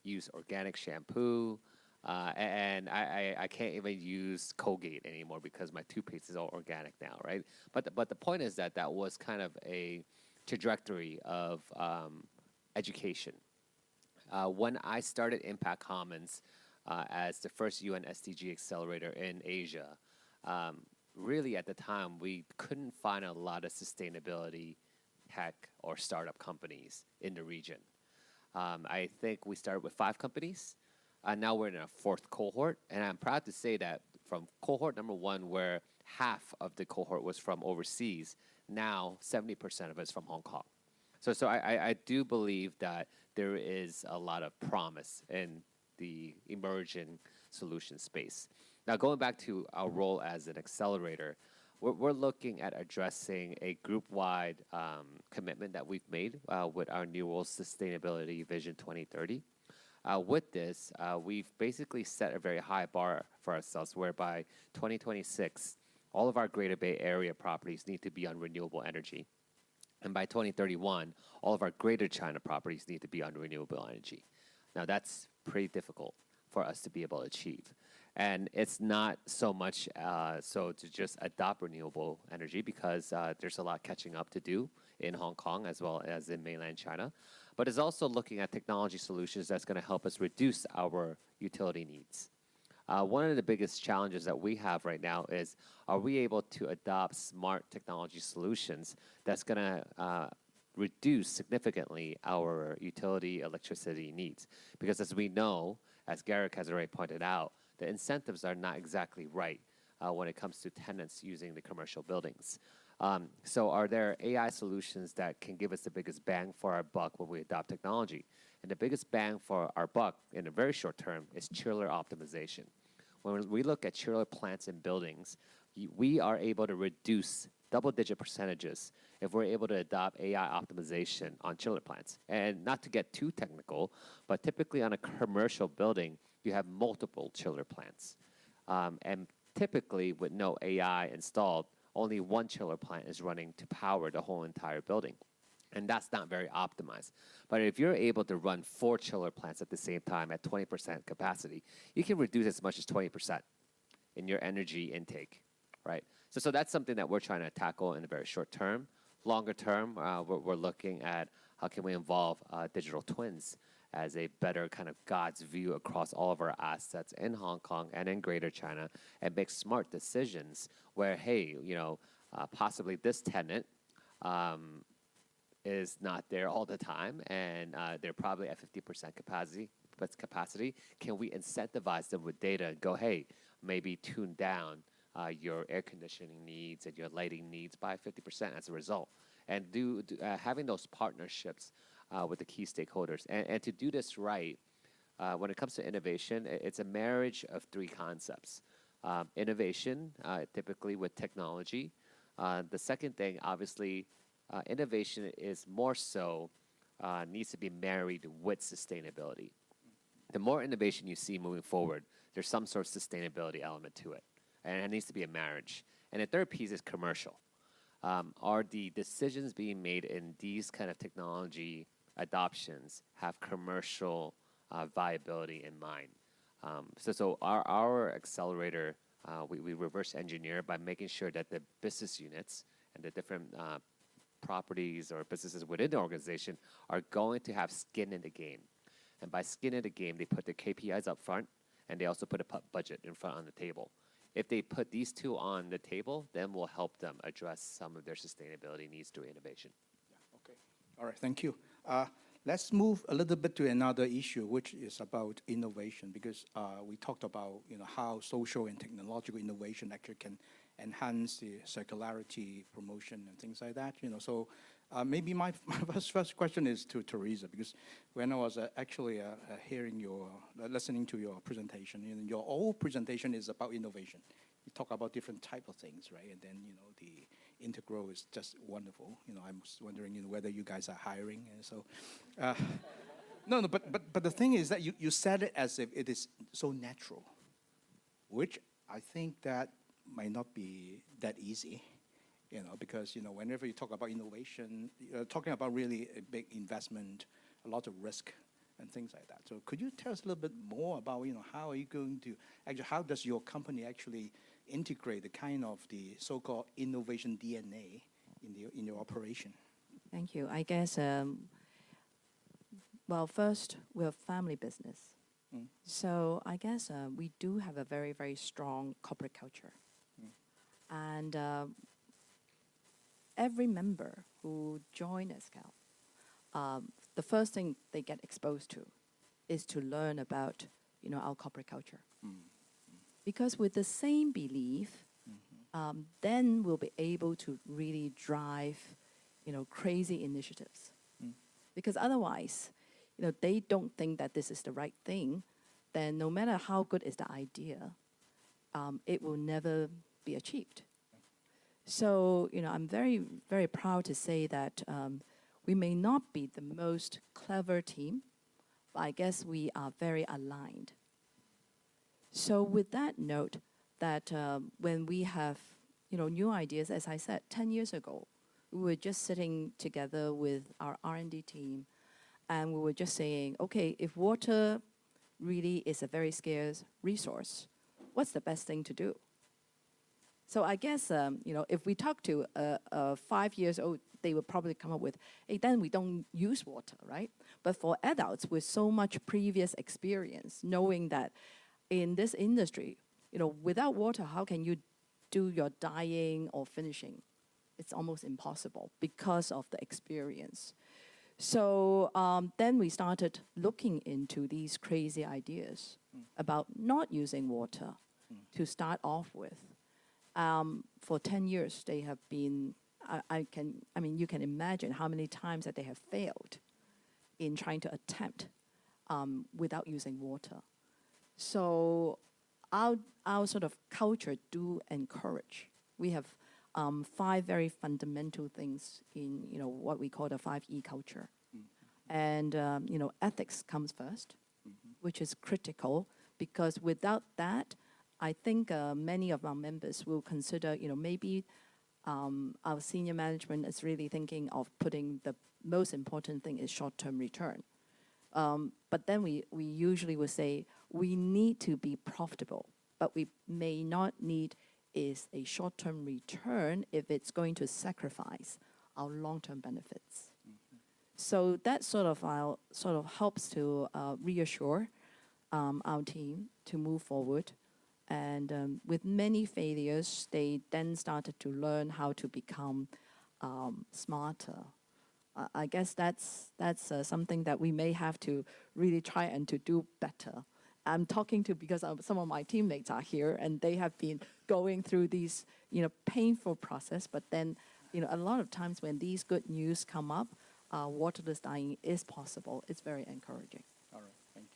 use organic shampoo, and I can't even use Colgate anymore because my toothpaste is all organic now, right? But the point is that was kind of a trajectory of education. When I started Impact Commons as the first UN SDG accelerator in Asia, really at the time we couldn't find a lot of sustainability tech or startup companies in the region. I think we started with 5 companies. Now we're in a 4th cohort, and I'm proud to say that from cohort number 1, where half of the cohort was from overseas, now 70% of it is from Hong Kong. So I do believe that there is a lot of promise in the emerging solution space. Now, going back to our role as an accelerator, we're looking at addressing a group-wide commitment that we've made with our New World Sustainability Vision 2030. With this, we've basically set a very high bar for ourselves, whereby 2026, all of our Greater Bay Area properties need to be on renewable energy. And by 2031, all of our greater China properties need to be on renewable energy. Now, that's pretty difficult for us to be able to achieve. And it's not so much so to just adopt renewable energy because there's a lot catching up to do in Hong Kong as well as in mainland China. But it's also looking at technology solutions that's going to help us reduce our utility needs. One of the biggest challenges that we have right now is, are we able to adopt smart technology solutions that's going to reduce significantly our utility electricity needs? Because as we know, as Garrick has already pointed out, the incentives are not exactly right when it comes to tenants using the commercial buildings. So are there AI solutions that can give us the biggest bang for our buck when we adopt technology? And the biggest bang for our buck in a very short term is chiller optimization. When we look at chiller plants in buildings, we are able to reduce double-digit percentages if we're able to adopt AI optimization on chiller plants. And not to get too technical, but typically on a commercial building, you have multiple chiller plants. And typically with no AI installed, only one chiller plant is running to power the whole entire building. And that's not very optimized. But if you're able to run 4 chiller plants at the same time at 20% capacity, you can reduce as much as 20% in your energy intake, right? So that's something that we're trying to tackle in the very short term. Longer term, we're looking at how can we involve digital twins as a better kind of God's view across all of our assets in Hong Kong and in Greater China, and make smart decisions where, hey, possibly this tenant is not there all the time, and they're probably at 50% capacity. Can we incentivize them with data and go, hey, maybe tune down your air conditioning needs and your lighting needs by 50% as a result? And having those partnerships with the key stakeholders. And to do this right, when it comes to innovation, it's a marriage of 3 concepts. Innovation, typically with technology. The second thing, obviously, innovation is more so needs to be married with sustainability. The more innovation you see moving forward, there's some sort of sustainability element to it. And it needs to be a marriage. And the third piece is commercial. Are the decisions being made in these kind of technology adoptions have commercial viability in mind? So our accelerator, we reverse engineer by making sure that the business units and the different properties or businesses within the organization are going to have skin in the game. And by skin in the game, they put the KPIs up front, and they also put a budget in front on the table. If they put these 2 on the table, then we'll help them address some of their sustainability needs through innovation. Yeah, okay. All right, thank you. Let's move a little bit to another issue, which is about innovation, because we talked about how social and technological innovation actually can enhance the circularity promotion and things like that. So maybe my first question is to Teresa, because when I was actually listening to your presentation, your whole presentation is about innovation. You talk about different type of things, right? And then the integral is just wonderful. I was wondering whether you guys are hiring, and so. No, but the thing is that you said it as if it is so natural, which I think that might not be that easy, because whenever you talk about innovation, you're talking about really a big investment, a lot of risk, and things like that. So could you tell us a little bit more about how are you going to actually, how does your company actually integrate the kind of the so-called innovation DNA in your operation? Thank you. I guess, well, first, we're a family business. So I guess we do have a very, very strong corporate culture. And every member who join Esquel, the first thing they get exposed to is to learn about, our corporate culture. Because with the same belief, then we'll be able to really drive, crazy initiatives. Because otherwise, they don't think that this is the right thing, then no matter how good is the idea, it will never be achieved. So, I'm very, very proud to say that we may not be the most clever team, but I guess we are very aligned. So with that note, that when we have, new ideas, as I said, 10 years ago, we were just sitting together with our R&D team, and we were just saying, okay, if water really is a very scarce resource, what's the best thing to do? So I guess, if we talk to a 5 years old, they would probably come up with, hey, then we don't use water, right? But for adults with so much previous experience, knowing that in this industry, without water, how can you do your dyeing or finishing? It's almost impossible because of the experience. So then we started looking into these crazy ideas about not using water to start off with. For 10 years, they have been, you can imagine how many times that they have failed in trying to attempt without using water. So our sort of culture do encourage. We have 5 very fundamental things in what we call the 5E culture. And ethics comes first, which is critical, because without that, I think many of our members will consider, maybe our senior management is really thinking of putting the most important thing is short-term return. But then we usually will say, we need to be profitable, but we may not need is a short-term return if it's going to sacrifice our long-term benefits. So that sort of helps to reassure our team to move forward. And with many failures, they then started to learn how to become smarter. I guess that's something that we may have to really try and to do better. I'm talking to because some of my teammates are here, and they have been going through these, painful process. But then, a lot of times when these good news come up, waterless dyeing is possible. It's very encouraging. All right, thank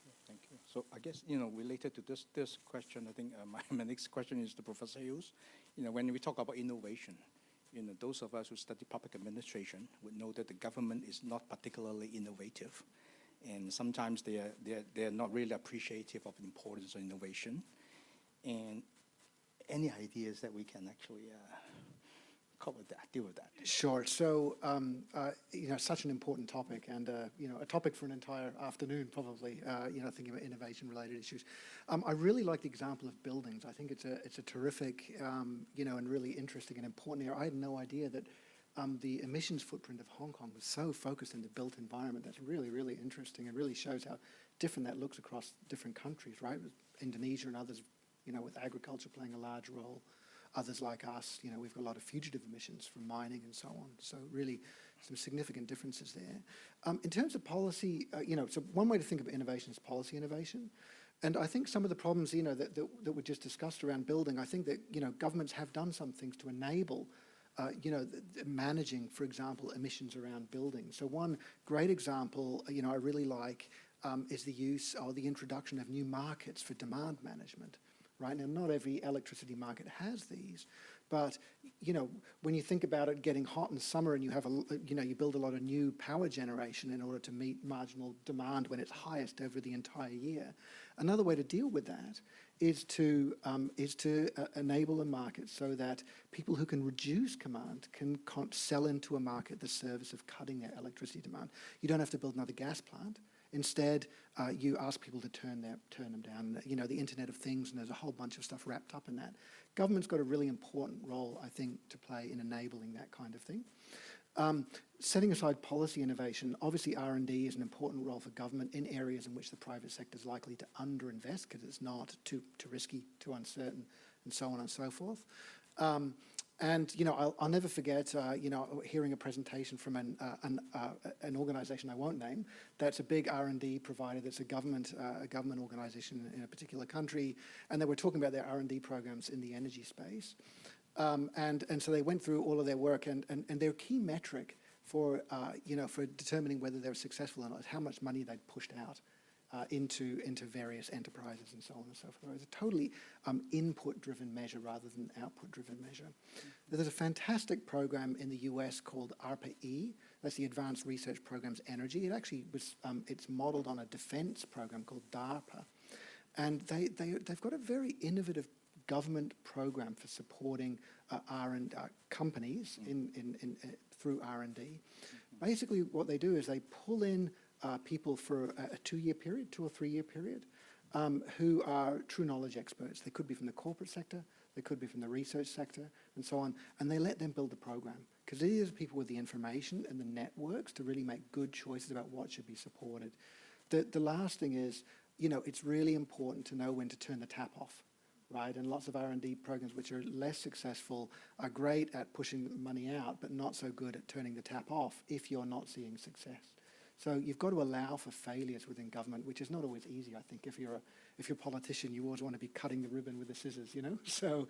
you. So I guess, related to this question, I think my next question is to Professor Hughes. When we talk about innovation, those of us who study public administration would know that the government is not particularly innovative. And sometimes they're not really appreciative of the importance of innovation. And any ideas that we can actually deal with that? Sure. So, such an important topic, and a topic for an entire afternoon, probably. Thinking about innovation-related issues. I really like the example of buildings. I think it's a terrific, and really interesting and important area. I had no idea that the emissions footprint of Hong Kong was so focused in the built environment. That's really, really interesting, and really shows how different that looks across different countries, right? With Indonesia and others, with agriculture playing a large role. Others like us, we've got a lot of fugitive emissions from mining and so on. So really some significant differences there. In terms of policy, so one way to think of innovation is policy innovation. And I think some of the problems, that were just discussed around building, I think that, governments have done some things to enable managing, for example, emissions around buildings. So one great example, I really like is the use or the introduction of new markets for demand management. Right now, not every electricity market has these, but when you think about it getting hot in summer and you have you build a lot of new power generation in order to meet marginal demand when it's highest over the entire year. Another way to deal with that is to enable a market so that people who can reduce demand can sell into a market the service of cutting their electricity demand. You don't have to build another gas plant. Instead, you ask people to turn them down. The Internet of Things, and there's a whole bunch of stuff wrapped up in that. Government's got a really important role, I think, to play in enabling that kind of thing. Setting aside policy innovation, obviously R&D is an important role for government in areas in which the private sector is likely to underinvest because it's not too risky, too uncertain, and so on and so forth. And I'll never forget hearing a presentation from an organisation I won't name that's a big R&D provider, that's a government organisation in a particular country, and they were talking about their R&D programs in the energy space, and so they went through all of their work, and their key metric for determining whether they were successful or not is how much money they'd pushed out into various enterprises and so on and so forth. It's a totally input-driven measure rather than output-driven measure. There's a fantastic program in the US called ARPA-E. That's the Advanced Research Programs Energy. It actually was, it's modeled on a defense program called DARPA. And they've got a very innovative government program for supporting companies through R&D. Basically, what they do is they pull in people for a 2-year period, 2 or 3 year period, who are true knowledge experts. They could be from the corporate sector, they could be from the research sector, and so on, and they let them build the program. Because these are people with the information and the networks to really make good choices about what should be supported. The last thing is, you know, it's really important to know when to turn the tap off, right? And lots of R&D programs which are less successful are great at pushing money out, but not so good at turning the tap off if you're not seeing success. So you've got to allow for failures within government, which is not always easy. I think if you're a politician, you always want to be cutting the ribbon with the scissors, you know. So,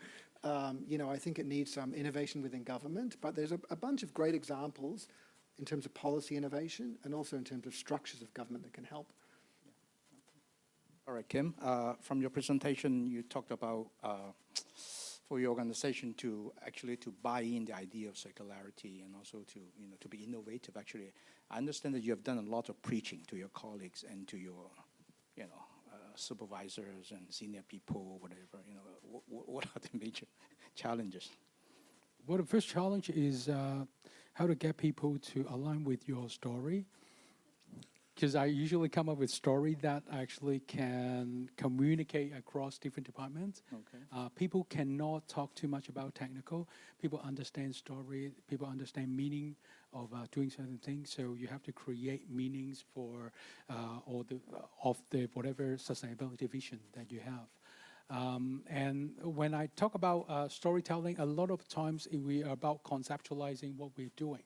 you know, I think it needs some innovation within government, but there's a bunch of great examples in terms of policy innovation and also in terms of structures of government that can help. All right, Kim, from your presentation, you talked about for your organization to actually to buy in the idea of circularity and also to, you know, to be innovative. Actually, I understand that you have done a lot of preaching to your colleagues and to your, you know, supervisors and senior people, whatever. You know, what are the major challenges? Well, the first challenge is how to get people to align with your story. Because I usually come up with story that actually can communicate across different departments. Okay. People cannot talk too much about technical. People understand story. People understand meaning of doing certain things. So you have to create meanings for all the whatever sustainability vision that you have. And when I talk about storytelling, a lot of times we are about conceptualizing what we're doing.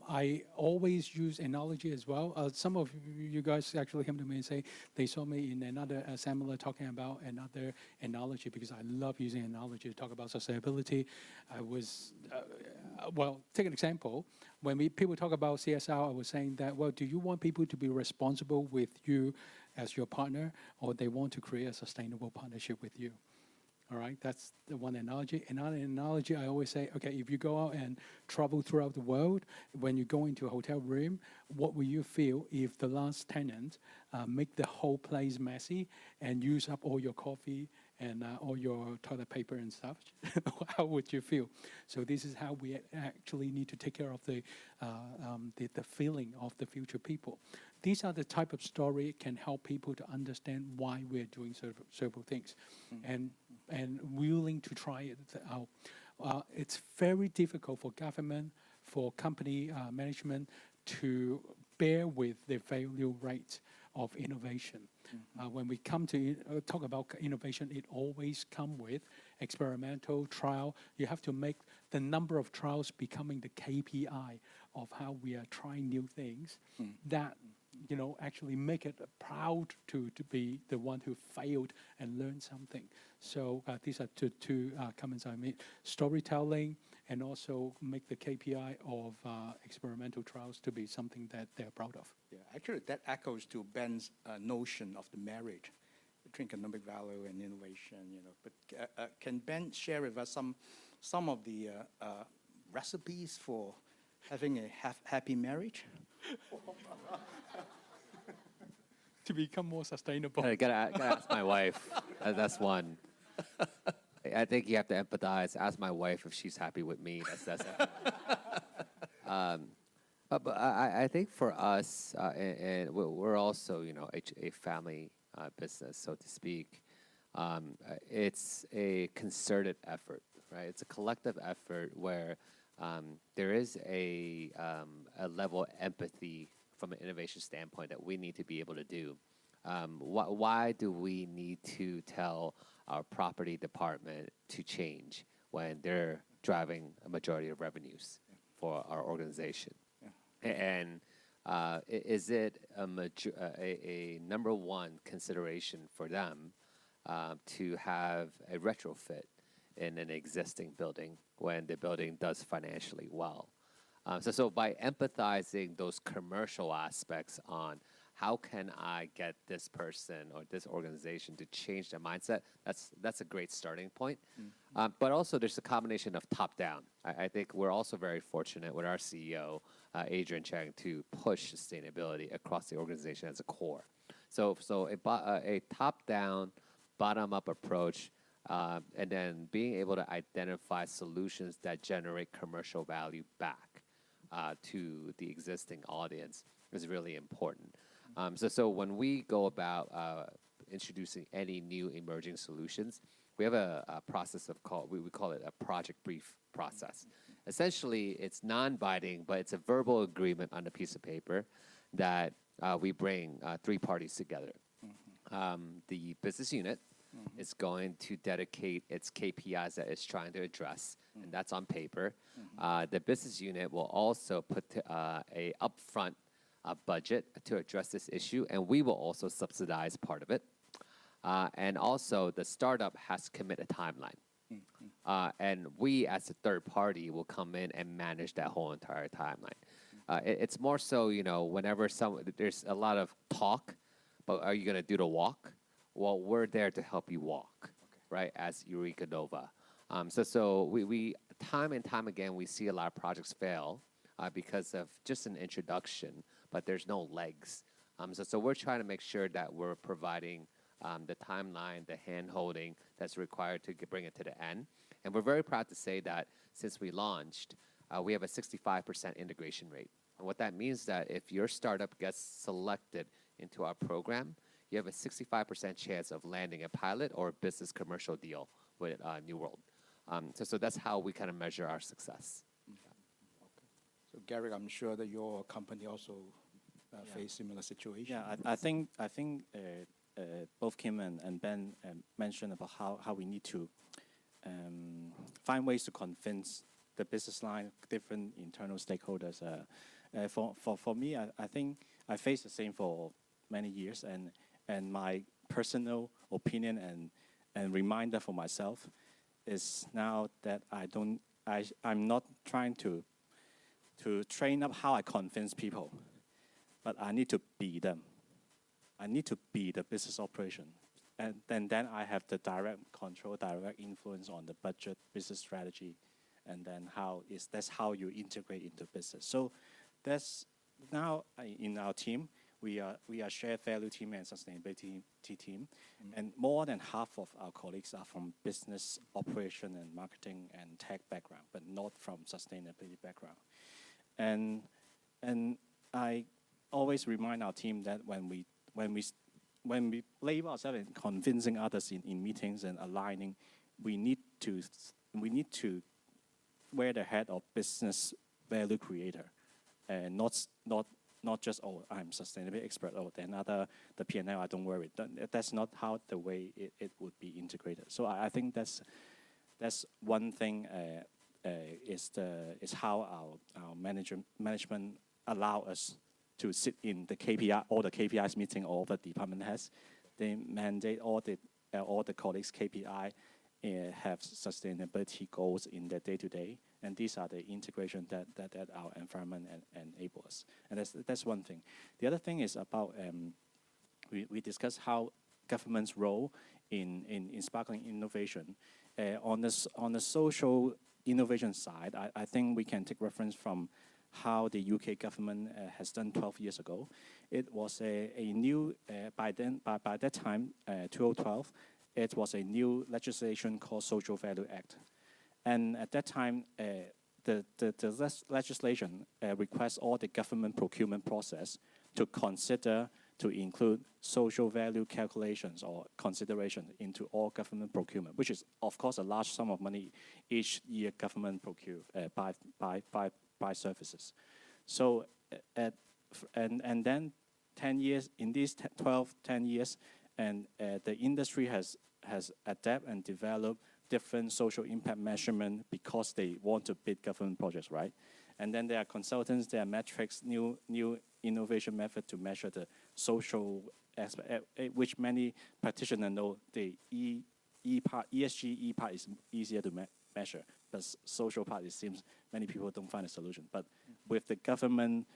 I always use analogy as well. Some of you guys actually come to me and say they saw me in another seminar talking about another analogy because I love using analogy to talk about sustainability. I was, well, take an example. When people talk about CSR, I was saying that, well, do you want people to be responsible with you as your partner, or they want to create a sustainable partnership with you? All right, that's the one analogy. Another analogy, I always say, okay, if you go out and travel throughout the world, when you go into a hotel room, what will you feel if the last tenant make the whole place messy and use up all your coffee and all your toilet paper and stuff? How would you feel? So this is how we actually need to take care of the feeling of the future people. These are the type of story can help people to understand why we're doing several things, and willing to try it out. It's very difficult for government, for company management to bear with the failure rate of innovation. When we come to talk about innovation, it always comes with experimental trial. You have to make the number of trials becoming the KPI of how we are trying new things that, you know, actually make it proud to be the one who failed and learned something. So these are two comments I made. Storytelling and also make the KPI of experimental trials to be something that they're proud of. Yeah, actually that echoes to Ben's notion of the marriage between economic value and innovation, you know. But can Ben share with us some of the recipes for having a happy marriage? To become more sustainable. I gotta ask my wife. That's one. I think you have to empathize. Ask my wife if she's happy with me. That's but I think for us, and we're also, you know, a family business, so to speak. It's a concerted effort, right? It's a collective effort where there is a level of empathy from an innovation standpoint that we need to be able to do. Why do we need to tell our property department to change when they're driving a majority of revenues for our organization? Yeah. And is it a number one consideration for them to have a retrofit in an existing building when the building does financially well? So by empathizing those commercial aspects on how can I get this person or this organization to change their mindset, that's a great starting point. But also there's a combination of top-down. I think we're also very fortunate with our CEO, Adrian Chang, to push sustainability across the organization as a core. So a top-down, bottom-up approach, and then being able to identify solutions that generate commercial value back. to the existing audience is really important. So when we go about introducing any new emerging solutions, we have a process of we call it a project brief process. Essentially, it's non-binding, but it's a verbal agreement on a piece of paper that we bring 3 parties together. The business unit is going to dedicate its KPIs that it's trying to address, and that's on paper. The business unit will also put a upfront budget to address this issue, and we will also subsidize part of it. And also, the startup has to commit a timeline. And we, as a third party, will come in and manage that whole entire timeline. It's more so, whenever there's a lot of talk, but are you going to do the walk? Well, we're there to help you walk, right, as Eureka Nova. So we time and time again, we see a lot of projects fail because of just an introduction, but there's no legs. So we're trying to make sure that we're providing the timeline, the hand-holding that's required to bring it to the end. And we're very proud to say that since we launched, we have a 65% integration rate. And what that means is that if your startup gets selected into our program, you have a 65% chance of landing a pilot or a business commercial deal with New World. So that's how we kind of measure our success. So Garrick, I'm sure that your company also face similar situation. Yeah, I think both Kim and Ben mentioned about how we need to find ways to convince the business line, different internal stakeholders. For me, I think I faced the same for many years, and my personal opinion and reminder for myself is now that I'm not trying to train up how I convince people, but I need to be them. I need to be the business operation. And then I have the direct control, direct influence on the budget, business strategy, and then that's how you integrate into business. So that's now in our team, we are shared value team and sustainability team, and more than half of our colleagues are from business operation and marketing and tech background, but not from sustainability background. And I always remind our team that when we label ourselves in convincing others in meetings and aligning, we need to wear the hat of business value creator, and not just, I'm sustainability expert, then the P&L, I don't worry. That's not how the way it would be integrated. So I think that's one thing is how our management allow us to sit in the KPI, all the KPIs meeting all the department heads. They mandate all the colleagues KPI have sustainability goals in their day-to-day, and these are the integration that our environment enable us. And that's one thing. The other thing is about we discussed how government's role in sparkling innovation. On the social innovation side, I think we can take reference from how the UK government has done 12 years ago. It was a new, by that time, 2012, it was a new legislation called Social Value Act. And at that time, the legislation requests all the government procurement process to consider to include social value calculations or consideration into all government procurement, which is, of course, a large sum of money each year government procure buy services. So, and then 10 years, in these 10 years, and the industry has adapted and developed different social impact measurement because they want to bid government projects, right? And then there are consultants, there are metrics, new innovation method to measure the social aspect, which many practitioners know the ESG part is easier to measure, but social part, it seems many people don't find a solution. But with the government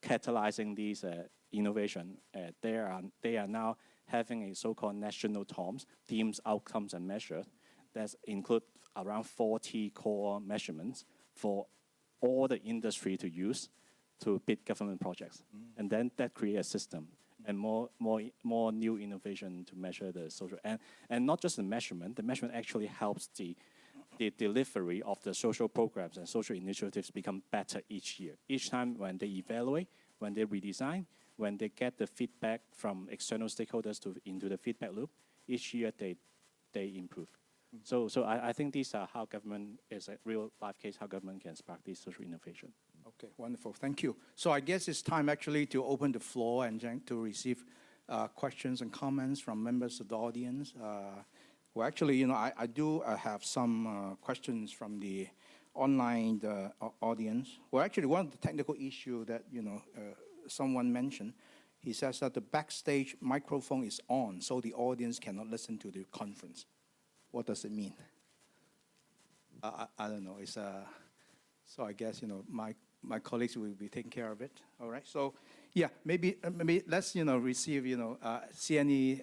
catalyzing these innovation, they are now having a so-called national TOMS, themes, outcomes, and measures, that include around 40 core measurements for all the industry to use to bid government projects. And then that creates a system and more new innovation to measure the social. And not just the measurement actually helps the the delivery of the social programs and social initiatives become better each year. Each time when they evaluate, when they redesign, when they get the feedback from external stakeholders into the feedback loop, each year they improve. So I think these are how government is a real life case, how government can spark this social innovation. Okay, wonderful, thank you. So I guess it's time actually to open the floor and to receive questions and comments from members of the audience. Well, actually, I do have some questions from the online audience. Well, actually, one of the technical issue that, someone mentioned, he says that the backstage microphone is on, so the audience cannot listen to the conference. What does it mean? I don't know. It's so I guess my colleagues will be taking care of it. All right. So yeah, maybe let's receive see any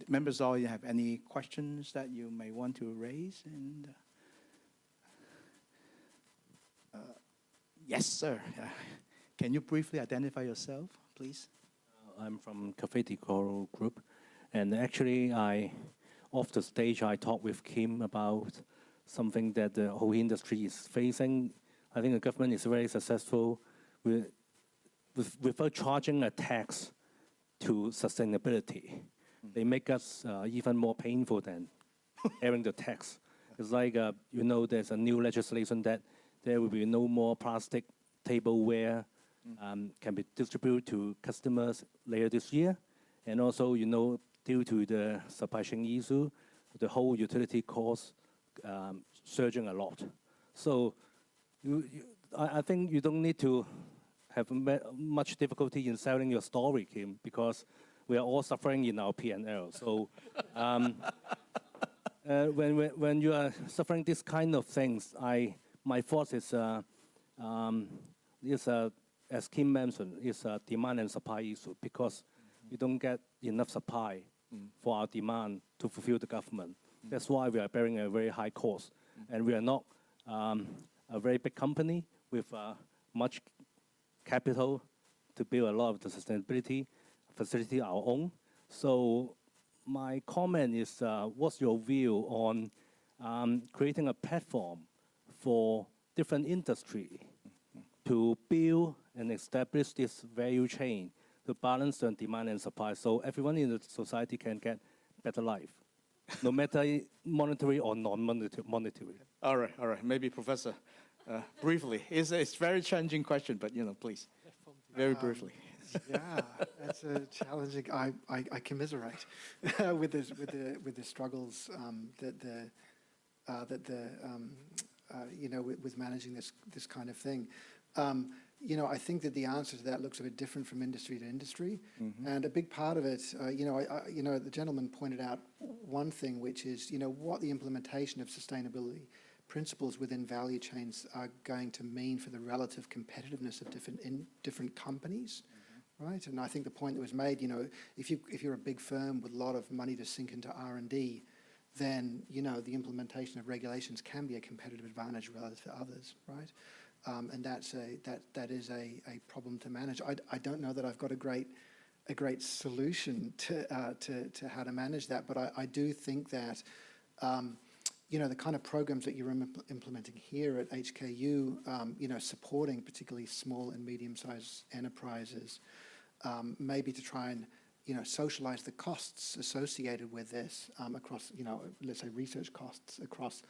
members of the audience have any questions that you may want to raise and. Yes, sir. Can you briefly identify yourself, please? I'm from Esquel Group, and actually, off the stage, I talked with Kim about something that the whole industry is facing. I think the government is very successful without charging a tax to sustainability. They make us even more painful than having the tax. It's like, there's a new legislation that there will be no more plastic tableware can be distributed to customers later this year. And also, due to the supply chain issue, the whole utility costs surging a lot. So I think you don't need to have much difficulty in selling your story, Kim, because we are all suffering in our P&L. So when you are suffering this kind of things, my thought is, as Kim mentioned, it's a demand and supply issue because we don't get enough supply for our demand to fulfill the government. That's why we are bearing a very high cost. And we are not a very big company with much capital to build a lot of the sustainability facility our own. So my comment is, what's your view on creating a platform for different industry to build and establish this value chain to balance the demand and supply so everyone in the society can get better life, no matter monetary or non-monetary. All right. Maybe Professor, briefly. It's a very challenging question, but please, very briefly. Yeah, that's a challenging. I commiserate with the struggles with managing this kind of thing. I think that the answer to that looks a bit different from industry to industry, and a big part of it, the gentleman pointed out one thing, which is what the implementation of sustainability principles within value chains are going to mean for the relative competitiveness of different companies. Right, and I think the point that was made, if you're a big firm with a lot of money to sink into R&D, then the implementation of regulations can be a competitive advantage relative to others, right? And that is a problem to manage. I don't know that I've got a great solution to how to manage that, but I do think that the kind of programs that you're implementing here at HKU, supporting particularly small and medium-sized enterprises, maybe to try and socialize the costs associated with this across, let's say research costs across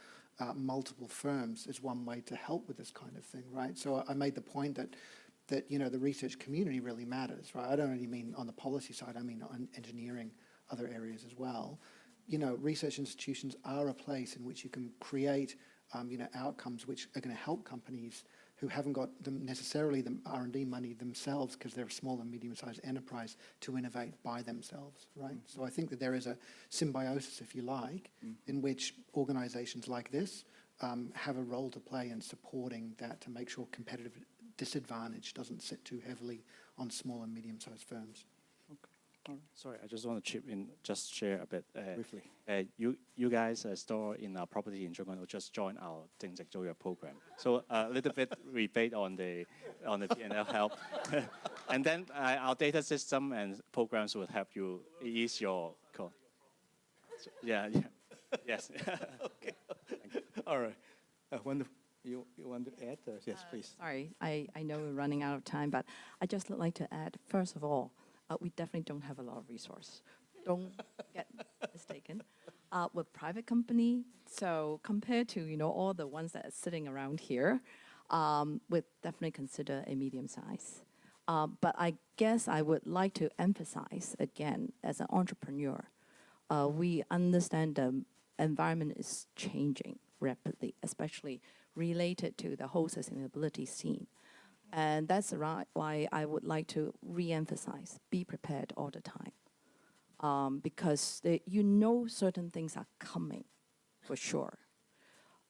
multiple firms is one way to help with this kind of thing, right? So I made the point that the research community really matters, right? I don't only mean on the policy side, I mean on engineering, other areas as well. Research institutions are a place in which you can create, outcomes which are going to help companies who haven't got necessarily the R&D money themselves because they're a small and medium-sized enterprise to innovate by themselves, right? So I think that there is a symbiosis, if you like, in which organizations like this have a role to play in supporting that to make sure competitive disadvantage doesn't sit too heavily on small and medium-sized firms. Sorry, I just want to chip in, just share a bit. Briefly. You guys store in our property in Zhongguan will just join our 正直租約 program. So a little bit rebate on the P&L help. And then our data system and programs will help you ease your cost. So, yeah. Yes. Okay. All right. You want to add? Yes, please. Sorry, I know we're running out of time, but I just like to add, first of all, we definitely don't have a lot of resource. Don't get mistaken. We're a private company, so compared to all the ones that are sitting around here, we'd definitely consider a medium size. But I guess I would like to emphasize again, as an entrepreneur, we understand the environment is changing rapidly, especially related to the whole sustainability scene. And that's why I would like to re-emphasize, be prepared all the time. Because certain things are coming, for sure.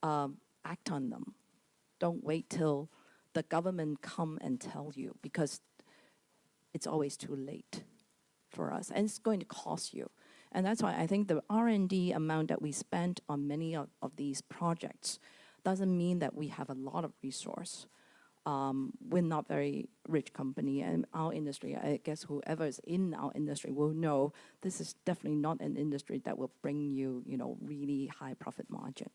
Act on them. Don't wait till the government come and tell you, because it's always too late for us, and it's going to cost you. And that's why I think the R&D amount that we spend on many of these projects doesn't mean that we have a lot of resource. We're not very rich company, and our industry, I guess whoever is in our industry will know this is definitely not an industry that will bring you, really high profit margin.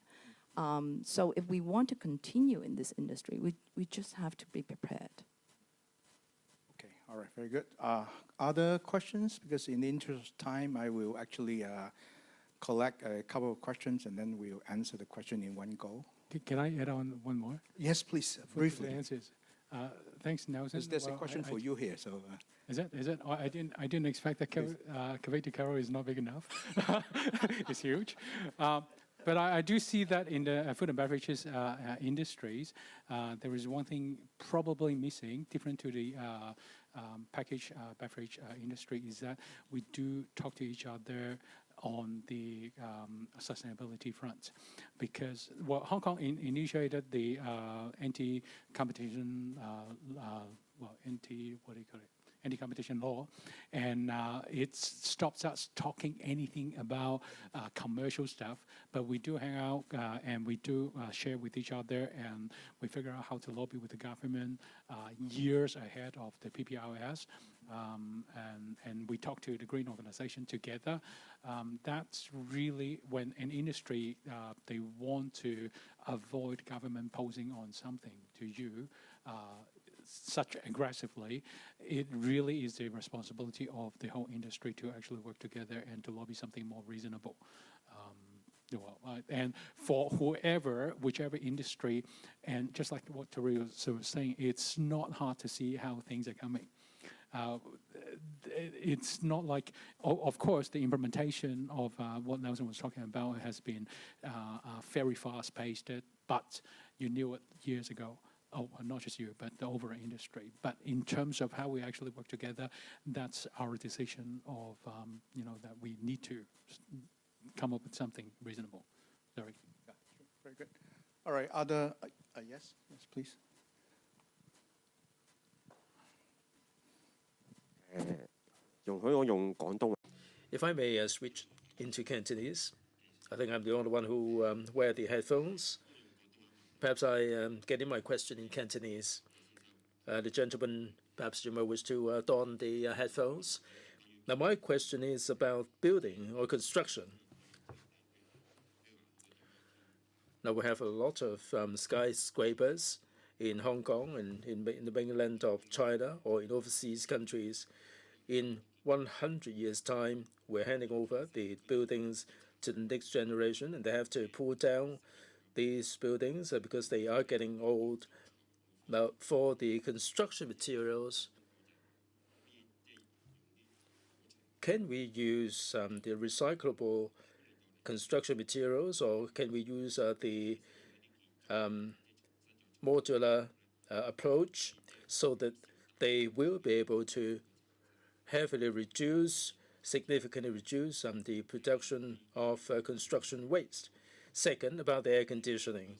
So if we want to continue in this industry, we just have to be prepared. Okay, all right, very good. Other questions? Because in the interest of time, I will actually collect a couple of questions and then we'll answer the question in one go. Can I add on one more? Yes, please, For briefly. the answers. Thanks, Nelson. There's a question for you here, so. Is it? Oh, I didn't expect that Kuwait to Cairo is not big enough. It's huge. But I do see that in the food and beverages industries, there is one thing probably missing, different to the packaged beverage industry, is that we do talk to each other on the sustainability front, because Hong Kong initiated the anti-competition, anti-competition law, and it stops us talking anything about commercial stuff, but we do hang out and we do share with each other, and we figure out how to lobby with the government years ahead of the PPRS, and we talk to the green organization together. That's really when an industry, they want to avoid government posing on something to you such aggressively, it really is the responsibility of the whole industry to actually work together and to lobby something more reasonable. And for whichever industry, and just like what Teresa was saying, it's not hard to see how things are coming. It's not like, of course, the implementation of what Nelson was talking about has been very fast-paced, but you knew it years ago. Oh, not just you, but the overall industry. But in terms of how we actually work together, that's our decision of, that we need to come up with something reasonable. Sorry. Yeah, sure. Very good. All right, other, yes, please. If I may switch into Cantonese, I think I'm the only one who wear the headphones. Perhaps I get in my question in Cantonese. The gentleman, perhaps you may wish to don the headphones. Now, my question is about building or construction. Now, we have a lot of skyscrapers in Hong Kong and in the mainland of China or in overseas countries. In 100 years' time, we're handing over the buildings to the next generation, and they have to pull down these buildings because they are getting old. Now, for the construction materials, can we use the recyclable construction materials, or can we use the modular approach so that they will be able to significantly reduce the production of construction waste? Second, about the air conditioning.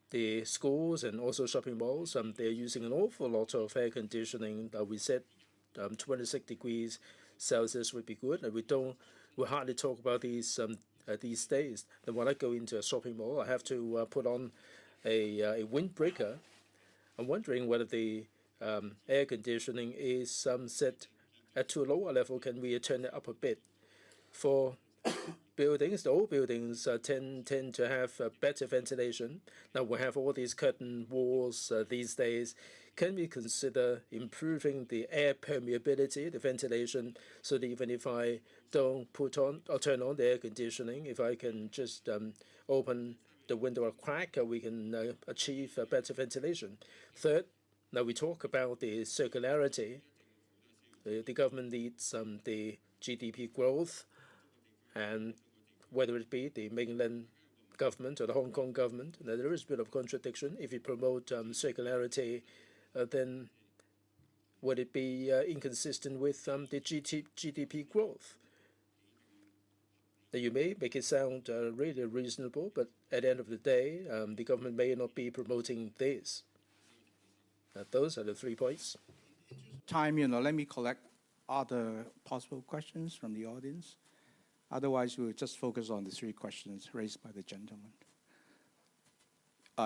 The schools and also shopping malls, they're using an awful lot of air conditioning. We said 26 degrees Celsius would be good, and we hardly talk about these days. And when I go into a shopping mall, I have to put on a windbreaker. I'm wondering whether the air conditioning is set at too low a level. Can we turn it up a bit? For buildings, the old buildings tend to have better ventilation. Now we have all these curtain walls these days. Can we consider improving the air permeability, the ventilation, so that even if I don't put on or turn on the air conditioning, if I can just open the window a crack, we can achieve better ventilation. Third, now we talk about the circularity. The government needs the GDP growth, and whether it be the mainland government or the Hong Kong government, there is a bit of contradiction. If you promote circularity, then would it be inconsistent with the GDP growth? Now, you may make it sound really reasonable, but at the end of the day, the government may not be promoting this. Those are the 3 points. Time, let me collect other possible questions from the audience. Otherwise, we'll just focus on the 3 questions raised by the gentleman.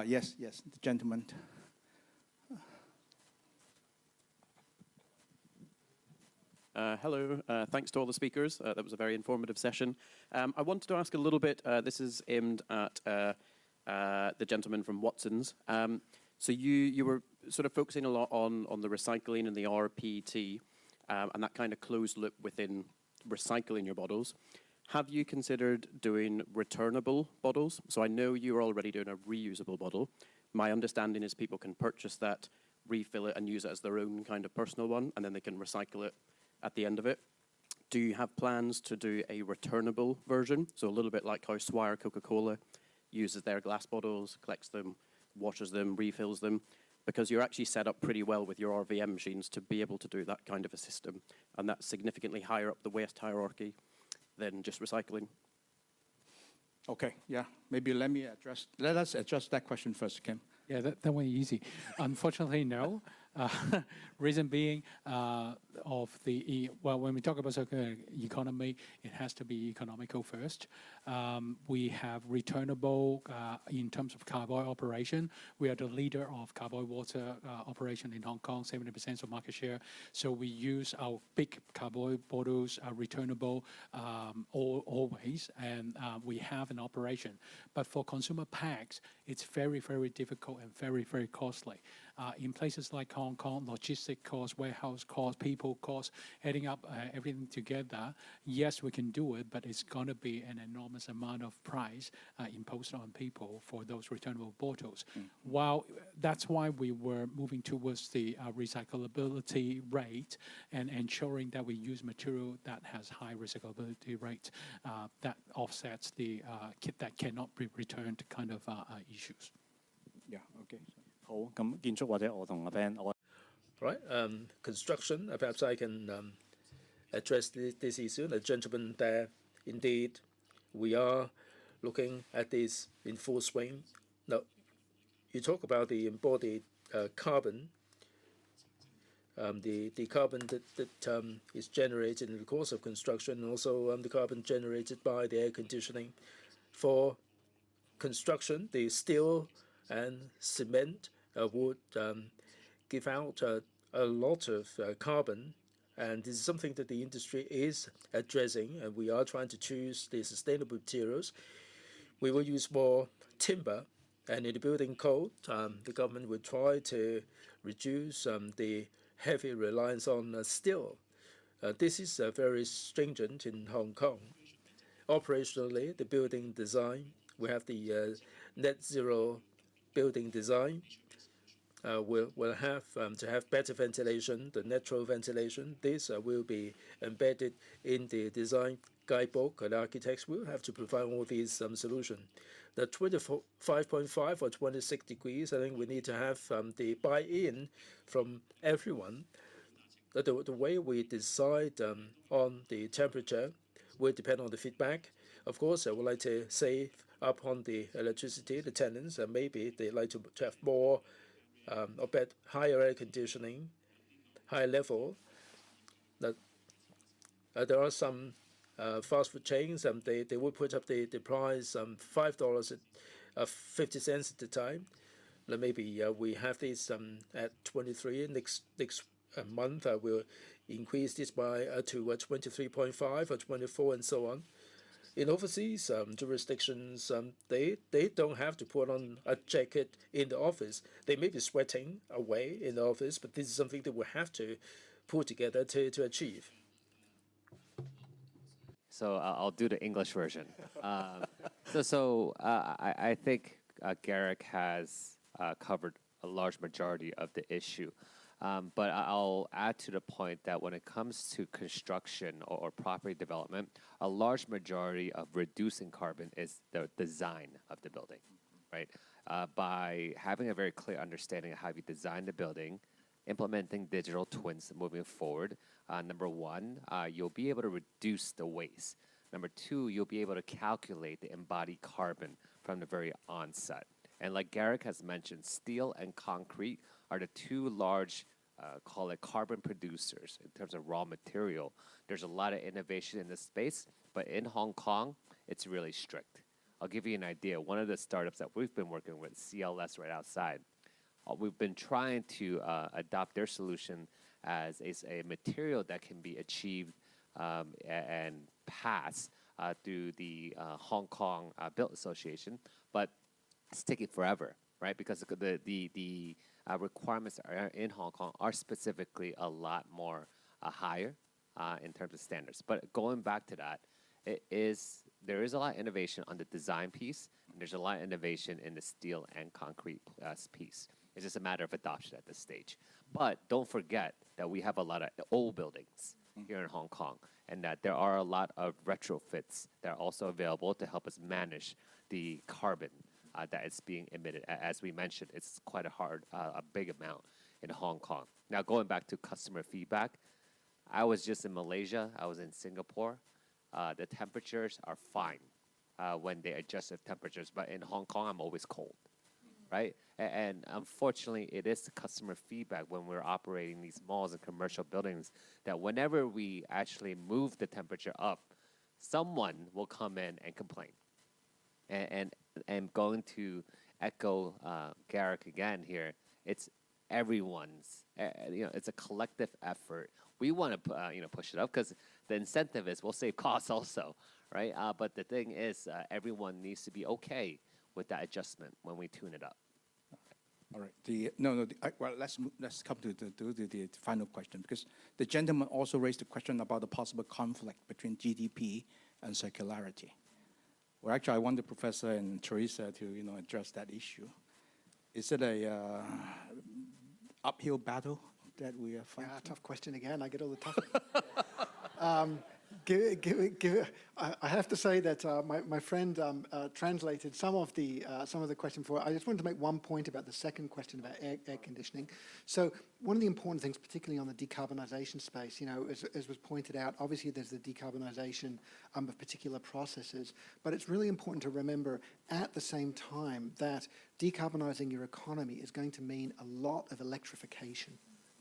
Yes, the gentleman. Hello, thanks to all the speakers. That was a very informative session. I wanted to ask a little bit, this is aimed at the gentleman from Watson's. So you were sort of focusing a lot on the recycling and the RPT, and that kind of closed loop within recycling your bottles. Have you considered doing returnable bottles? So I know you're already doing a reusable bottle. My understanding is people can purchase that, refill it, and use it as their own kind of personal one, and then they can recycle it at the end of it. Do you have plans to do a returnable version? So a little bit like how Swire Coca-Cola uses their glass bottles, collects them, washes them, refills them, because you're actually set up pretty well with your RVM machines to be able to do that kind of a system, and that's significantly higher up the waste hierarchy than just recycling. Okay, yeah. Maybe let us address that question first, Kim. Yeah, that one easy. Unfortunately, no. Reason being, when we talk about circular economy, it has to be economical first. We have returnable in terms of carboy operation. We are the leader of carboy water operation in Hong Kong, 70% of market share. So we use our big carboy bottles, returnable always, and we have an operation. But for consumer packs, it's very, very difficult and very, very costly. In places like Hong Kong, logistic costs, warehouse costs, people costs, adding up everything together, yes, we can do it, but it's going to be an enormous amount of price imposed on people for those returnable bottles. While that's why we were moving towards the recyclability rate and ensuring that we use material that has high recyclability rate that offsets the that cannot be returned kind of issues. Yeah, okay. 好，咁建築或者我同阿 Ben， Right, construction, perhaps I can address this issue. The gentleman there, indeed, we are looking at this in full swing. Now, you talk about the embodied carbon, the carbon that is generated in the course of construction, and also the carbon generated by the air conditioning. For construction, the steel and cement would give out a lot of carbon, and this is something that the industry is addressing, and we are trying to choose the sustainable materials. We will use more timber, and in the building code, the government will try to reduce the heavy reliance on steel. This is very stringent in Hong Kong. Operationally, the building design, we have the net zero building design. Will have to have better ventilation, the natural ventilation. This will be embedded in the design guidebook, and architects will have to provide all these solutions. The 25.5 or 26 degrees, I think we need to have the buy-in from everyone. The way we decide on the temperature will depend on the feedback. Of course, I would like to save up on the electricity, the tenants, and maybe they like to have more or higher air conditioning, high level. That there are some fast food chains, they will put up the price $5 50 cents at the time. Now maybe we have this at 23 next month. We'll increase this by to 23.5 or 24 and so on. In overseas jurisdictions, they don't have to put on a jacket in the office. They may be sweating away in the office, but this is something that we have to put together to achieve. So I'll do the English version. I think Garrick has covered a large majority of the issue. But I'll add to the point that when it comes to construction or property development, a large majority of reducing carbon is the design of the building, right? By having a very clear understanding of how you design the building, implementing digital twins moving forward, number one, you'll be able to reduce the waste. Number two, you'll be able to calculate the embodied carbon from the very onset. And like Garrick has mentioned, steel and concrete are the two large, call it carbon producers in terms of raw material. There's a lot of innovation in this space, but in Hong Kong, it's really strict. I'll give you an idea. One of the startups that we've been working with, CLS right outside, we've been trying to adopt their solution as a material that can be achieved and passed through the Hong Kong Built Association, but it's taking forever, right? Because the requirements in Hong Kong are specifically a lot more higher in terms of standards. But going back to that, there is a lot of innovation on the design piece, and there's a lot of innovation in the steel and concrete piece. It's just a matter of adoption at this stage. But don't forget that we have a lot of old buildings here in Hong Kong, and that there are a lot of retrofits that are also available to help us manage the carbon that is being emitted. As we mentioned, it's quite a big amount in Hong Kong. Now, going back to customer feedback, I was just in Malaysia, I was in Singapore. The temperatures are fine when they adjust the temperatures, but in Hong Kong, I'm always cold, right? And unfortunately, it is the customer feedback when we're operating these malls and commercial buildings that whenever we actually move the temperature up, someone will come in and complain. And going to echo Garrick again here, it's everyone's, it's a collective effort. We want to, push it up because the incentive is we'll save costs also, right? But the thing is, everyone needs to be okay with that adjustment when we tune it up. All right. Well, let's come to the final question, because the gentleman also raised the question about the possible conflict between GDP and circularity. Well, actually, I want the professor and Teresa to address that issue. Is it a uphill battle that we are fighting? Yeah, tough question again. I get all the tough. I have to say that my friend translated some of the question for. I just wanted to make one point about the second question about air conditioning. So one of the important things, particularly on the decarbonisation space, as was pointed out, obviously there's the decarbonisation of particular processes, but it's really important to remember at the same time that decarbonising your economy is going to mean a lot of electrification,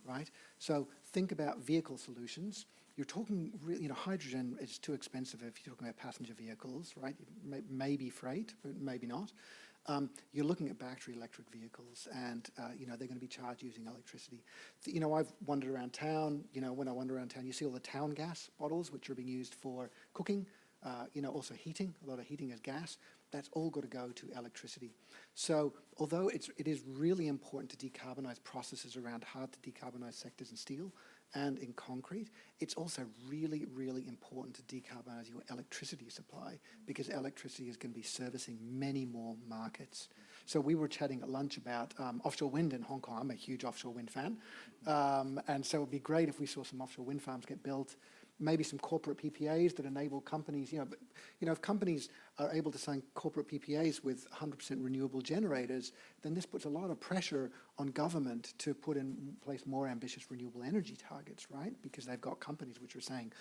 right? So think about vehicle solutions. You're talking, hydrogen is too expensive if you're talking about passenger vehicles, right? Maybe freight, but maybe not. You're looking at battery electric vehicles, and they're going to be charged using electricity. I've wandered around town. When I wander around town, you see all the town gas bottles, which are being used for cooking. Also heating. A lot of heating is gas. That's all got to go to electricity. So although it is really important to decarbonise processes around hard to decarbonise sectors in steel and in concrete, it's also really, really important to decarbonise your electricity supply, because electricity is going to be servicing many more markets. So we were chatting at lunch about offshore wind in Hong Kong. I'm a huge offshore wind fan. And so it would be great if we saw some offshore wind farms get built, maybe some corporate PPAs that enable companies, if companies are able to sign corporate PPAs with 100% renewable generators, then this puts a lot of pressure on government to put in place more ambitious renewable energy targets, right? Because they've got companies which are saying,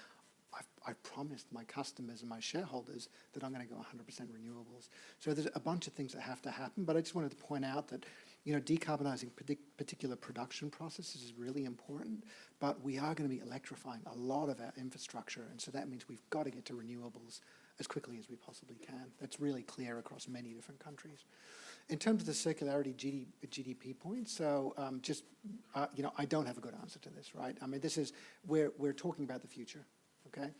I've promised my customers and my shareholders that I'm going to go 100% renewables. So there's a bunch of things that have to happen, but I just wanted to point out that decarbonising particular production processes is really important, but we are going to be electrifying a lot of our infrastructure, and so that means we've got to get to renewables as quickly as we possibly can. That's really clear across many different countries. In terms of the circularity GDP point, so I don't have a good answer to this, right? I mean, we're talking about the future. Okay,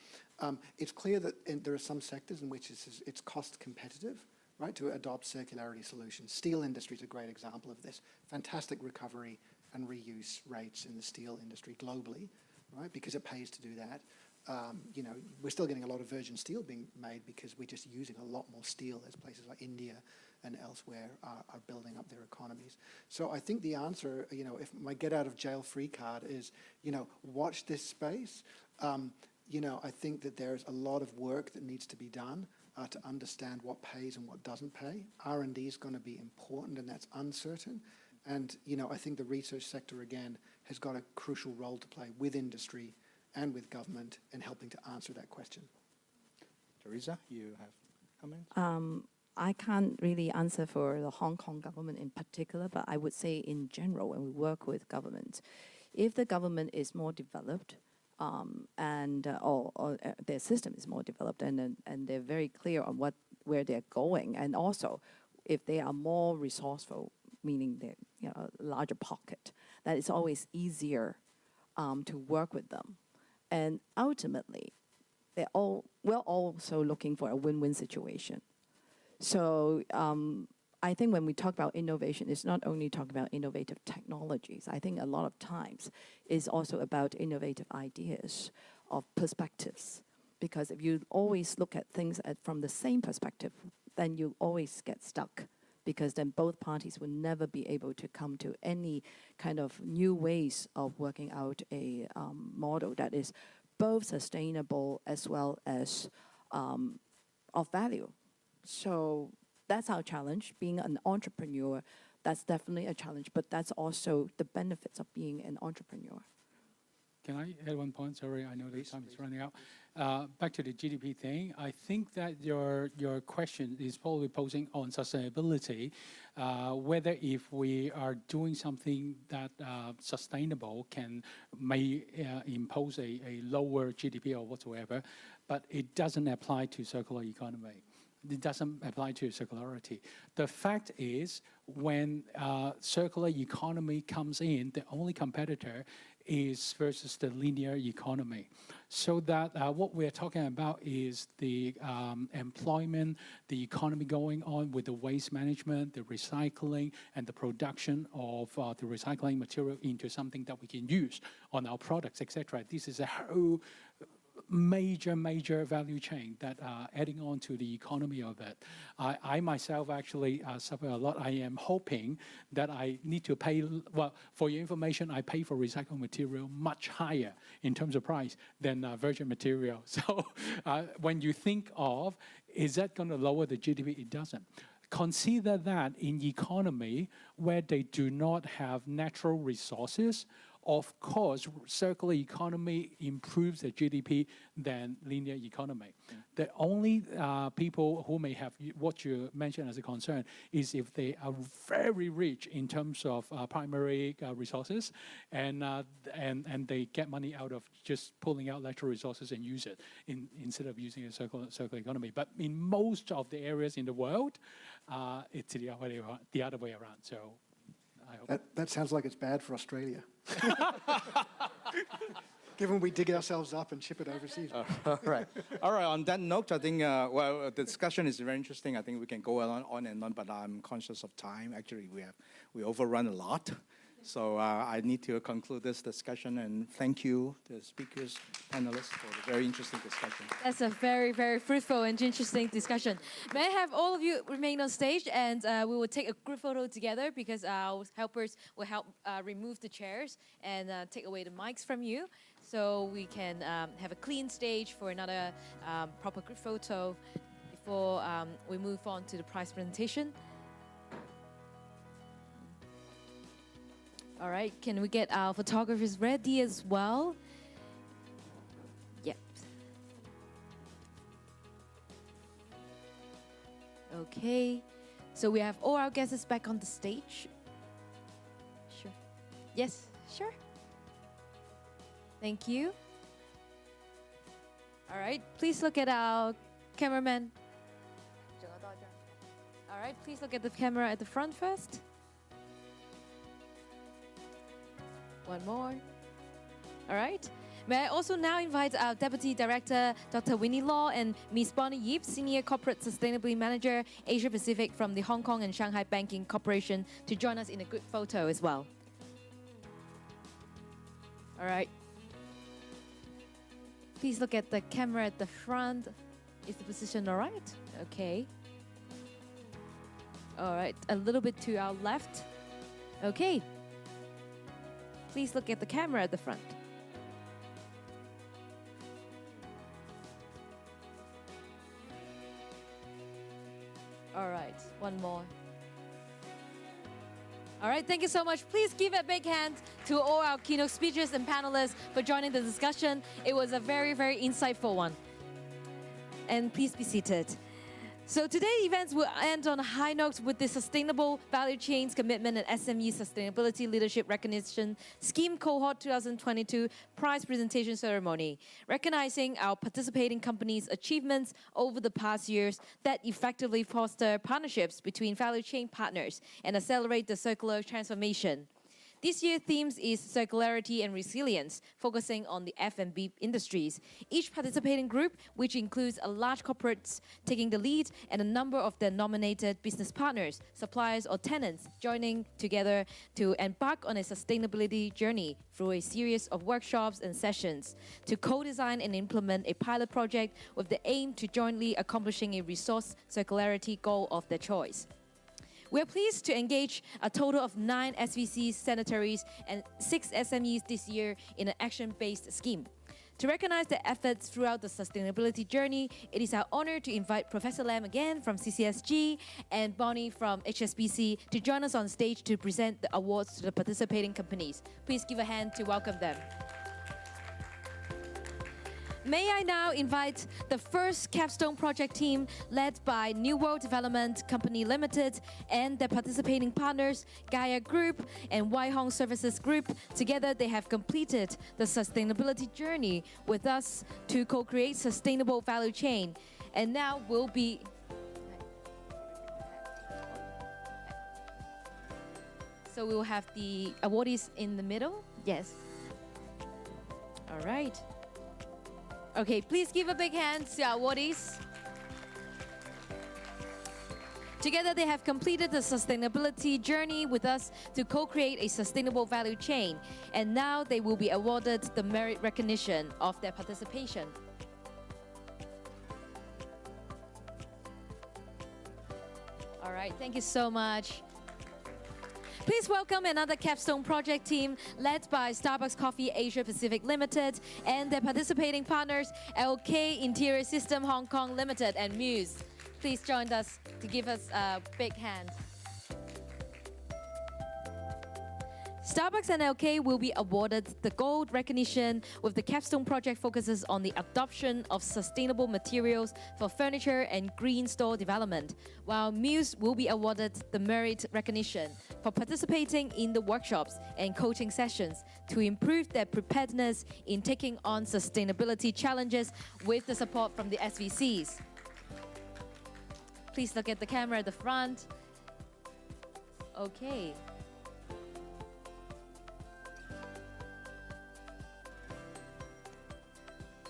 it's clear that there are some sectors in which it's cost competitive, right, to adopt circularity solutions. Steel industry is a great example of this. Fantastic recovery and reuse rates in the steel industry globally, right, because it pays to do that. You know, we're still getting a lot of virgin steel being made because we're just using a lot more steel as places like India and elsewhere are building up their economies. So I think the answer, you know, if my get out of jail free card is, you know, watch this space. You know, I think that there's a lot of work that needs to be done to understand what pays and what doesn't pay. R&D is going to be important, and that's uncertain. And, you know, I think the research sector, again, has got a crucial role to play with industry and with government in helping to answer that question. Teresa, you have comments? I can't really answer for the Hong Kong government in particular, but I would say in general, when we work with government, if the government is more developed, and their system is more developed, and they're very clear on where they're going, and also if they are more resourceful, meaning they're, you know, a larger pocket, that it's always easier to work with them. And ultimately, we're also looking for a win-win situation. So I think when we talk about innovation, it's not only talking about innovative technologies. I think a lot of times it's also about innovative ideas of perspectives. Because if you always look at things from the same perspective, then you always get stuck. Because then both parties will never be able to come to any kind of new ways of working out a model that is both sustainable as well as of value. So that's our challenge. Being an entrepreneur, that's definitely a challenge, but that's also the benefits of being an entrepreneur. Can I add one point? Sorry, I know the time is running out. Back to the GDP thing, I think that your question is probably posing on sustainability, whether if we are doing something that sustainable may impose a lower GDP or whatsoever, but it doesn't apply to circular economy. It doesn't apply to circularity. The fact is, when circular economy comes in, the only competitor is versus the linear economy. So that what we're talking about is the employment, the economy going on with the waste management, the recycling, and the production of the recycling material into something that we can use on our products, etc. This is a whole major value chain that adding on to the economy of it. I myself actually suffer a lot. I am hoping that I need to pay, well, for your information, I pay for recycled material much higher in terms of price than virgin material. So when you think of, is that going to lower the GDP? It doesn't. Consider that in economy where they do not have natural resources, of course, circular economy improves the GDP than linear economy. The only people who may have what you mentioned as a concern is if they are very rich in terms of primary resources, and they get money out of just pulling out natural resources and use it instead of using a circular economy. But in most of the areas in the world, it's the other way around. So I hope that sounds like it's bad for Australia. Given we dig ourselves up and ship it overseas. All right. On that note, I think, well, the discussion is very interesting. I think we can go on and on, but I'm conscious of time. Actually, we overrun a lot. So I need to conclude this discussion, and thank you, the speakers, panelists, for the very interesting discussion. That's a very fruitful and interesting discussion. May I have all of you remain on stage, and we will take a group photo together because our helpers will help remove the chairs and take away the mics from you, so we can have a clean stage for another proper group photo before we move on to the prize presentation. All right, can we get our photographers ready as well? Yep. Okay, so we have all our guests back on the stage. Sure. Yes, sure. Thank you. All right, please look at our cameraman. All right, please look at the camera at the front first. One more. All right. May I also now invite our Deputy Director, Dr. Winnie Law, and Ms. Bonnie Yip, Senior Corporate Sustainability Manager, Asia Pacific from the Hong Kong and Shanghai Banking Corporation, to join us in a good photo as well. All right. Please look at the camera at the front. Is the position all right? Okay. All right, a little bit to our left. Okay. Please look at the camera at the front. All right, one more. All right, thank you so much. Please give a big hand to all our keynote speakers and panelists for joining the discussion. It was a very, very insightful one. And please be seated. So today's events will end on a high note with the Sustainable Value Chains Commitment and SME Sustainability Leadership Recognition Scheme Cohort 2022 prize presentation ceremony, recognizing our participating companies' achievements over the past years that effectively foster partnerships between value chain partners and accelerate the circular transformation. This year's themes is circularity and resilience, focusing on the F&B industries. Each participating group, which includes a large corporates taking the lead and a number of their nominated business partners, suppliers or tenants joining together to embark on a sustainability journey through a series of workshops and sessions to co-design and implement a pilot project with the aim to jointly accomplishing a resource circularity goal of their choice. We are pleased to engage a total of 9 SVCs, sanitaries, and 6 SMEs this year in an action-based scheme. To recognize their efforts throughout the sustainability journey, it is our honor to invite Professor Lam again from CCSG and Bonnie from HSBC to join us on stage to present the awards to the participating companies. Please give a hand to welcome them. May I now invite the first capstone project team led by New World Development Company Limited and their participating partners, Gaia Group and Waihong Services Group. Together, they have completed the sustainability journey with us to co-create sustainable value chain. And now we'll be... So we will have the awardees in the middle. Yes. All right. Okay, please give a big hand to our awardees. Together, they have completed the sustainability journey with us to co-create a sustainable value chain. And now they will be awarded the merit recognition of their participation. All right, thank you so much. Please welcome another capstone project team led by Starbucks Coffee Asia Pacific Limited and their participating partners, LK Interior System Hong Kong Limited and Muse. Please join us to give us a big hand. Starbucks and LK will be awarded the gold recognition with the capstone project focuses on the adoption of sustainable materials for furniture and green store development, while Muse will be awarded the merit recognition for participating in the workshops and coaching sessions to improve their preparedness in taking on sustainability challenges with the support from the SVCs. Please look at the camera at the front. Okay.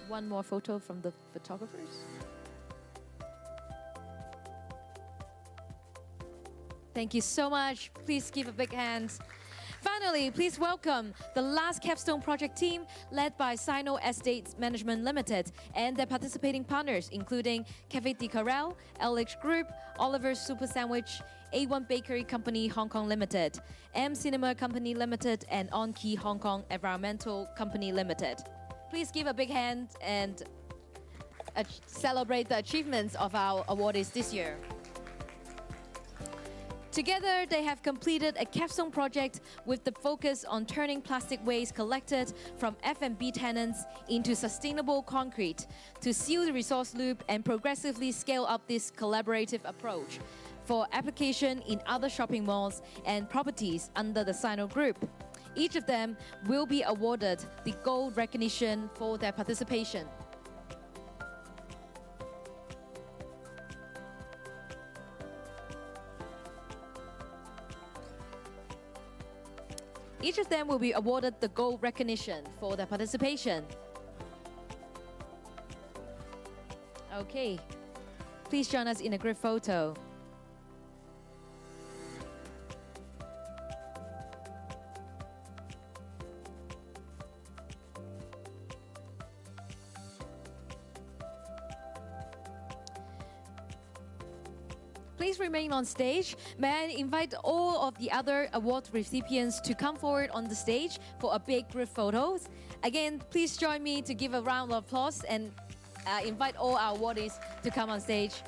One more photo from the photographers. Thank you so much. Please give a big hand. Finally, please welcome the last capstone project team led by Sino Estates Management Limited and their participating partners, including Cafe de Carrel, LH Group, Oliver's Super Sandwich, A1 Bakery Company Hong Kong Limited, M Cinema Company Limited, and On Key Hong Kong Environmental Company Limited. Please give a big hand and celebrate the achievements of our awardees this year. Together, they have completed a capstone project with the focus on turning plastic waste collected from F&B tenants into sustainable concrete to seal the resource loop and progressively scale up this collaborative approach for application in other shopping malls and properties under the Sino Group. Each of them will be awarded the gold recognition for their participation. Each of them will be awarded the gold recognition for their participation. Okay, please join us in a group photo. Please remain on stage. May I invite all of the other award recipients to come forward on the stage for a big group photos. Again, please join me to give a round of applause and invite all our awardees to come on stage.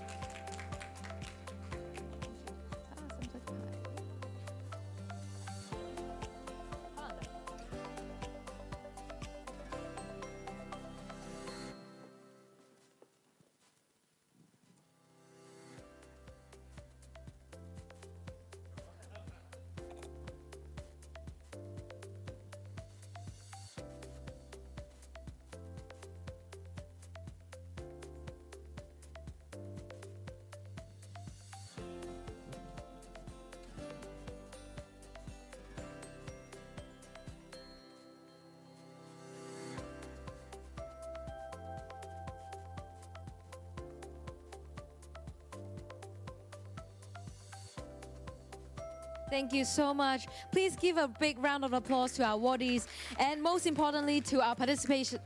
Thank you so much. Please give a big round of applause to our awardees and most importantly to our participation.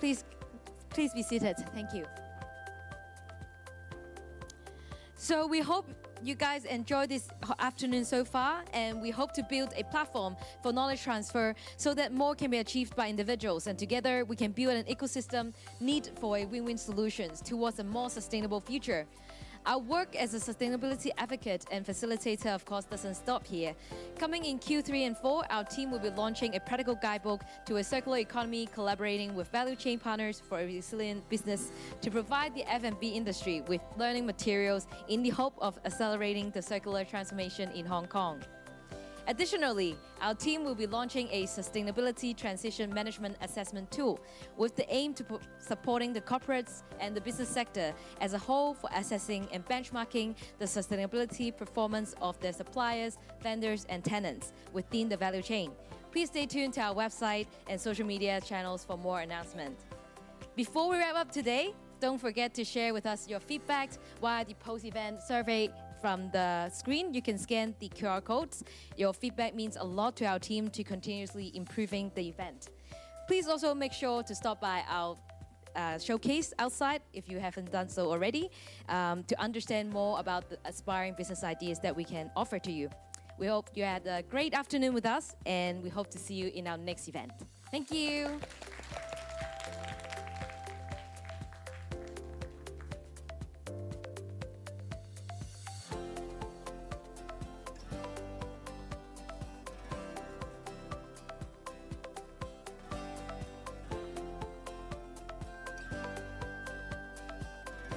Please be seated. Thank you. So we hope you guys enjoyed this afternoon so far, and we hope to build a platform for knowledge transfer so that more can be achieved by individuals, and together we can build an ecosystem need for a win-win solutions towards a more sustainable future. Our work as a sustainability advocate and facilitator, of course, doesn't stop here. Coming in Q3 and 4, our team will be launching a practical guidebook to a circular economy, collaborating with value chain partners for a resilient business to provide the F&B industry with learning materials in the hope of accelerating the circular transformation in Hong Kong. Additionally, our team will be launching a sustainability transition management assessment tool with the aim to supporting the corporates and the business sector as a whole for assessing and benchmarking the sustainability performance of their suppliers, vendors, and tenants within the value chain. Please stay tuned to our website and social media channels for more announcements. Before we wrap up today, don't forget to share with us your feedback via the post-event survey. From the screen, you can scan the QR codes. Your feedback means a lot to our team to continuously improving the event. Please also make sure to stop by our showcase outside if you haven't done so already to understand more about the aspiring business ideas that we can offer to you. We hope you had a great afternoon with us, and we hope to see you in our next event. Thank you.